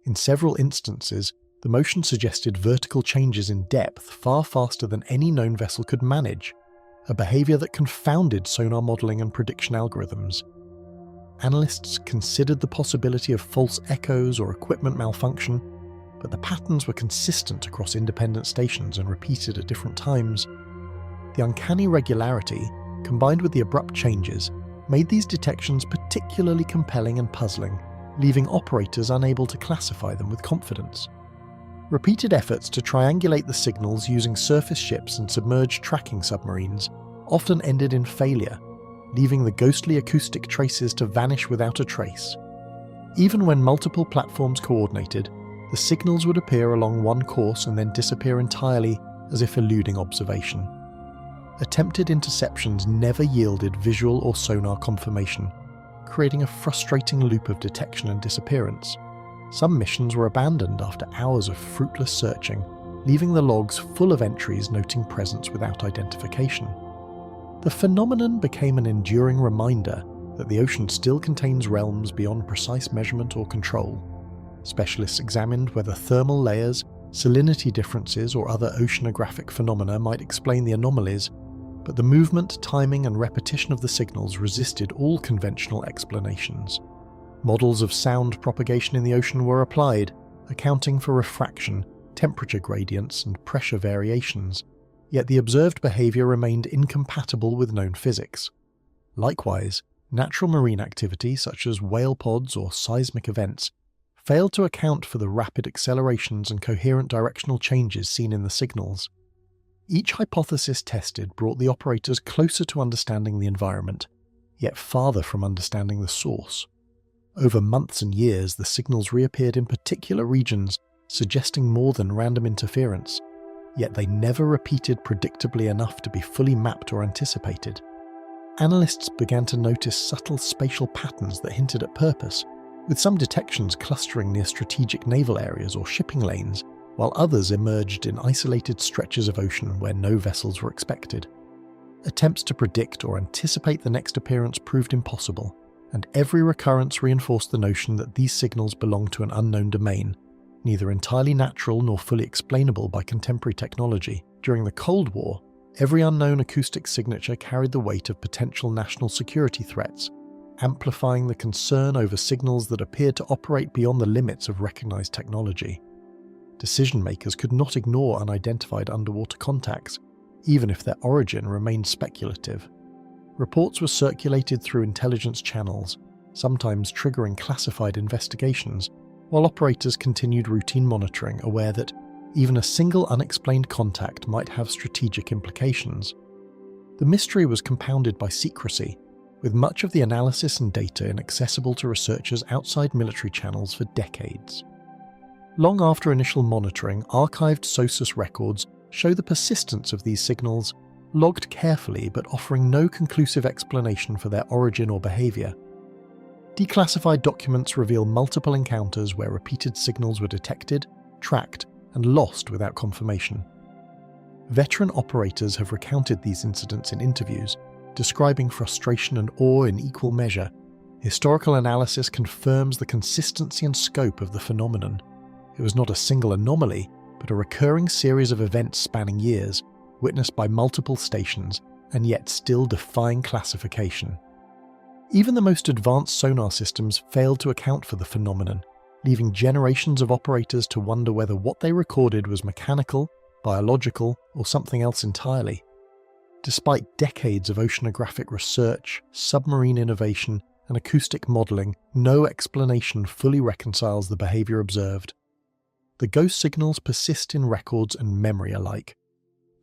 In several instances, the motion suggested vertical changes in depth far faster than any known vessel could manage, a behaviour that confounded sonar modelling and prediction algorithms. Analysts considered the possibility of false echoes or equipment malfunction, but the patterns were consistent across independent stations and repeated at different times. The uncanny regularity, combined with the abrupt changes, made these detections particularly compelling and puzzling, leaving operators unable to classify them with confidence. Repeated efforts to triangulate the signals using surface ships and submerged tracking submarines often ended in failure, leaving the ghostly acoustic traces to vanish without a trace. Even when multiple platforms coordinated, the signals would appear along one course and then disappear entirely, as if eluding observation. Attempted interceptions never yielded visual or sonar confirmation, creating a frustrating loop of detection and disappearance. Some missions were abandoned after hours of fruitless searching, leaving the logs full of entries noting presence without identification. The phenomenon became an enduring reminder that the ocean still contains realms beyond precise measurement or control. Specialists examined whether thermal layers, salinity differences, or other oceanographic phenomena might explain the anomalies, but the movement, timing, and repetition of the signals resisted all conventional explanations. Models of sound propagation in the ocean were applied, accounting for refraction, temperature gradients, and pressure variations, yet the observed behaviour remained incompatible with known physics. Likewise, natural marine activity such as whale pods or seismic events failed to account for the rapid accelerations and coherent directional changes seen in the signals. Each hypothesis tested brought the operators closer to understanding the environment, yet farther from understanding the source. Over months and years, the signals reappeared in particular regions, suggesting more than random interference, yet they never repeated predictably enough to be fully mapped or anticipated. Analysts began to notice subtle spatial patterns that hinted at purpose, with some detections clustering near strategic naval areas or shipping lanes, while others emerged in isolated stretches of ocean where no vessels were expected. Attempts to predict or anticipate the next appearance proved impossible, and every recurrence reinforced the notion that these signals belonged to an unknown domain, neither entirely natural nor fully explainable by contemporary technology. During the Cold War, every unknown acoustic signature carried the weight of potential national security threats, amplifying the concern over signals that appeared to operate beyond the limits of recognized technology. Decision-makers could not ignore unidentified underwater contacts, even if their origin remained speculative. Reports were circulated through intelligence channels, sometimes triggering classified investigations, while operators continued routine monitoring, aware that even a single unexplained contact might have strategic implications. The mystery was compounded by secrecy, with much of the analysis and data inaccessible to researchers outside military channels for decades. Long after initial monitoring, archived SOSUS records show the persistence of these signals, logged carefully but offering no conclusive explanation for their origin or behaviour. Declassified documents reveal multiple encounters where repeated signals were detected, tracked, and lost without confirmation. Veteran operators have recounted these incidents in interviews, describing frustration and awe in equal measure. Historical analysis confirms the consistency and scope of the phenomenon. It was not a single anomaly, but a recurring series of events spanning years, witnessed by multiple stations, and yet still defying classification. Even the most advanced sonar systems failed to account for the phenomenon, leaving generations of operators to wonder whether what they recorded was mechanical, biological, or something else entirely. Despite decades of oceanographic research, submarine innovation, and acoustic modelling, no explanation fully reconciles the behaviour observed. The ghost signals persist in records and memory alike,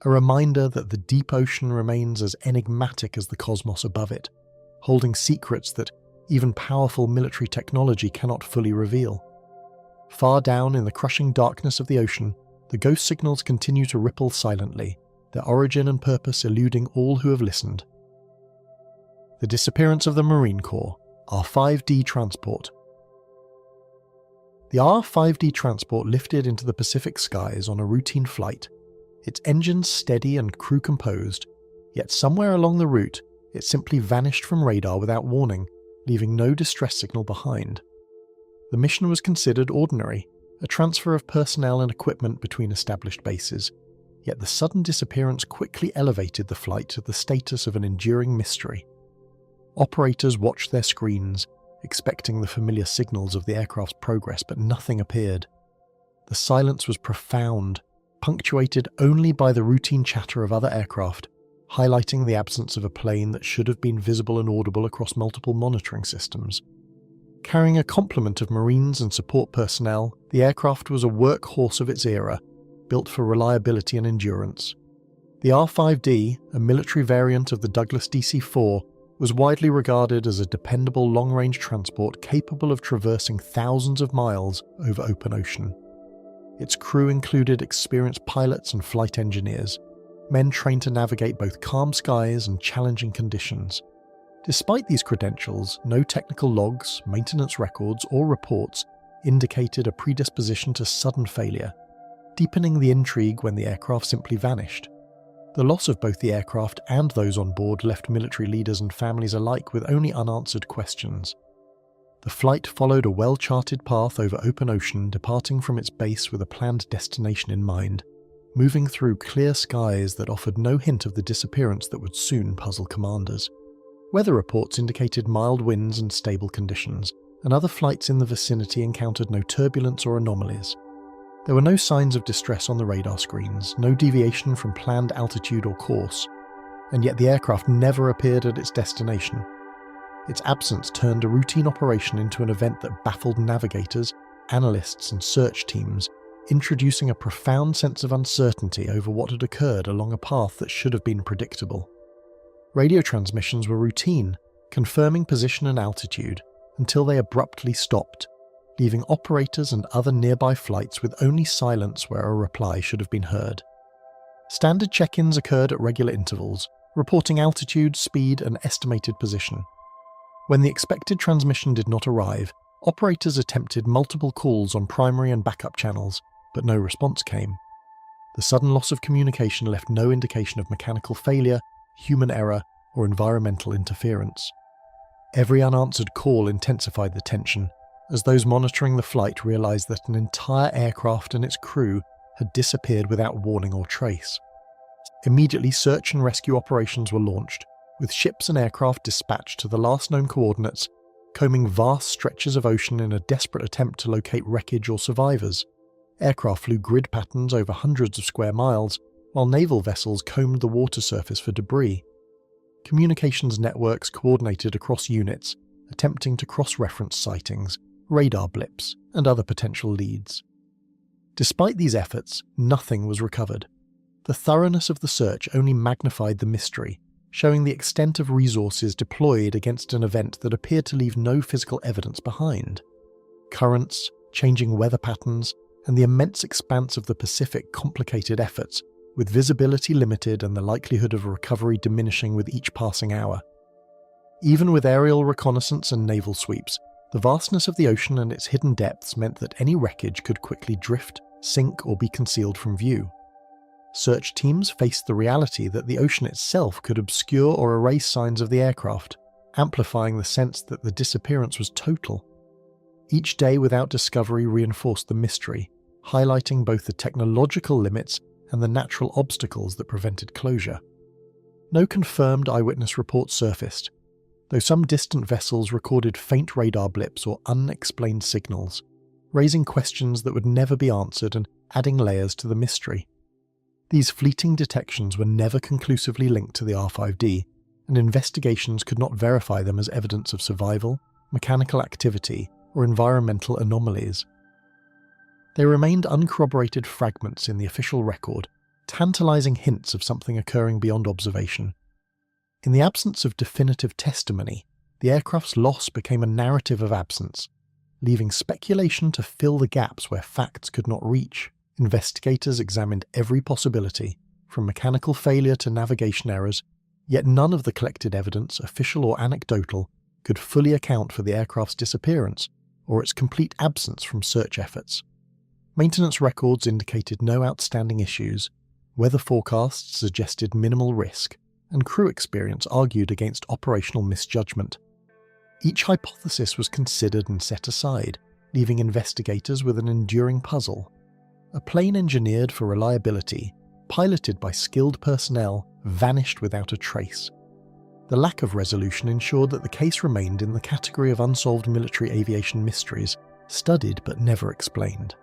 a reminder that the deep ocean remains as enigmatic as the cosmos above it, holding secrets that even powerful military technology cannot fully reveal. Far down in the crushing darkness of the ocean, the ghost signals continue to ripple silently, their origin and purpose eluding all who have listened. The disappearance of the Marine Corps, R5D transport. The R5D transport lifted into the Pacific skies on a routine flight, its engines steady and crew composed, yet somewhere along the route it simply vanished from radar without warning, leaving no distress signal behind. The mission was considered ordinary, a transfer of personnel and equipment between established bases, yet the sudden disappearance quickly elevated the flight to the status of an enduring mystery. Operators watched their screens, expecting the familiar signals of the aircraft's progress, but nothing appeared. The silence was profound, punctuated only by the routine chatter of other aircraft, highlighting the absence of a plane that should have been visible and audible across multiple monitoring systems. Carrying a complement of Marines and support personnel, the aircraft was a workhorse of its era, built for reliability and endurance. The R-5D, a military variant of the Douglas DC-4, was widely regarded as a dependable long-range transport capable of traversing thousands of miles over open ocean. Its crew included experienced pilots and flight engineers, men trained to navigate both calm skies and challenging conditions. Despite these credentials, no technical logs, maintenance records, or reports indicated a predisposition to sudden failure, deepening the intrigue when the aircraft simply vanished. The loss of both the aircraft and those on board left military leaders and families alike with only unanswered questions. The flight followed a well-charted path over open ocean, departing from its base with a planned destination in mind, moving through clear skies that offered no hint of the disappearance that would soon puzzle commanders. Weather reports indicated mild winds and stable conditions, and other flights in the vicinity encountered no turbulence or anomalies. There were no signs of distress on the radar screens, no deviation from planned altitude or course, and yet the aircraft never appeared at its destination. Its absence turned a routine operation into an event that baffled navigators, analysts, and search teams, introducing a profound sense of uncertainty over what had occurred along a path that should have been predictable. Radio transmissions were routine, confirming position and altitude, until they abruptly stopped, leaving operators and other nearby flights with only silence where a reply should have been heard. Standard check-ins occurred at regular intervals, reporting altitude, speed, and estimated position. When the expected transmission did not arrive, operators attempted multiple calls on primary and backup channels, but no response came. The sudden loss of communication left no indication of mechanical failure, human error, or environmental interference. Every unanswered call intensified the tension, as those monitoring the flight realized that an entire aircraft and its crew had disappeared without warning or trace. Immediately, search and rescue operations were launched, with ships and aircraft dispatched to the last known coordinates, combing vast stretches of ocean in a desperate attempt to locate wreckage or survivors. Aircraft flew grid patterns over hundreds of square miles, while naval vessels combed the water surface for debris. Communications networks coordinated across units, attempting to cross-reference sightings, radar blips, and other potential leads. Despite these efforts, nothing was recovered. The thoroughness of the search only magnified the mystery, showing the extent of resources deployed against an event that appeared to leave no physical evidence behind. Currents, changing weather patterns, and the immense expanse of the Pacific complicated efforts, with visibility limited and the likelihood of recovery diminishing with each passing hour. Even with aerial reconnaissance and naval sweeps, the vastness of the ocean and its hidden depths meant that any wreckage could quickly drift, sink, or be concealed from view. Search teams faced the reality that the ocean itself could obscure or erase signs of the aircraft, amplifying the sense that the disappearance was total. Each day without discovery reinforced the mystery, highlighting both the technological limits and the natural obstacles that prevented closure. No confirmed eyewitness reports surfaced, though some distant vessels recorded faint radar blips or unexplained signals, raising questions that would never be answered and adding layers to the mystery. These fleeting detections were never conclusively linked to the R-5D, and investigations could not verify them as evidence of survival, mechanical activity, or environmental anomalies. They remained uncorroborated fragments in the official record, tantalizing hints of something occurring beyond observation. In the absence of definitive testimony, the aircraft's loss became a narrative of absence, leaving speculation to fill the gaps where facts could not reach. Investigators examined every possibility, from mechanical failure to navigation errors, yet none of the collected evidence, official or anecdotal, could fully account for the aircraft's disappearance or its complete absence from search efforts. Maintenance records indicated no outstanding issues, weather forecasts suggested minimal risk, and crew experience argued against operational misjudgment. Each hypothesis was considered and set aside, leaving investigators with an enduring puzzle. A plane engineered for reliability, piloted by skilled personnel, vanished without a trace. The lack of resolution ensured that the case remained in the category of unsolved military aviation mysteries, studied but never explained.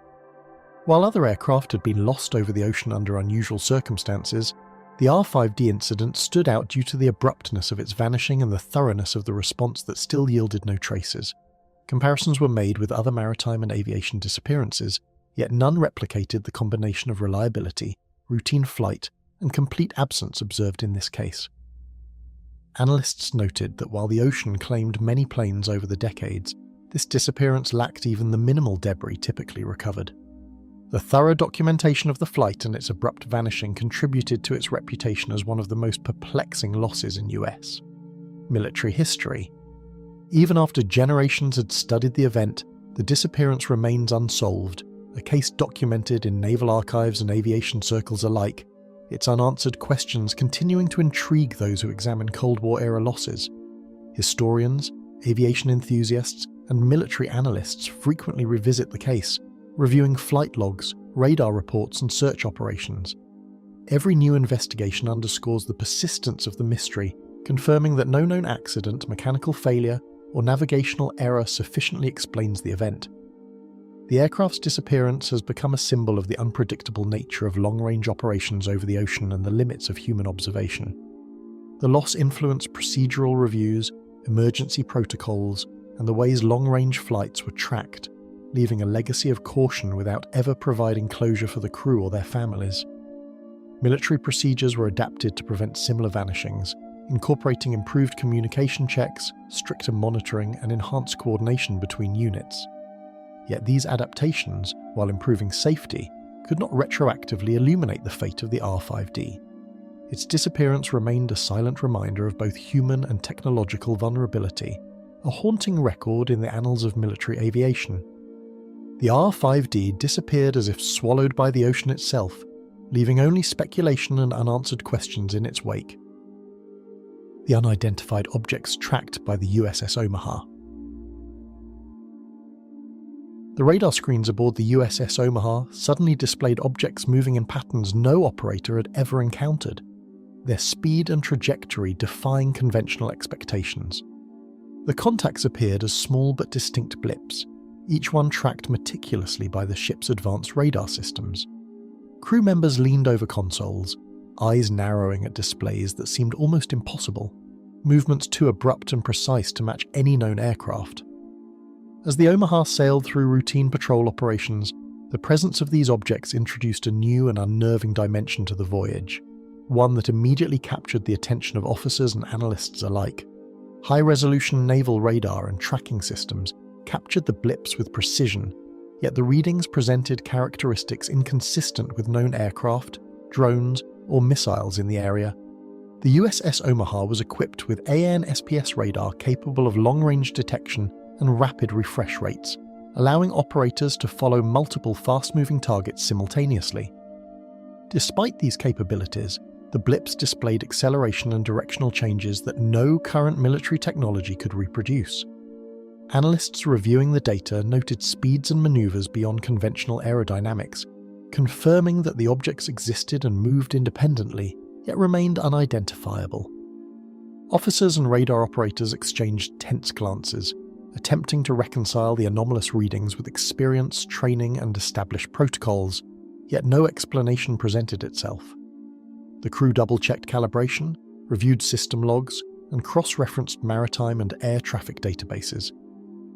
While other aircraft had been lost over the ocean under unusual circumstances, the R-5D incident stood out due to the abruptness of its vanishing and the thoroughness of the response that still yielded no traces. Comparisons were made with other maritime and aviation disappearances, yet none replicated the combination of reliability, routine flight, and complete absence observed in this case. Analysts noted that while the ocean claimed many planes over the decades, this disappearance lacked even the minimal debris typically recovered. The thorough documentation of the flight and its abrupt vanishing contributed to its reputation as one of the most perplexing losses in US military history. Even after generations had studied the event, the disappearance remains unsolved, a case documented in naval archives and aviation circles alike, its unanswered questions continuing to intrigue those who examine Cold War-era losses. Historians, aviation enthusiasts, and military analysts frequently revisit the case, reviewing flight logs, radar reports, and search operations. Every new investigation underscores the persistence of the mystery, confirming that no known accident, mechanical failure, or navigational error sufficiently explains the event. The aircraft's disappearance has become a symbol of the unpredictable nature of long-range operations over the ocean and the limits of human observation. The loss influenced procedural reviews, emergency protocols, and the ways long-range flights were tracked, leaving a legacy of caution without ever providing closure for the crew or their families. Military procedures were adapted to prevent similar vanishings, incorporating improved communication checks, stricter monitoring, and enhanced coordination between units. Yet these adaptations, while improving safety, could not retroactively illuminate the fate of the R-5D. Its disappearance remained a silent reminder of both human and technological vulnerability, a haunting record in the annals of military aviation. The R-5D disappeared as if swallowed by the ocean itself, leaving only speculation and unanswered questions in its wake. The unidentified objects tracked by the USS Omaha. The radar screens aboard the USS Omaha suddenly displayed objects moving in patterns no operator had ever encountered, their speed and trajectory defying conventional expectations. The contacts appeared as small but distinct blips, each one tracked meticulously by the ship's advanced radar systems. Crew members leaned over consoles, eyes narrowing at displays that seemed almost impossible, movements too abrupt and precise to match any known aircraft. As the Omaha sailed through routine patrol operations, the presence of these objects introduced a new and unnerving dimension to the voyage, one that immediately captured the attention of officers and analysts alike. High-resolution naval radar and tracking systems captured the blips with precision, yet the readings presented characteristics inconsistent with known aircraft, drones, or missiles in the area. The USS Omaha was equipped with AN/SPS radar capable of long-range detection and rapid refresh rates, allowing operators to follow multiple fast-moving targets simultaneously. Despite these capabilities, the blips displayed acceleration and directional changes that no current military technology could reproduce. Analysts reviewing the data noted speeds and maneuvers beyond conventional aerodynamics, confirming that the objects existed and moved independently, yet remained unidentifiable. Officers and radar operators exchanged tense glances, attempting to reconcile the anomalous readings with experience, training, and established protocols, yet no explanation presented itself. The crew double-checked calibration, reviewed system logs, and cross-referenced maritime and air traffic databases.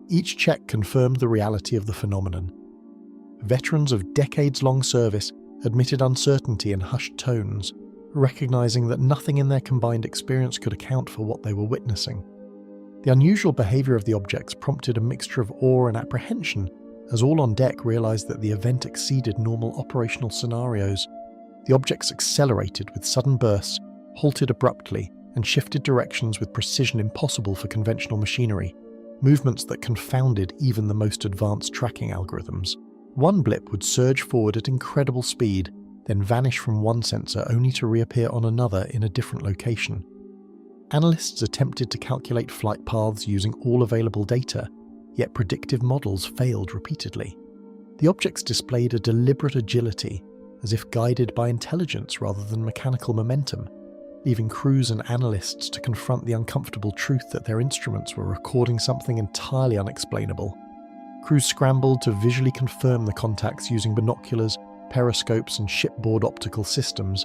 Each check confirmed the reality of the phenomenon. Veterans of decades-long service admitted uncertainty in hushed tones, recognizing that nothing in their combined experience could account for what they were witnessing. The unusual behavior of the objects prompted a mixture of awe and apprehension as all on deck realized that the event exceeded normal operational scenarios. The objects accelerated with sudden bursts, halted abruptly, and shifted directions with precision impossible for conventional machinery, movements that confounded even the most advanced tracking algorithms. One blip would surge forward at incredible speed, then vanish from one sensor only to reappear on another in a different location. Analysts attempted to calculate flight paths using all available data, yet predictive models failed repeatedly. The objects displayed a deliberate agility, as if guided by intelligence rather than mechanical momentum, leaving crews and analysts to confront the uncomfortable truth that their instruments were recording something entirely unexplainable. Crews scrambled to visually confirm the contacts using binoculars, periscopes, and shipboard optical systems,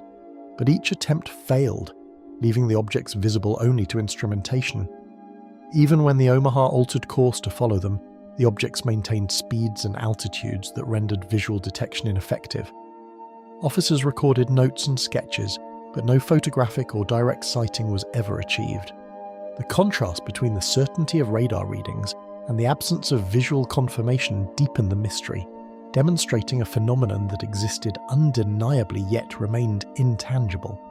but each attempt failed, leaving the objects visible only to instrumentation. Even when the Omaha altered course to follow them, the objects maintained speeds and altitudes that rendered visual detection ineffective. Officers recorded notes and sketches, but no photographic or direct sighting was ever achieved. The contrast between the certainty of radar readings and the absence of visual confirmation deepened the mystery, demonstrating a phenomenon that existed undeniably yet remained intangible.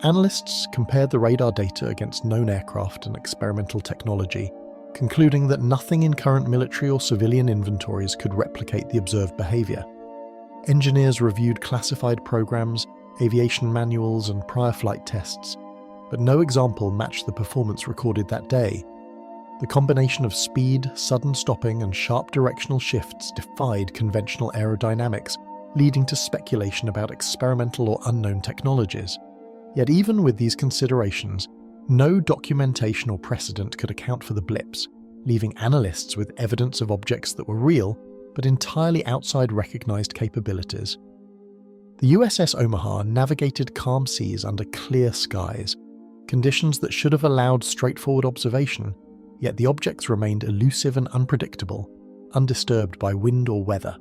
Analysts compared the radar data against known aircraft and experimental technology, concluding that nothing in current military or civilian inventories could replicate the observed behavior. Engineers reviewed classified programs, aviation manuals, and prior flight tests, but no example matched the performance recorded that day. The combination of speed, sudden stopping, and sharp directional shifts defied conventional aerodynamics, leading to speculation about experimental or unknown technologies. Yet even with these considerations, no documentation or precedent could account for the blips, leaving analysts with evidence of objects that were real, but entirely outside recognized capabilities. The USS Omaha navigated calm seas under clear skies, conditions that should have allowed straightforward observation, yet the objects remained elusive and unpredictable, undisturbed by wind or weather.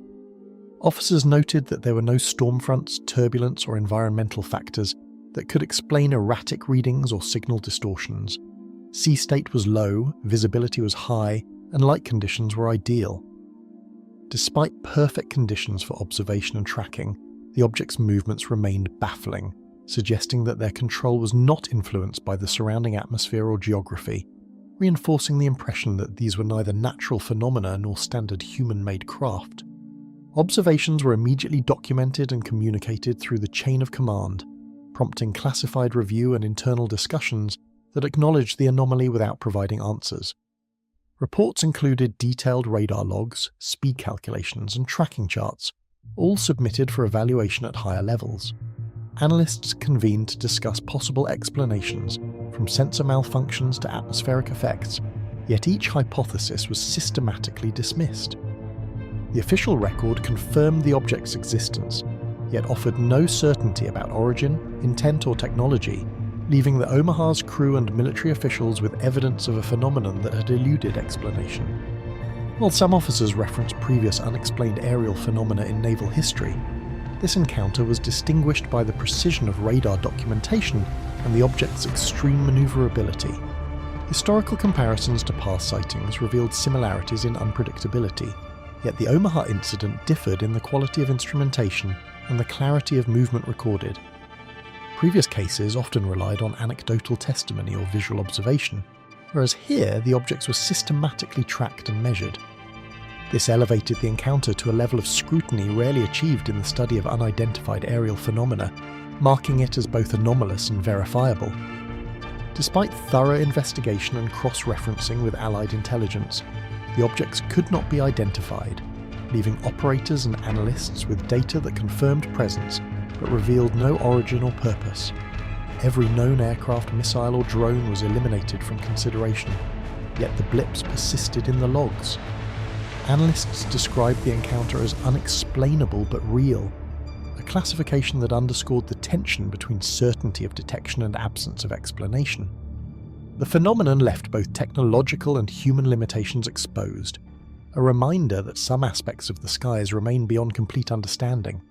Officers noted that there were no storm fronts, turbulence, or environmental factors that could explain erratic readings or signal distortions. Sea state was low, visibility was high, and light conditions were ideal. Despite perfect conditions for observation and tracking, the objects' movements remained baffling, suggesting that their control was not influenced by the surrounding atmosphere or geography, reinforcing the impression that these were neither natural phenomena nor standard human-made craft. Observations were immediately documented and communicated through the chain of command, prompting classified review and internal discussions that acknowledged the anomaly without providing answers. Reports included detailed radar logs, speed calculations, and tracking charts, all submitted for evaluation at higher levels. Analysts convened to discuss possible explanations, from sensor malfunctions to atmospheric effects, yet each hypothesis was systematically dismissed. The official record confirmed the object's existence, yet offered no certainty about origin, intent, or technology, leaving the Omaha's crew and military officials with evidence of a phenomenon that had eluded explanation. While some officers referenced previous unexplained aerial phenomena in naval history, this encounter was distinguished by the precision of radar documentation and the object's extreme maneuverability. Historical comparisons to past sightings revealed similarities in unpredictability, yet the Omaha incident differed in the quality of instrumentation and the clarity of movement recorded. Previous cases often relied on anecdotal testimony or visual observation, whereas here the objects were systematically tracked and measured. This elevated the encounter to a level of scrutiny rarely achieved in the study of unidentified aerial phenomena, marking it as both anomalous and verifiable. Despite thorough investigation and cross-referencing with Allied intelligence, the objects could not be identified, leaving operators and analysts with data that confirmed presence but revealed no origin or purpose. Every known aircraft, missile, or drone was eliminated from consideration, yet the blips persisted in the logs. Analysts described the encounter as unexplainable but real, a classification that underscored the tension between certainty of detection and absence of explanation. The phenomenon left both technological and human limitations exposed, a reminder that some aspects of the skies remain beyond complete understanding.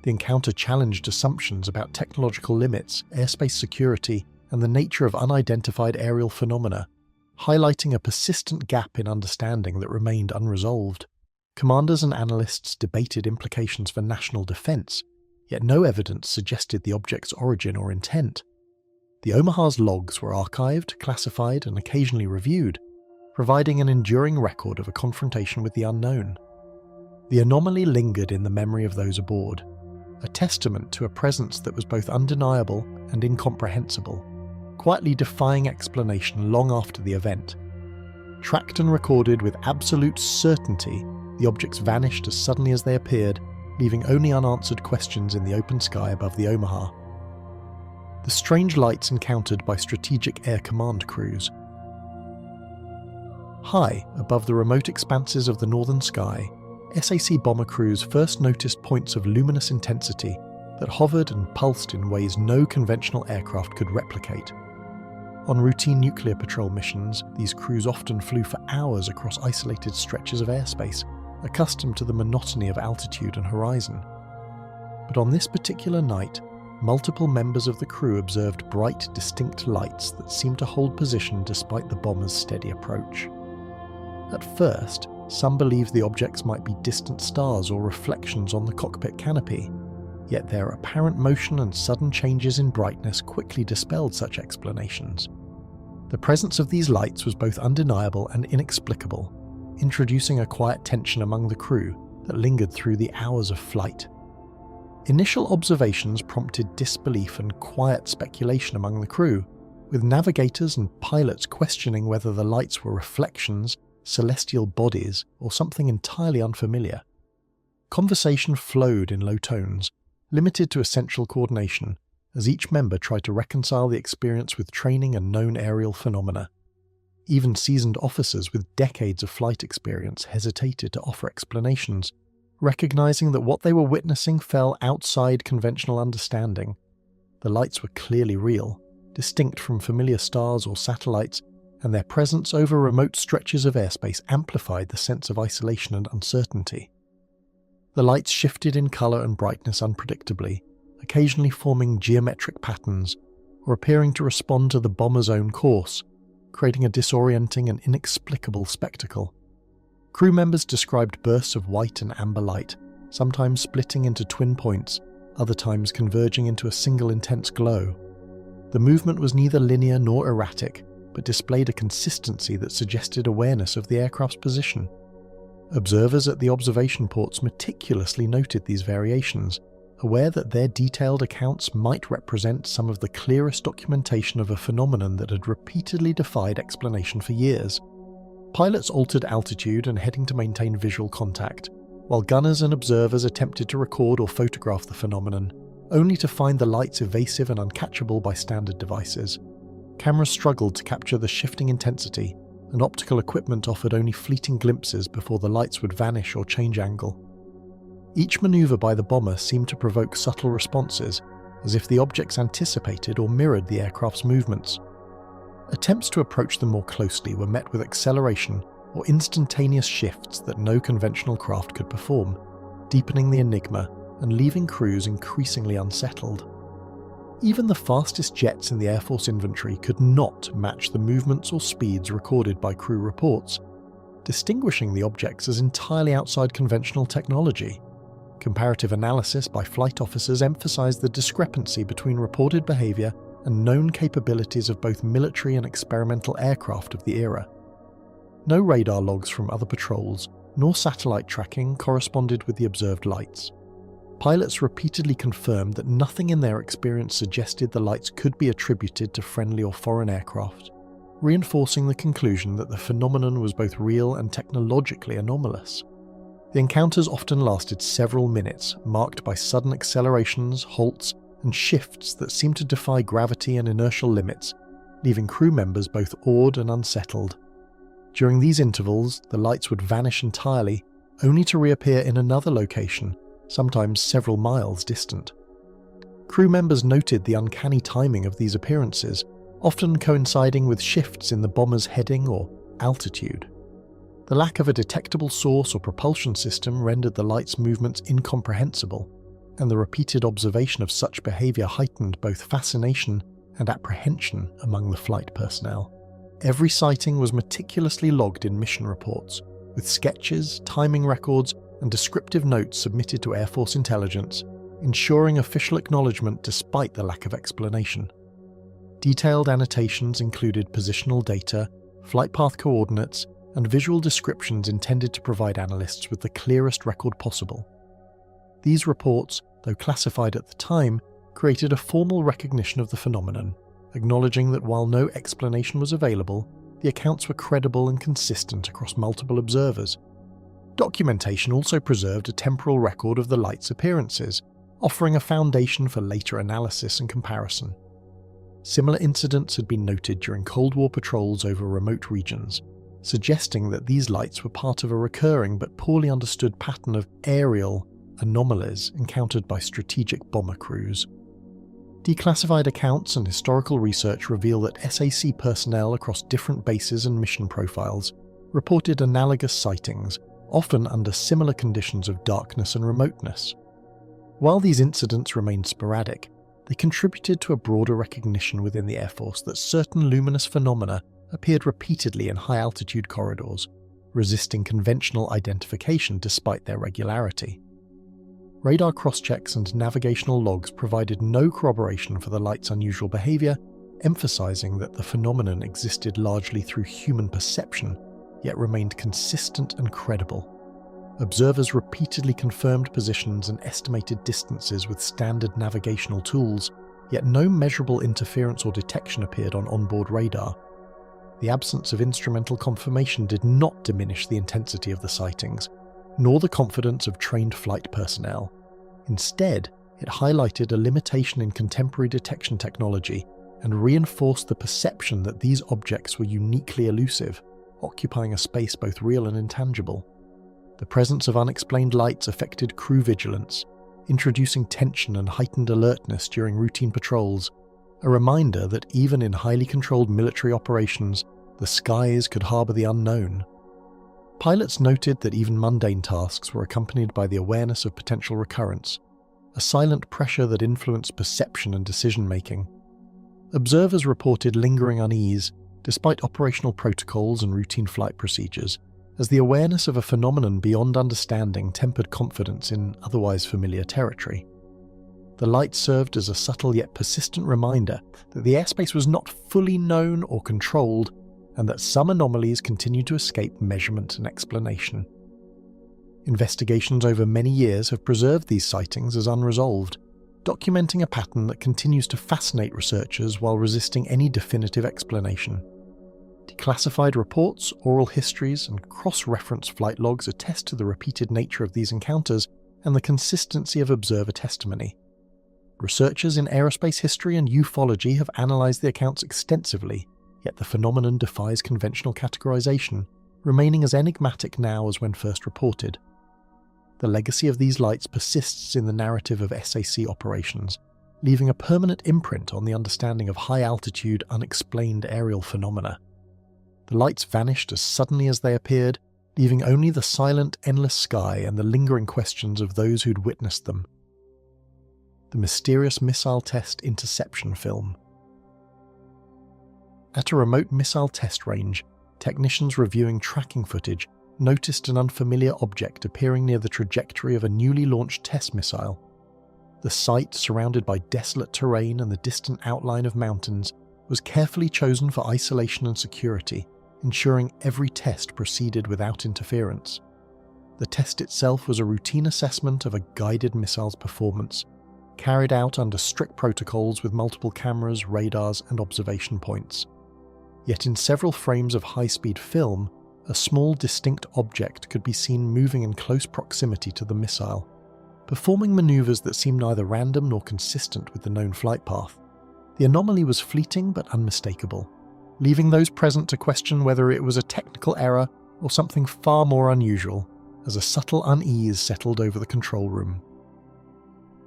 The encounter challenged assumptions about technological limits, airspace security, and the nature of unidentified aerial phenomena, highlighting a persistent gap in understanding that remained unresolved. Commanders and analysts debated implications for national defense, yet no evidence suggested the object's origin or intent. The Omaha's logs were archived, classified, and occasionally reviewed, providing an enduring record of a confrontation with the unknown. The anomaly lingered in the memory of those aboard, a testament to a presence that was both undeniable and incomprehensible, quietly defying explanation long after the event. Tracked and recorded with absolute certainty, the objects vanished as suddenly as they appeared, leaving only unanswered questions in the open sky above the Omaha. The strange lights encountered by Strategic Air Command crews. High above the remote expanses of the northern sky, SAC bomber crews first noticed points of luminous intensity that hovered and pulsed in ways no conventional aircraft could replicate. On routine nuclear patrol missions, these crews often flew for hours across isolated stretches of airspace, accustomed to the monotony of altitude and horizon. But on this particular night, multiple members of the crew observed bright, distinct lights that seemed to hold position despite the bomber's steady approach. At first, some believed the objects might be distant stars or reflections on the cockpit canopy, yet their apparent motion and sudden changes in brightness quickly dispelled such explanations. The presence of these lights was both undeniable and inexplicable, introducing a quiet tension among the crew that lingered through the hours of flight. Initial observations prompted disbelief and quiet speculation among the crew, with navigators and pilots questioning whether the lights were reflections, celestial bodies, or something entirely unfamiliar. Conversation flowed in low tones, limited to essential coordination, as each member tried to reconcile the experience with training and known aerial phenomena. Even seasoned officers with decades of flight experience hesitated to offer explanations, recognizing that what they were witnessing fell outside conventional understanding. The lights were clearly real, distinct from familiar stars or satellites, and their presence over remote stretches of airspace amplified the sense of isolation and uncertainty. The lights shifted in color and brightness unpredictably, occasionally forming geometric patterns, or appearing to respond to the bomber's own course, creating a disorienting and inexplicable spectacle. Crew members described bursts of white and amber light, sometimes splitting into twin points, other times converging into a single intense glow. The movement was neither linear nor erratic, but displayed a consistency that suggested awareness of the aircraft's position. Observers at the observation ports meticulously noted these variations, aware that their detailed accounts might represent some of the clearest documentation of a phenomenon that had repeatedly defied explanation for years. Pilots altered altitude and heading to maintain visual contact, while gunners and observers attempted to record or photograph the phenomenon, only to find the lights evasive and uncatchable by standard devices. Cameras struggled to capture the shifting intensity, and optical equipment offered only fleeting glimpses before the lights would vanish or change angle. Each maneuver by the bomber seemed to provoke subtle responses, as if the objects anticipated or mirrored the aircraft's movements. Attempts to approach them more closely were met with acceleration or instantaneous shifts that no conventional craft could perform, deepening the enigma and leaving crews increasingly unsettled. Even the fastest jets in the Air Force inventory could not match the movements or speeds recorded by crew reports, distinguishing the objects as entirely outside conventional technology. Comparative analysis by flight officers emphasized the discrepancy between reported behavior and known capabilities of both military and experimental aircraft of the era. No radar logs from other patrols, nor satellite tracking corresponded with the observed lights. Pilots repeatedly confirmed that nothing in their experience suggested the lights could be attributed to friendly or foreign aircraft, reinforcing the conclusion that the phenomenon was both real and technologically anomalous. The encounters often lasted several minutes, marked by sudden accelerations, halts, and shifts that seemed to defy gravity and inertial limits, leaving crew members both awed and unsettled. During these intervals, the lights would vanish entirely, only to reappear in another location, sometimes several miles distant. Crew members noted the uncanny timing of these appearances, often coinciding with shifts in the bomber's heading or altitude. The lack of a detectable source or propulsion system rendered the light's movements incomprehensible, and the repeated observation of such behavior heightened both fascination and apprehension among the flight personnel. Every sighting was meticulously logged in mission reports, with sketches, timing records, and descriptive notes submitted to Air Force intelligence, ensuring official acknowledgement despite the lack of explanation. Detailed annotations included positional data, flight path coordinates, and visual descriptions intended to provide analysts with the clearest record possible. These reports, though classified at the time, created a formal recognition of the phenomenon, acknowledging that while no explanation was available, the accounts were credible and consistent across multiple observers. Documentation also preserved a temporal record of the light's appearances, offering a foundation for later analysis and comparison. Similar incidents had been noted during Cold War patrols over remote regions, suggesting that these lights were part of a recurring but poorly understood pattern of aerial anomalies encountered by strategic bomber crews. Declassified accounts and historical research reveal that SAC personnel across different bases and mission profiles reported analogous sightings, often under similar conditions of darkness and remoteness. While these incidents remained sporadic, they contributed to a broader recognition within the Air Force that certain luminous phenomena appeared repeatedly in high-altitude corridors, resisting conventional identification despite their regularity. Radar crosschecks and navigational logs provided no corroboration for the light's unusual behavior, emphasizing that the phenomenon existed largely through human perception, yet remained consistent and credible. Observers repeatedly confirmed positions and estimated distances with standard navigational tools, yet no measurable interference or detection appeared on onboard radar. The absence of instrumental confirmation did not diminish the intensity of the sightings, nor the confidence of trained flight personnel. Instead, it highlighted a limitation in contemporary detection technology and reinforced the perception that these objects were uniquely elusive, occupying a space both real and intangible. The presence of unexplained lights affected crew vigilance, introducing tension and heightened alertness during routine patrols, a reminder that even in highly controlled military operations, the skies could harbour the unknown. Pilots noted that even mundane tasks were accompanied by the awareness of potential recurrence, a silent pressure that influenced perception and decision-making. Observers reported lingering unease, despite operational protocols and routine flight procedures, as the awareness of a phenomenon beyond understanding tempered confidence in otherwise familiar territory. The light served as a subtle yet persistent reminder that the airspace was not fully known or controlled, and that some anomalies continued to escape measurement and explanation. Investigations over many years have preserved these sightings as unresolved, documenting a pattern that continues to fascinate researchers while resisting any definitive explanation. Declassified reports, oral histories, and cross-reference flight logs attest to the repeated nature of these encounters and the consistency of observer testimony. Researchers in aerospace history and ufology have analysed the accounts extensively, yet the phenomenon defies conventional categorization, remaining as enigmatic now as when first reported. The legacy of these lights persists in the narrative of SAC operations, leaving a permanent imprint on the understanding of high-altitude, unexplained aerial phenomena. The lights vanished as suddenly as they appeared, leaving only the silent, endless sky and the lingering questions of those who'd witnessed them. The mysterious missile test interception film. At a remote missile test range, technicians reviewing tracking footage noticed an unfamiliar object appearing near the trajectory of a newly launched test missile. The site, surrounded by desolate terrain and the distant outline of mountains, was carefully chosen for isolation and security, ensuring every test proceeded without interference. The test itself was a routine assessment of a guided missile's performance, carried out under strict protocols with multiple cameras, radars, and observation points. Yet in several frames of high-speed film, a small distinct object could be seen moving in close proximity to the missile, performing maneuvers that seemed neither random nor consistent with the known flight path. The anomaly was fleeting but unmistakable, leaving those present to question whether it was a technical error or something far more unusual, as a subtle unease settled over the control room.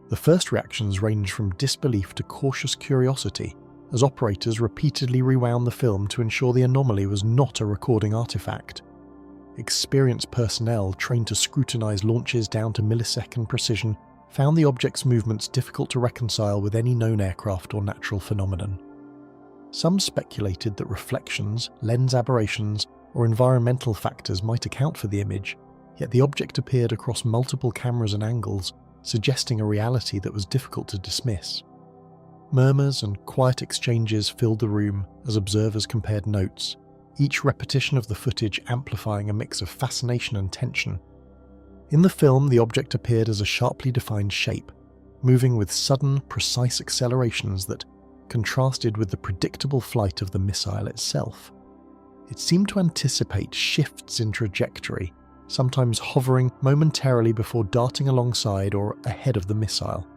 The first reactions ranged from disbelief to cautious curiosity, as operators repeatedly rewound the film to ensure the anomaly was not a recording artifact. Experienced personnel trained to scrutinize launches down to millisecond precision found the object's movements difficult to reconcile with any known aircraft or natural phenomenon. Some speculated that reflections, lens aberrations, or environmental factors might account for the image, yet the object appeared across multiple cameras and angles, suggesting a reality that was difficult to dismiss. Murmurs and quiet exchanges filled the room as observers compared notes, each repetition of the footage amplifying a mix of fascination and tension. In the film, the object appeared as a sharply defined shape, moving with sudden, precise accelerations that contrasted with the predictable flight of the missile itself. It seemed to anticipate shifts in trajectory, sometimes hovering momentarily before darting alongside or ahead of the missile.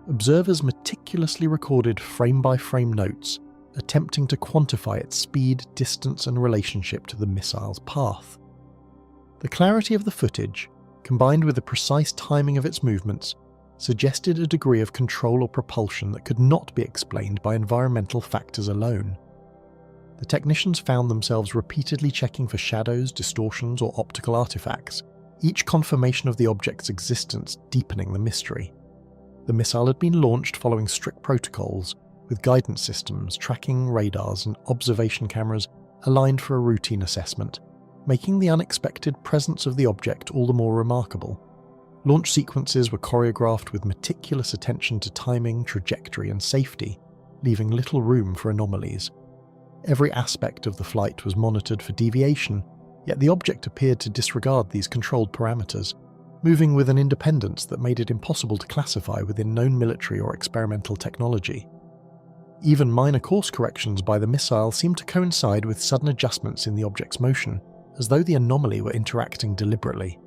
Observers meticulously recorded frame-by-frame notes, attempting to quantify its speed, distance, and relationship to the missile's path. The clarity of the footage, combined with the precise timing of its movements, suggested a degree of control or propulsion that could not be explained by environmental factors alone. The technicians found themselves repeatedly checking for shadows, distortions, or optical artifacts, each confirmation of the object's existence deepening the mystery. The missile had been launched following strict protocols, with guidance systems, tracking radars, and observation cameras aligned for a routine assessment, making the unexpected presence of the object all the more remarkable. Launch sequences were choreographed with meticulous attention to timing, trajectory, and safety, leaving little room for anomalies. Every aspect of the flight was monitored for deviation, yet the object appeared to disregard these controlled parameters, moving with an independence that made it impossible to classify within known military or experimental technology. Even minor course corrections by the missile seemed to coincide with sudden adjustments in the object's motion, as though the anomaly were interacting deliberately.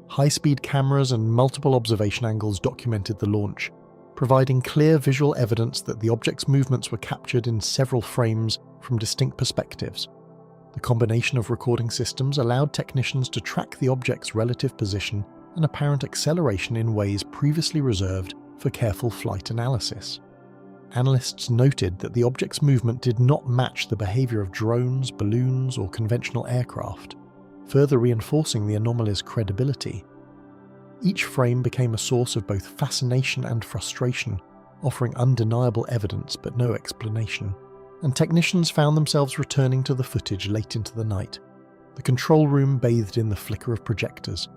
High-speed cameras and multiple observation angles documented the launch, providing clear visual evidence that the object's movements were captured in several frames from distinct perspectives. The combination of recording systems allowed technicians to track the object's relative position and apparent acceleration in ways previously reserved for careful flight analysis. Analysts noted that the object's movement did not match the behavior of drones, balloons, or conventional aircraft, further reinforcing the anomaly's credibility. Each frame became a source of both fascination and frustration, offering undeniable evidence but no explanation, and technicians found themselves returning to the footage late into the night, the control room bathed in the flicker of projectors.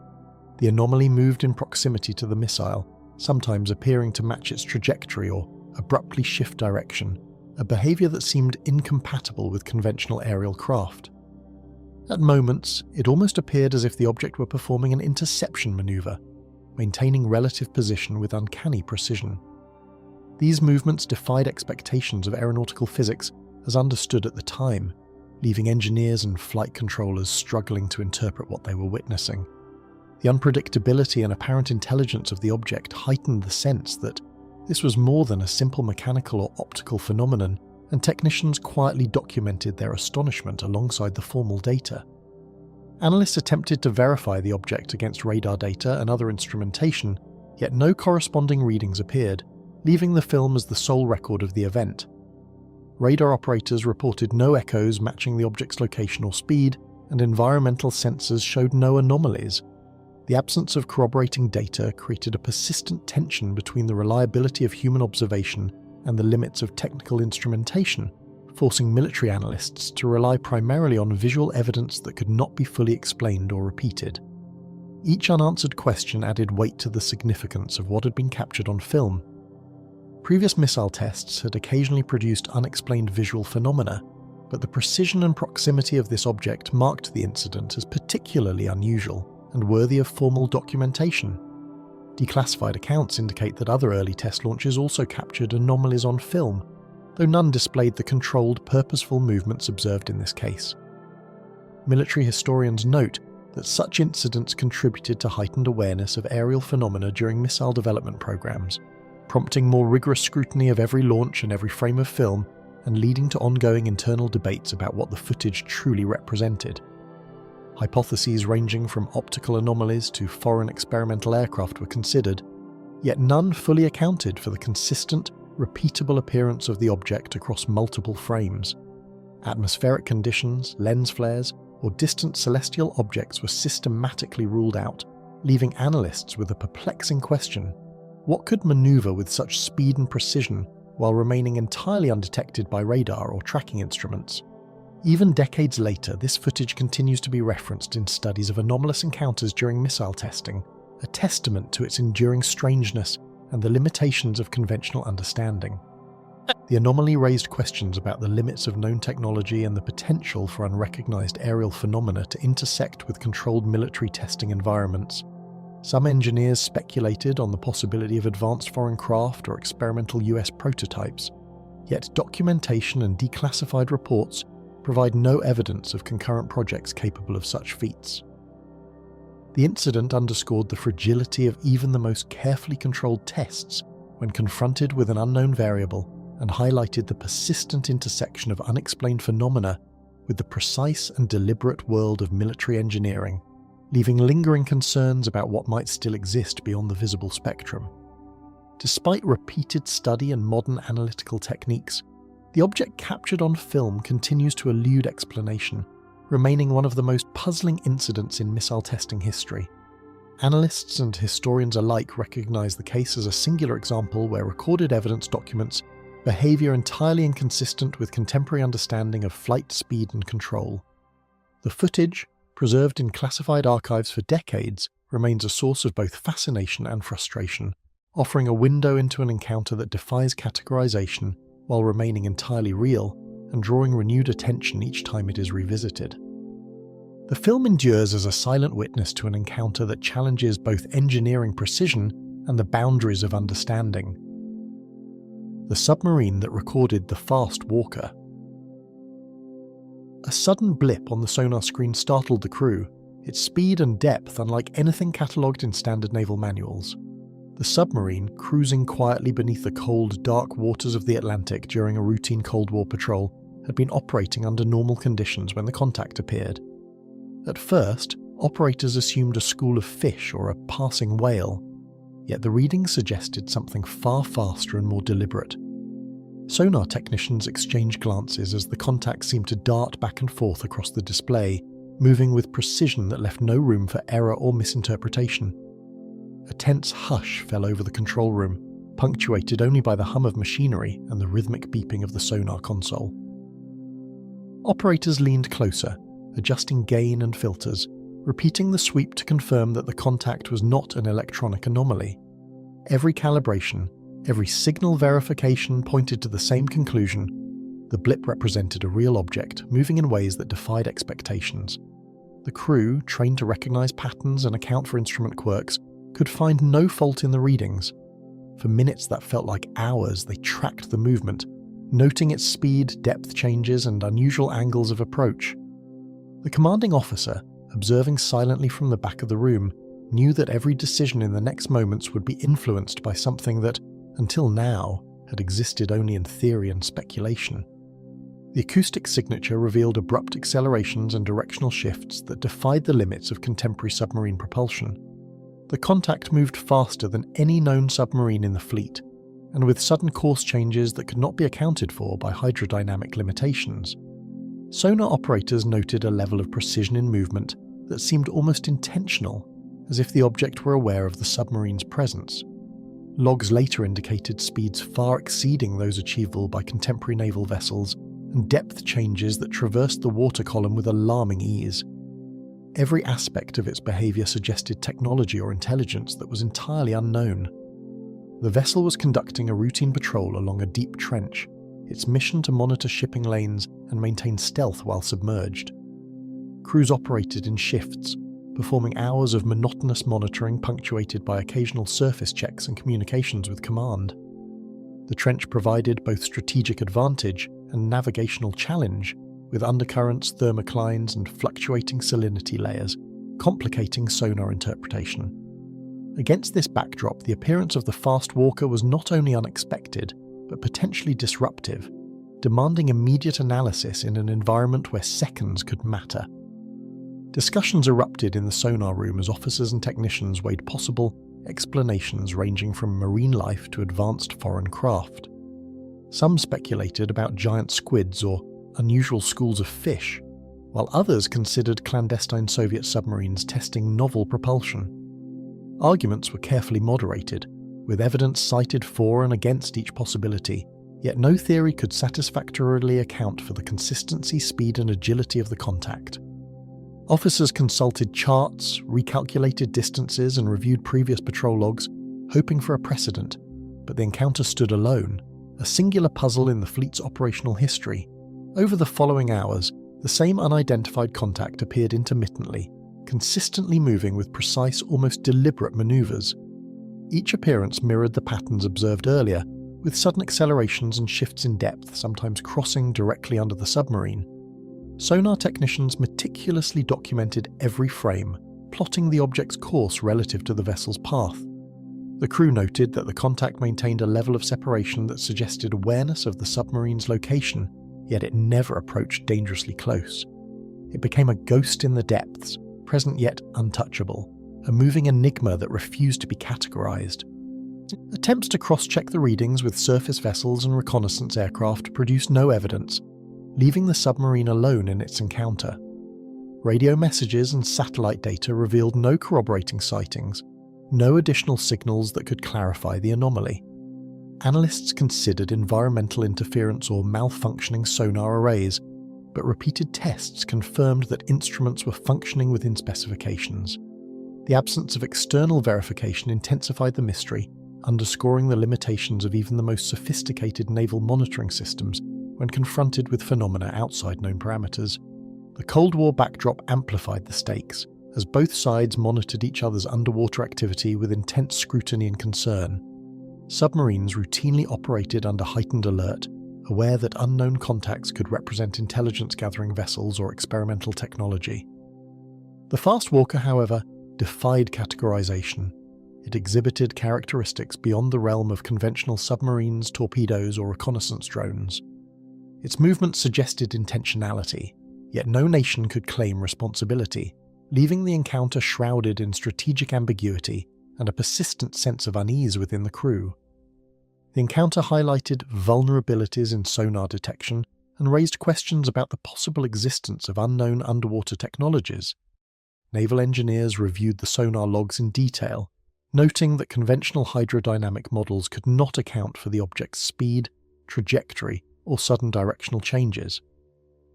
The anomaly moved in proximity to the missile, sometimes appearing to match its trajectory or abruptly shift direction, a behavior that seemed incompatible with conventional aerial craft. At moments, it almost appeared as if the object were performing an interception maneuver, maintaining relative position with uncanny precision. These movements defied expectations of aeronautical physics as understood at the time, leaving engineers and flight controllers struggling to interpret what they were witnessing. The unpredictability and apparent intelligence of the object heightened the sense that this was more than a simple mechanical or optical phenomenon, and technicians quietly documented their astonishment alongside the formal data. Analysts attempted to verify the object against radar data and other instrumentation, yet no corresponding readings appeared, leaving the film as the sole record of the event. Radar operators reported no echoes matching the object's location or speed, and environmental sensors showed no anomalies. The absence of corroborating data created a persistent tension between the reliability of human observation and the limits of technical instrumentation, forcing military analysts to rely primarily on visual evidence that could not be fully explained or repeated. Each unanswered question added weight to the significance of what had been captured on film. Previous missile tests had occasionally produced unexplained visual phenomena, but the precision and proximity of this object marked the incident as particularly unusual and worthy of formal documentation. Declassified accounts indicate that other early test launches also captured anomalies on film, though none displayed the controlled, purposeful movements observed in this case. Military historians note that such incidents contributed to heightened awareness of aerial phenomena during missile development programs, prompting more rigorous scrutiny of every launch and every frame of film, and leading to ongoing internal debates about what the footage truly represented. Hypotheses ranging from optical anomalies to foreign experimental aircraft were considered, yet none fully accounted for the consistent, repeatable appearance of the object across multiple frames. Atmospheric conditions, lens flares, or distant celestial objects were systematically ruled out, leaving analysts with a perplexing question: what could maneuver with such speed and precision while remaining entirely undetected by radar or tracking instruments? Even decades later, this footage continues to be referenced in studies of anomalous encounters during missile testing, a testament to its enduring strangeness and the limitations of conventional understanding. The anomaly raised questions about the limits of known technology and the potential for unrecognized aerial phenomena to intersect with controlled military testing environments. Some engineers speculated on the possibility of advanced foreign craft or experimental US prototypes, yet documentation and declassified reports provide no evidence of concurrent projects capable of such feats. The incident underscored the fragility of even the most carefully controlled tests when confronted with an unknown variable, and highlighted the persistent intersection of unexplained phenomena with the precise and deliberate world of military engineering, leaving lingering concerns about what might still exist beyond the visible spectrum. Despite repeated study and modern analytical techniques, the object captured on film continues to elude explanation, remaining one of the most puzzling incidents in missile testing history. Analysts and historians alike recognize the case as a singular example where recorded evidence documents behavior entirely inconsistent with contemporary understanding of flight speed and control. The footage, preserved in classified archives for decades, remains a source of both fascination and frustration, offering a window into an encounter that defies categorization while remaining entirely real and drawing renewed attention each time it is revisited. The film endures as a silent witness to an encounter that challenges both engineering precision and the boundaries of understanding. The submarine that recorded the fast walker. A sudden blip on the sonar screen startled the crew, its speed and depth unlike anything catalogued in standard naval manuals. The submarine, cruising quietly beneath the cold, dark waters of the Atlantic during a routine Cold War patrol, had been operating under normal conditions when the contact appeared. At first, operators assumed a school of fish or a passing whale, yet the readings suggested something far faster and more deliberate. Sonar technicians exchanged glances as the contact seemed to dart back and forth across the display, moving with precision that left no room for error or misinterpretation. A tense hush fell over the control room, punctuated only by the hum of machinery and the rhythmic beeping of the sonar console. Operators leaned closer, adjusting gain and filters, repeating the sweep to confirm that the contact was not an electronic anomaly. Every calibration, every signal verification pointed to the same conclusion: the blip represented a real object, moving in ways that defied expectations. The crew, trained to recognize patterns and account for instrument quirks, could find no fault in the readings. For minutes that felt like hours, they tracked the movement, noting its speed, depth changes, and unusual angles of approach. The commanding officer, observing silently from the back of the room, knew that every decision in the next moments would be influenced by something that, until now, had existed only in theory and speculation. The acoustic signature revealed abrupt accelerations and directional shifts that defied the limits of contemporary submarine propulsion. The contact moved faster than any known submarine in the fleet, and with sudden course changes that could not be accounted for by hydrodynamic limitations. Sonar operators noted a level of precision in movement that seemed almost intentional, as if the object were aware of the submarine's presence. Logs later indicated speeds far exceeding those achievable by contemporary naval vessels, and depth changes that traversed the water column with alarming ease. Every aspect of its behavior suggested technology or intelligence that was entirely unknown. The vessel was conducting a routine patrol along a deep trench, its mission to monitor shipping lanes and maintain stealth while submerged. Crews operated in shifts, performing hours of monotonous monitoring punctuated by occasional surface checks and communications with command. The trench provided both strategic advantage and navigational challenge, with undercurrents, thermoclines, and fluctuating salinity layers, complicating sonar interpretation. Against this backdrop, the appearance of the fast walker was not only unexpected, but potentially disruptive, demanding immediate analysis in an environment where seconds could matter. Discussions erupted in the sonar room as officers and technicians weighed possible explanations ranging from marine life to advanced foreign craft. Some speculated about giant squids or unusual schools of fish, while others considered clandestine Soviet submarines testing novel propulsion. Arguments were carefully moderated, with evidence cited for and against each possibility, yet no theory could satisfactorily account for the consistency, speed and agility of the contact. Officers consulted charts, recalculated distances and reviewed previous patrol logs, hoping for a precedent, but the encounter stood alone, a singular puzzle in the fleet's operational history. Over the following hours, the same unidentified contact appeared intermittently, consistently moving with precise, almost deliberate maneuvers. Each appearance mirrored the patterns observed earlier, with sudden accelerations and shifts in depth, sometimes crossing directly under the submarine. Sonar technicians meticulously documented every frame, plotting the object's course relative to the vessel's path. The crew noted that the contact maintained a level of separation that suggested awareness of the submarine's location, yet it never approached dangerously close. It became a ghost in the depths, present yet untouchable, a moving enigma that refused to be categorized. Attempts to cross-check the readings with surface vessels and reconnaissance aircraft produced no evidence, leaving the submarine alone in its encounter. Radio messages and satellite data revealed no corroborating sightings, no additional signals that could clarify the anomaly. Analysts considered environmental interference or malfunctioning sonar arrays, but repeated tests confirmed that instruments were functioning within specifications. The absence of external verification intensified the mystery, underscoring the limitations of even the most sophisticated naval monitoring systems when confronted with phenomena outside known parameters. The Cold War backdrop amplified the stakes, as both sides monitored each other's underwater activity with intense scrutiny and concern. Submarines routinely operated under heightened alert, aware that unknown contacts could represent intelligence-gathering vessels or experimental technology. The Fast Walker, however, defied categorization. It exhibited characteristics beyond the realm of conventional submarines, torpedoes, or reconnaissance drones. Its movements suggested intentionality, yet no nation could claim responsibility, leaving the encounter shrouded in strategic ambiguity and a persistent sense of unease within the crew. The encounter highlighted vulnerabilities in sonar detection and raised questions about the possible existence of unknown underwater technologies. Naval engineers reviewed the sonar logs in detail, noting that conventional hydrodynamic models could not account for the object's speed, trajectory, or sudden directional changes.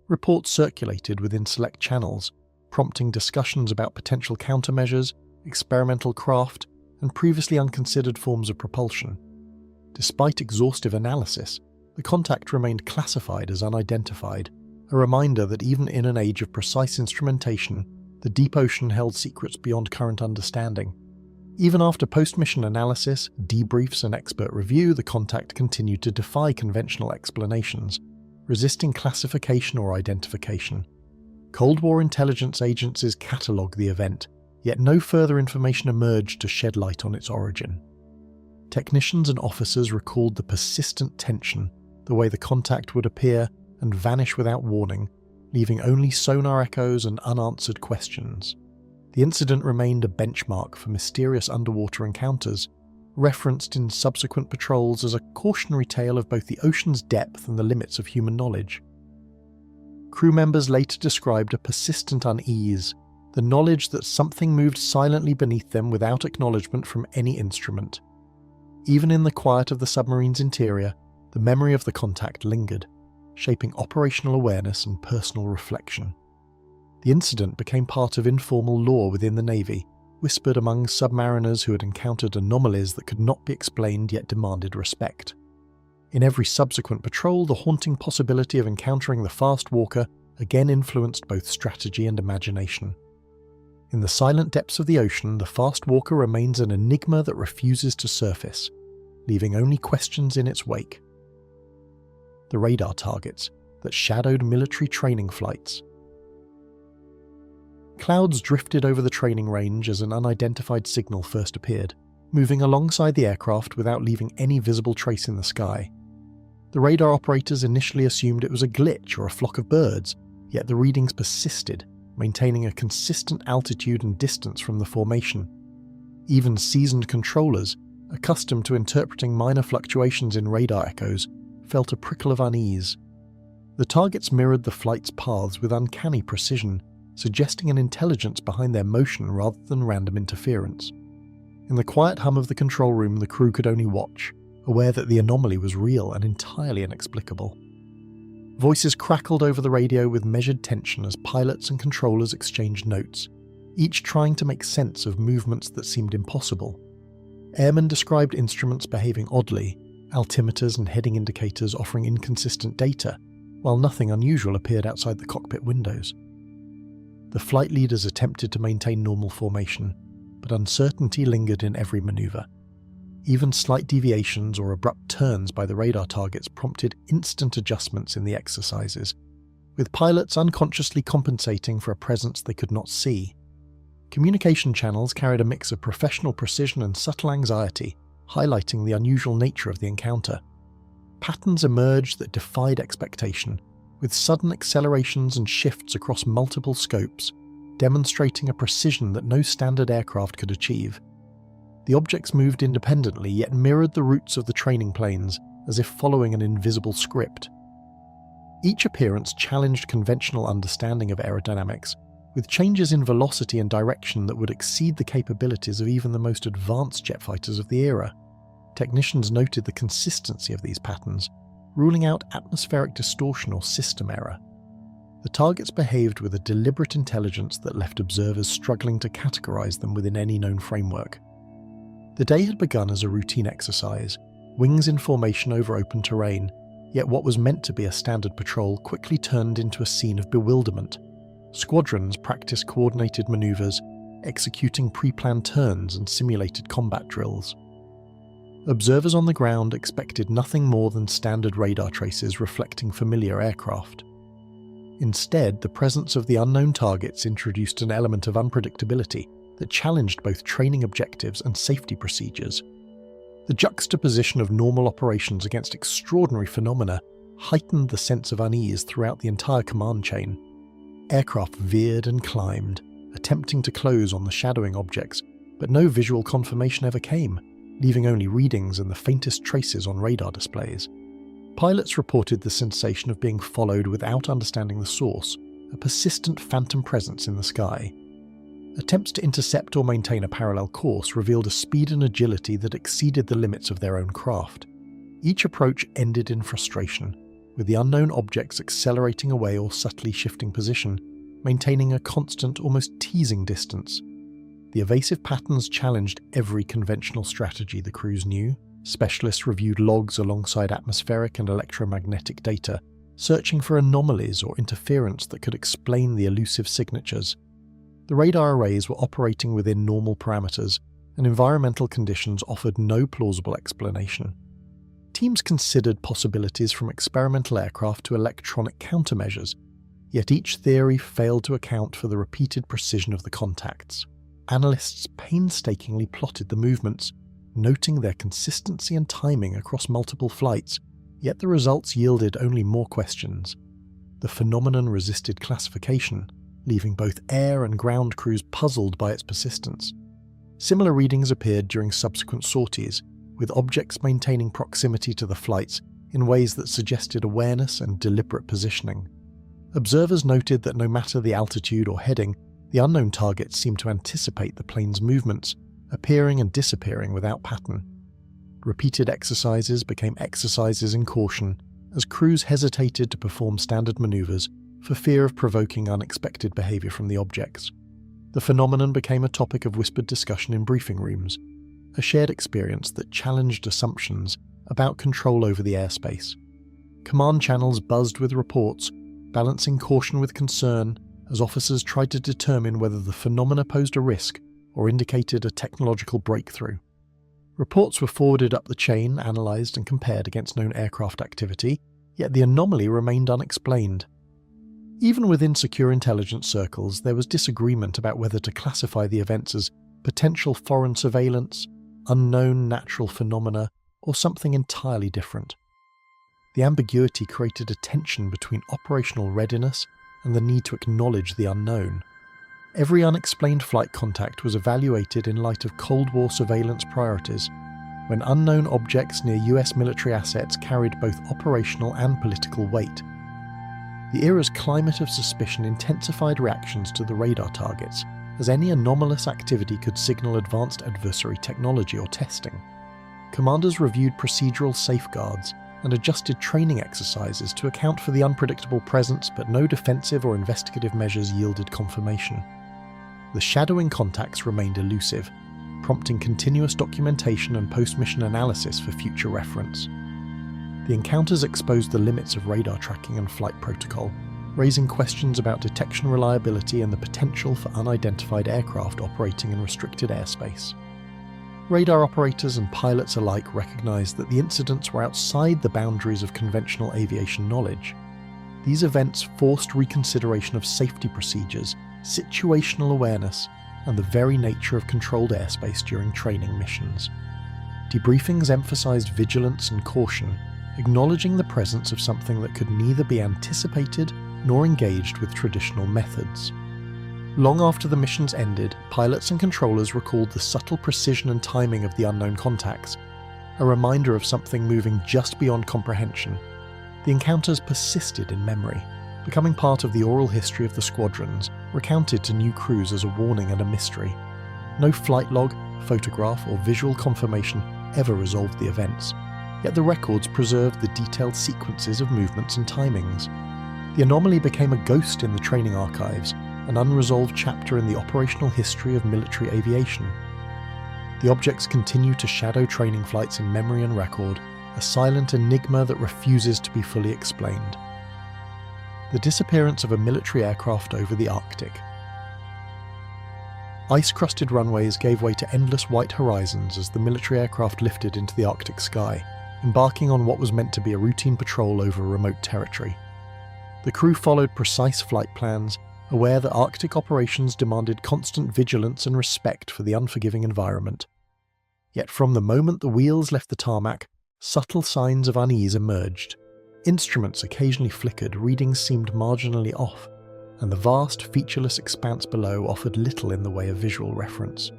Reports circulated within select channels, prompting discussions about potential countermeasures, experimental craft, and previously unconsidered forms of propulsion. Despite exhaustive analysis, the contact remained classified as unidentified, a reminder that even in an age of precise instrumentation, the deep ocean held secrets beyond current understanding. Even after post-mission analysis, debriefs and expert review, the contact continued to defy conventional explanations, resisting classification or identification. Cold War intelligence agencies catalogued the event, yet no further information emerged to shed light on its origin. Technicians and officers recalled the persistent tension, the way the contact would appear and vanish without warning, leaving only sonar echoes and unanswered questions. The incident remained a benchmark for mysterious underwater encounters, referenced in subsequent patrols as a cautionary tale of both the ocean's depth and the limits of human knowledge. Crew members later described a persistent unease, the knowledge that something moved silently beneath them without acknowledgement from any instrument. Even in the quiet of the submarine's interior, the memory of the contact lingered, shaping operational awareness and personal reflection. The incident became part of informal lore within the Navy, whispered among submariners who had encountered anomalies that could not be explained yet demanded respect. In every subsequent patrol, the haunting possibility of encountering the Fast Walker again influenced both strategy and imagination. In the silent depths of the ocean, the Fast Walker remains an enigma that refuses to surface, leaving only questions in its wake. The radar targets that shadowed military training flights. Clouds drifted over the training range as an unidentified signal first appeared, moving alongside the aircraft without leaving any visible trace in the sky. The radar operators initially assumed it was a glitch or a flock of birds, yet the readings persisted, maintaining a consistent altitude and distance from the formation. Even seasoned controllers, accustomed to interpreting minor fluctuations in radar echoes, felt a prickle of unease. The targets mirrored the flight's paths with uncanny precision, suggesting an intelligence behind their motion rather than random interference. In the quiet hum of the control room, the crew could only watch, aware that the anomaly was real and entirely inexplicable. Voices crackled over the radio with measured tension as pilots and controllers exchanged notes, each trying to make sense of movements that seemed impossible. Airmen described instruments behaving oddly, altimeters and heading indicators offering inconsistent data, while nothing unusual appeared outside the cockpit windows. The flight leaders attempted to maintain normal formation, but uncertainty lingered in every maneuver. Even slight deviations or abrupt turns by the radar targets prompted instant adjustments in the exercises, with pilots unconsciously compensating for a presence they could not see. Communication channels carried a mix of professional precision and subtle anxiety, highlighting the unusual nature of the encounter. Patterns emerged that defied expectation, with sudden accelerations and shifts across multiple scopes, demonstrating a precision that no standard aircraft could achieve. The objects moved independently yet mirrored the routes of the training planes, as if following an invisible script. Each appearance challenged conventional understanding of aerodynamics, with changes in velocity and direction that would exceed the capabilities of even the most advanced jet fighters of the era. Technicians noted the consistency of these patterns, ruling out atmospheric distortion or system error. The targets behaved with a deliberate intelligence that left observers struggling to categorize them within any known framework. The day had begun as a routine exercise, wings in formation over open terrain, yet what was meant to be a standard patrol quickly turned into a scene of bewilderment. Squadrons practiced coordinated maneuvers, executing pre-planned turns and simulated combat drills. Observers on the ground expected nothing more than standard radar traces reflecting familiar aircraft. Instead, the presence of the unknown targets introduced an element of unpredictability that challenged both training objectives and safety procedures. The juxtaposition of normal operations against extraordinary phenomena heightened the sense of unease throughout the entire command chain. Aircraft veered and climbed, attempting to close on the shadowing objects, but no visual confirmation ever came, leaving only readings and the faintest traces on radar displays. Pilots reported the sensation of being followed without understanding the source, a persistent phantom presence in the sky. Attempts to intercept or maintain a parallel course revealed a speed and agility that exceeded the limits of their own craft. Each approach ended in frustration, with the unknown objects accelerating away or subtly shifting position, maintaining a constant, almost teasing distance. The evasive patterns challenged every conventional strategy the crews knew. Specialists reviewed logs alongside atmospheric and electromagnetic data, searching for anomalies or interference that could explain the elusive signatures. The radar arrays were operating within normal parameters, and environmental conditions offered no plausible explanation. Teams considered possibilities from experimental aircraft to electronic countermeasures, yet each theory failed to account for the repeated precision of the contacts. Analysts painstakingly plotted the movements, noting their consistency and timing across multiple flights, yet the results yielded only more questions. The phenomenon resisted classification, leaving both air and ground crews puzzled by its persistence. Similar readings appeared during subsequent sorties, with objects maintaining proximity to the flights in ways that suggested awareness and deliberate positioning. Observers noted that no matter the altitude or heading, the unknown targets seemed to anticipate the plane's movements, appearing and disappearing without pattern. Repeated exercises became exercises in caution, as crews hesitated to perform standard maneuvers for fear of provoking unexpected behavior from the objects. The phenomenon became a topic of whispered discussion in briefing rooms, a shared experience that challenged assumptions about control over the airspace. Command channels buzzed with reports, balancing caution with concern as officers tried to determine whether the phenomena posed a risk or indicated a technological breakthrough. Reports were forwarded up the chain, analysed and compared against known aircraft activity, yet the anomaly remained unexplained. Even within secure intelligence circles, there was disagreement about whether to classify the events as potential foreign surveillance, unknown natural phenomena, or something entirely different. The ambiguity created a tension between operational readiness and the need to acknowledge the unknown. Every unexplained flight contact was evaluated in light of Cold War surveillance priorities. when unknown objects near US military assets carried both operational and political weight. The era's climate of suspicion intensified reactions to the radar targets, as any anomalous activity could signal advanced adversary technology or testing. Commanders reviewed procedural safeguards and adjusted training exercises to account for the unpredictable presence, but no defensive or investigative measures yielded confirmation. The shadowing contacts remained elusive, prompting continuous documentation and post-mission analysis for future reference. The encounters exposed the limits of radar tracking and flight protocol, raising questions about detection reliability and the potential for unidentified aircraft operating in restricted airspace. Radar operators and pilots alike recognized that the incidents were outside the boundaries of conventional aviation knowledge. These events forced reconsideration of safety procedures, situational awareness, and the very nature of controlled airspace during training missions. Debriefings emphasized vigilance and caution, acknowledging the presence of something that could neither be anticipated nor engaged with traditional methods. Long after the missions ended, pilots and controllers recalled the subtle precision and timing of the unknown contacts, a reminder of something moving just beyond comprehension. The encounters persisted in memory, becoming part of the oral history of the squadrons, recounted to new crews as a warning and a mystery. No flight log, photograph, or visual confirmation ever resolved the events, yet the records preserved the detailed sequences of movements and timings. The anomaly became a ghost in the training archives, an unresolved chapter in the operational history of military aviation. The objects continue to shadow training flights in memory and record, a silent enigma that refuses to be fully explained. The disappearance of a military aircraft over the Arctic. Ice-crusted runways gave way to endless white horizons as the military aircraft lifted into the Arctic sky, embarking on what was meant to be a routine patrol over remote territory. The crew followed precise flight plans, aware that Arctic operations demanded constant vigilance and respect for the unforgiving environment. Yet from the moment the wheels left the tarmac, subtle signs of unease emerged. Instruments occasionally flickered, readings seemed marginally off, and the vast, featureless expanse below offered little in the way of visual reference.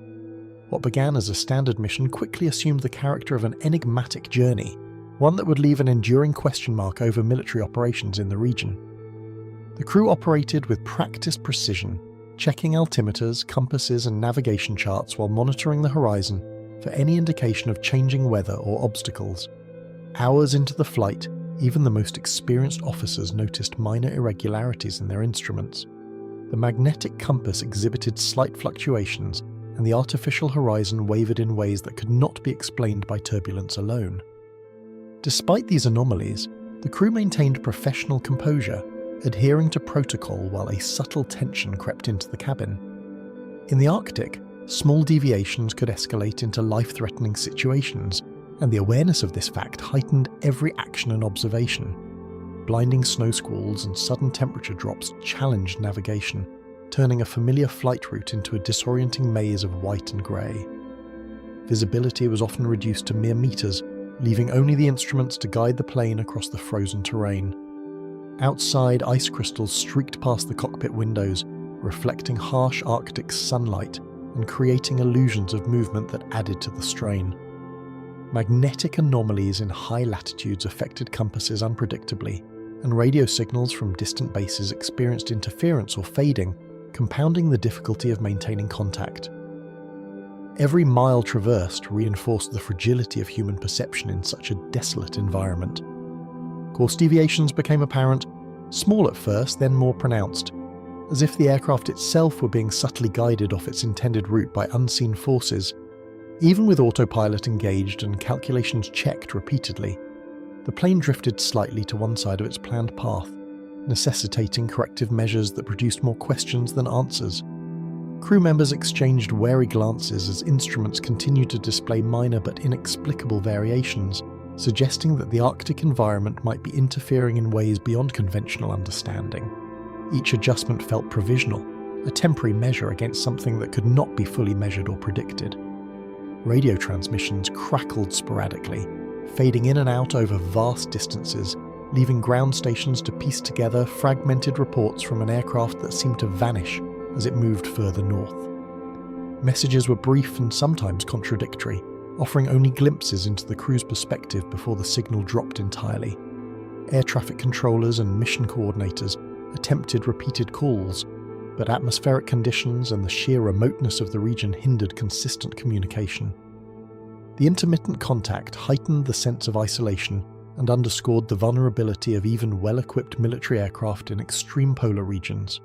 What began as a standard mission quickly assumed the character of an enigmatic journey, one that would leave an enduring question mark over military operations in the region. The crew operated with practiced precision, checking altimeters, compasses, and navigation charts while monitoring the horizon for any indication of changing weather or obstacles. Hours into the flight, even the most experienced officers noticed minor irregularities in their instruments. The magnetic compass exhibited slight fluctuations, and the artificial horizon wavered in ways that could not be explained by turbulence alone. Despite these anomalies, the crew maintained professional composure, adhering to protocol while a subtle tension crept into the cabin. In the Arctic, small deviations could escalate into life-threatening situations, and the awareness of this fact heightened every action and observation. Blinding snow squalls and sudden temperature drops challenged navigation, turning a familiar flight route into a disorienting maze of white and grey. Visibility was often reduced to mere meters, leaving only the instruments to guide the plane across the frozen terrain. Outside, ice crystals streaked past the cockpit windows, reflecting harsh Arctic sunlight and creating illusions of movement that added to the strain. Magnetic anomalies in high latitudes affected compasses unpredictably, and radio signals from distant bases experienced interference or fading, compounding the difficulty of maintaining contact. Every mile traversed reinforced the fragility of human perception in such a desolate environment. Course deviations became apparent, small at first, then more pronounced, as if the aircraft itself were being subtly guided off its intended route by unseen forces. Even with autopilot engaged and calculations checked repeatedly, the plane drifted slightly to one side of its planned path, necessitating corrective measures that produced more questions than answers. Crew members exchanged wary glances as instruments continued to display minor but inexplicable variations, suggesting that the Arctic environment might be interfering in ways beyond conventional understanding. Each adjustment felt provisional, a temporary measure against something that could not be fully measured or predicted. Radio transmissions crackled sporadically, fading in and out over vast distances, leaving ground stations to piece together fragmented reports from an aircraft that seemed to vanish as it moved further north. Messages were brief and sometimes contradictory, offering only glimpses into the crew's perspective before the signal dropped entirely. Air traffic controllers and mission coordinators attempted repeated calls, but atmospheric conditions and the sheer remoteness of the region hindered consistent communication. The intermittent contact heightened the sense of isolation and underscored the vulnerability of even well-equipped military aircraft in extreme polar regions.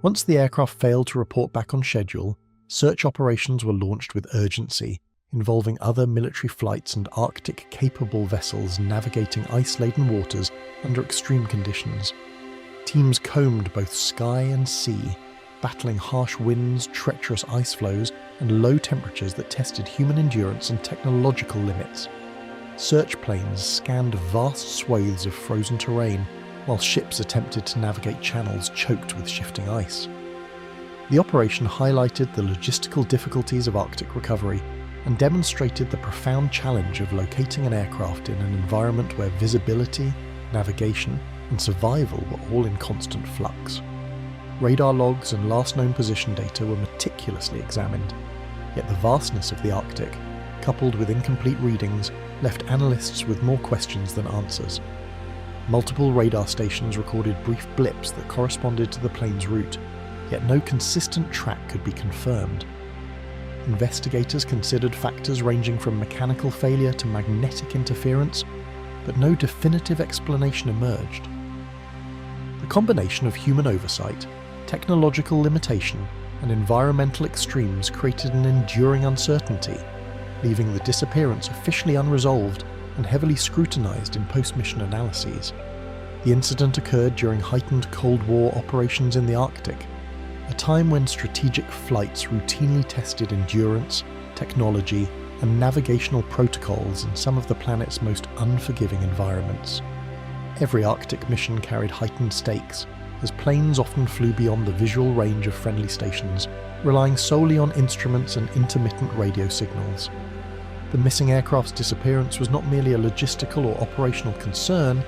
Once the aircraft failed to report back on schedule, search operations were launched with urgency, involving other military flights and Arctic-capable vessels navigating ice-laden waters under extreme conditions. Teams combed both sky and sea, battling harsh winds, treacherous ice flows, and low temperatures that tested human endurance and technological limits. Search planes scanned vast swathes of frozen terrain, while ships attempted to navigate channels choked with shifting ice. The operation highlighted the logistical difficulties of Arctic recovery and demonstrated the profound challenge of locating an aircraft in an environment where visibility, navigation, and survival were all in constant flux. Radar logs and last known position data were meticulously examined, yet the vastness of the Arctic, coupled with incomplete readings, left analysts with more questions than answers. Multiple radar stations recorded brief blips that corresponded to the plane's route, yet no consistent track could be confirmed. Investigators considered factors ranging from mechanical failure to magnetic interference, but no definitive explanation emerged. The combination of human oversight, technological limitation, and environmental extremes created an enduring uncertainty, leaving the disappearance officially unresolved and heavily scrutinized in post-mission analyses. The incident occurred during heightened Cold War operations in the Arctic, a time when strategic flights routinely tested endurance, technology, and navigational protocols in some of the planet's most unforgiving environments. Every Arctic mission carried heightened stakes, as planes often flew beyond the visual range of friendly stations, relying solely on instruments and intermittent radio signals. The missing aircraft's disappearance was not merely a logistical or operational concern,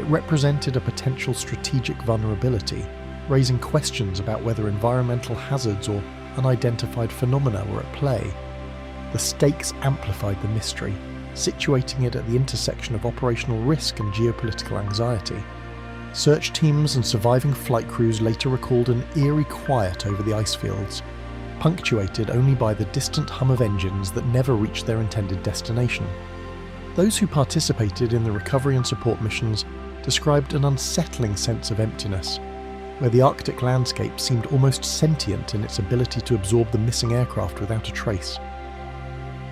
it represented a potential strategic vulnerability, raising questions about whether environmental hazards or unidentified phenomena were at play. The stakes amplified the mystery, situating it at the intersection of operational risk and geopolitical anxiety. Search teams and surviving flight crews later recalled an eerie quiet over the ice fields, punctuated only by the distant hum of engines that never reached their intended destination. Those who participated in the recovery and support missions described an unsettling sense of emptiness, where the Arctic landscape seemed almost sentient in its ability to absorb the missing aircraft without a trace.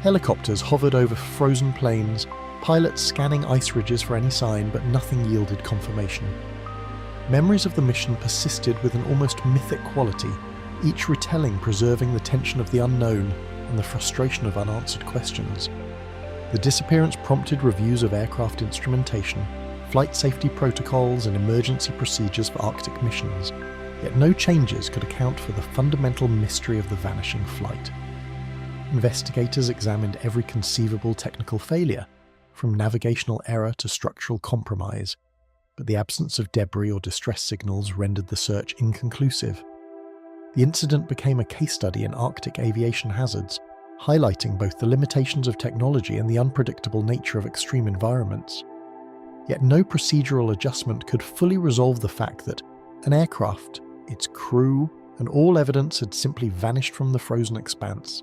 Helicopters hovered over frozen plains, pilots scanning ice ridges for any sign, but nothing yielded confirmation. Memories of the mission persisted with an almost mythic quality, each retelling preserving the tension of the unknown and the frustration of unanswered questions. The disappearance prompted reviews of aircraft instrumentation, flight safety protocols, and emergency procedures for Arctic missions, yet no changes could account for the fundamental mystery of the vanishing flight. Investigators examined every conceivable technical failure, from navigational error to structural compromise, but the absence of debris or distress signals rendered the search inconclusive. The incident became a case study in Arctic aviation hazards, highlighting both the limitations of technology and the unpredictable nature of extreme environments. Yet no procedural adjustment could fully resolve the fact that an aircraft, its crew, and all evidence had simply vanished from the frozen expanse.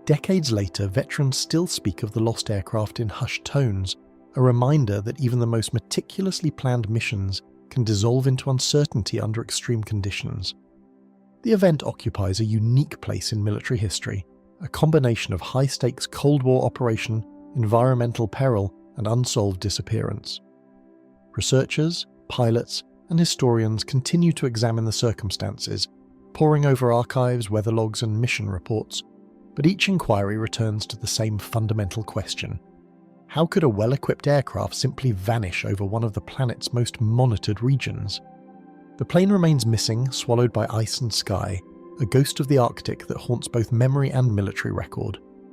Decades later, veterans still speak of the lost aircraft in hushed tones, a reminder that even the most meticulously planned missions can dissolve into uncertainty under extreme conditions. The event occupies a unique place in military history, a combination of high-stakes Cold War operation, environmental peril, and unsolved disappearance. Researchers, pilots, and historians continue to examine the circumstances, poring over archives, weather logs, and mission reports, but each inquiry returns to the same fundamental question. How could a well-equipped aircraft simply vanish over one of the planet's most monitored regions? The plane remains missing, swallowed by ice and sky, a ghost of the Arctic that haunts both memory and military record.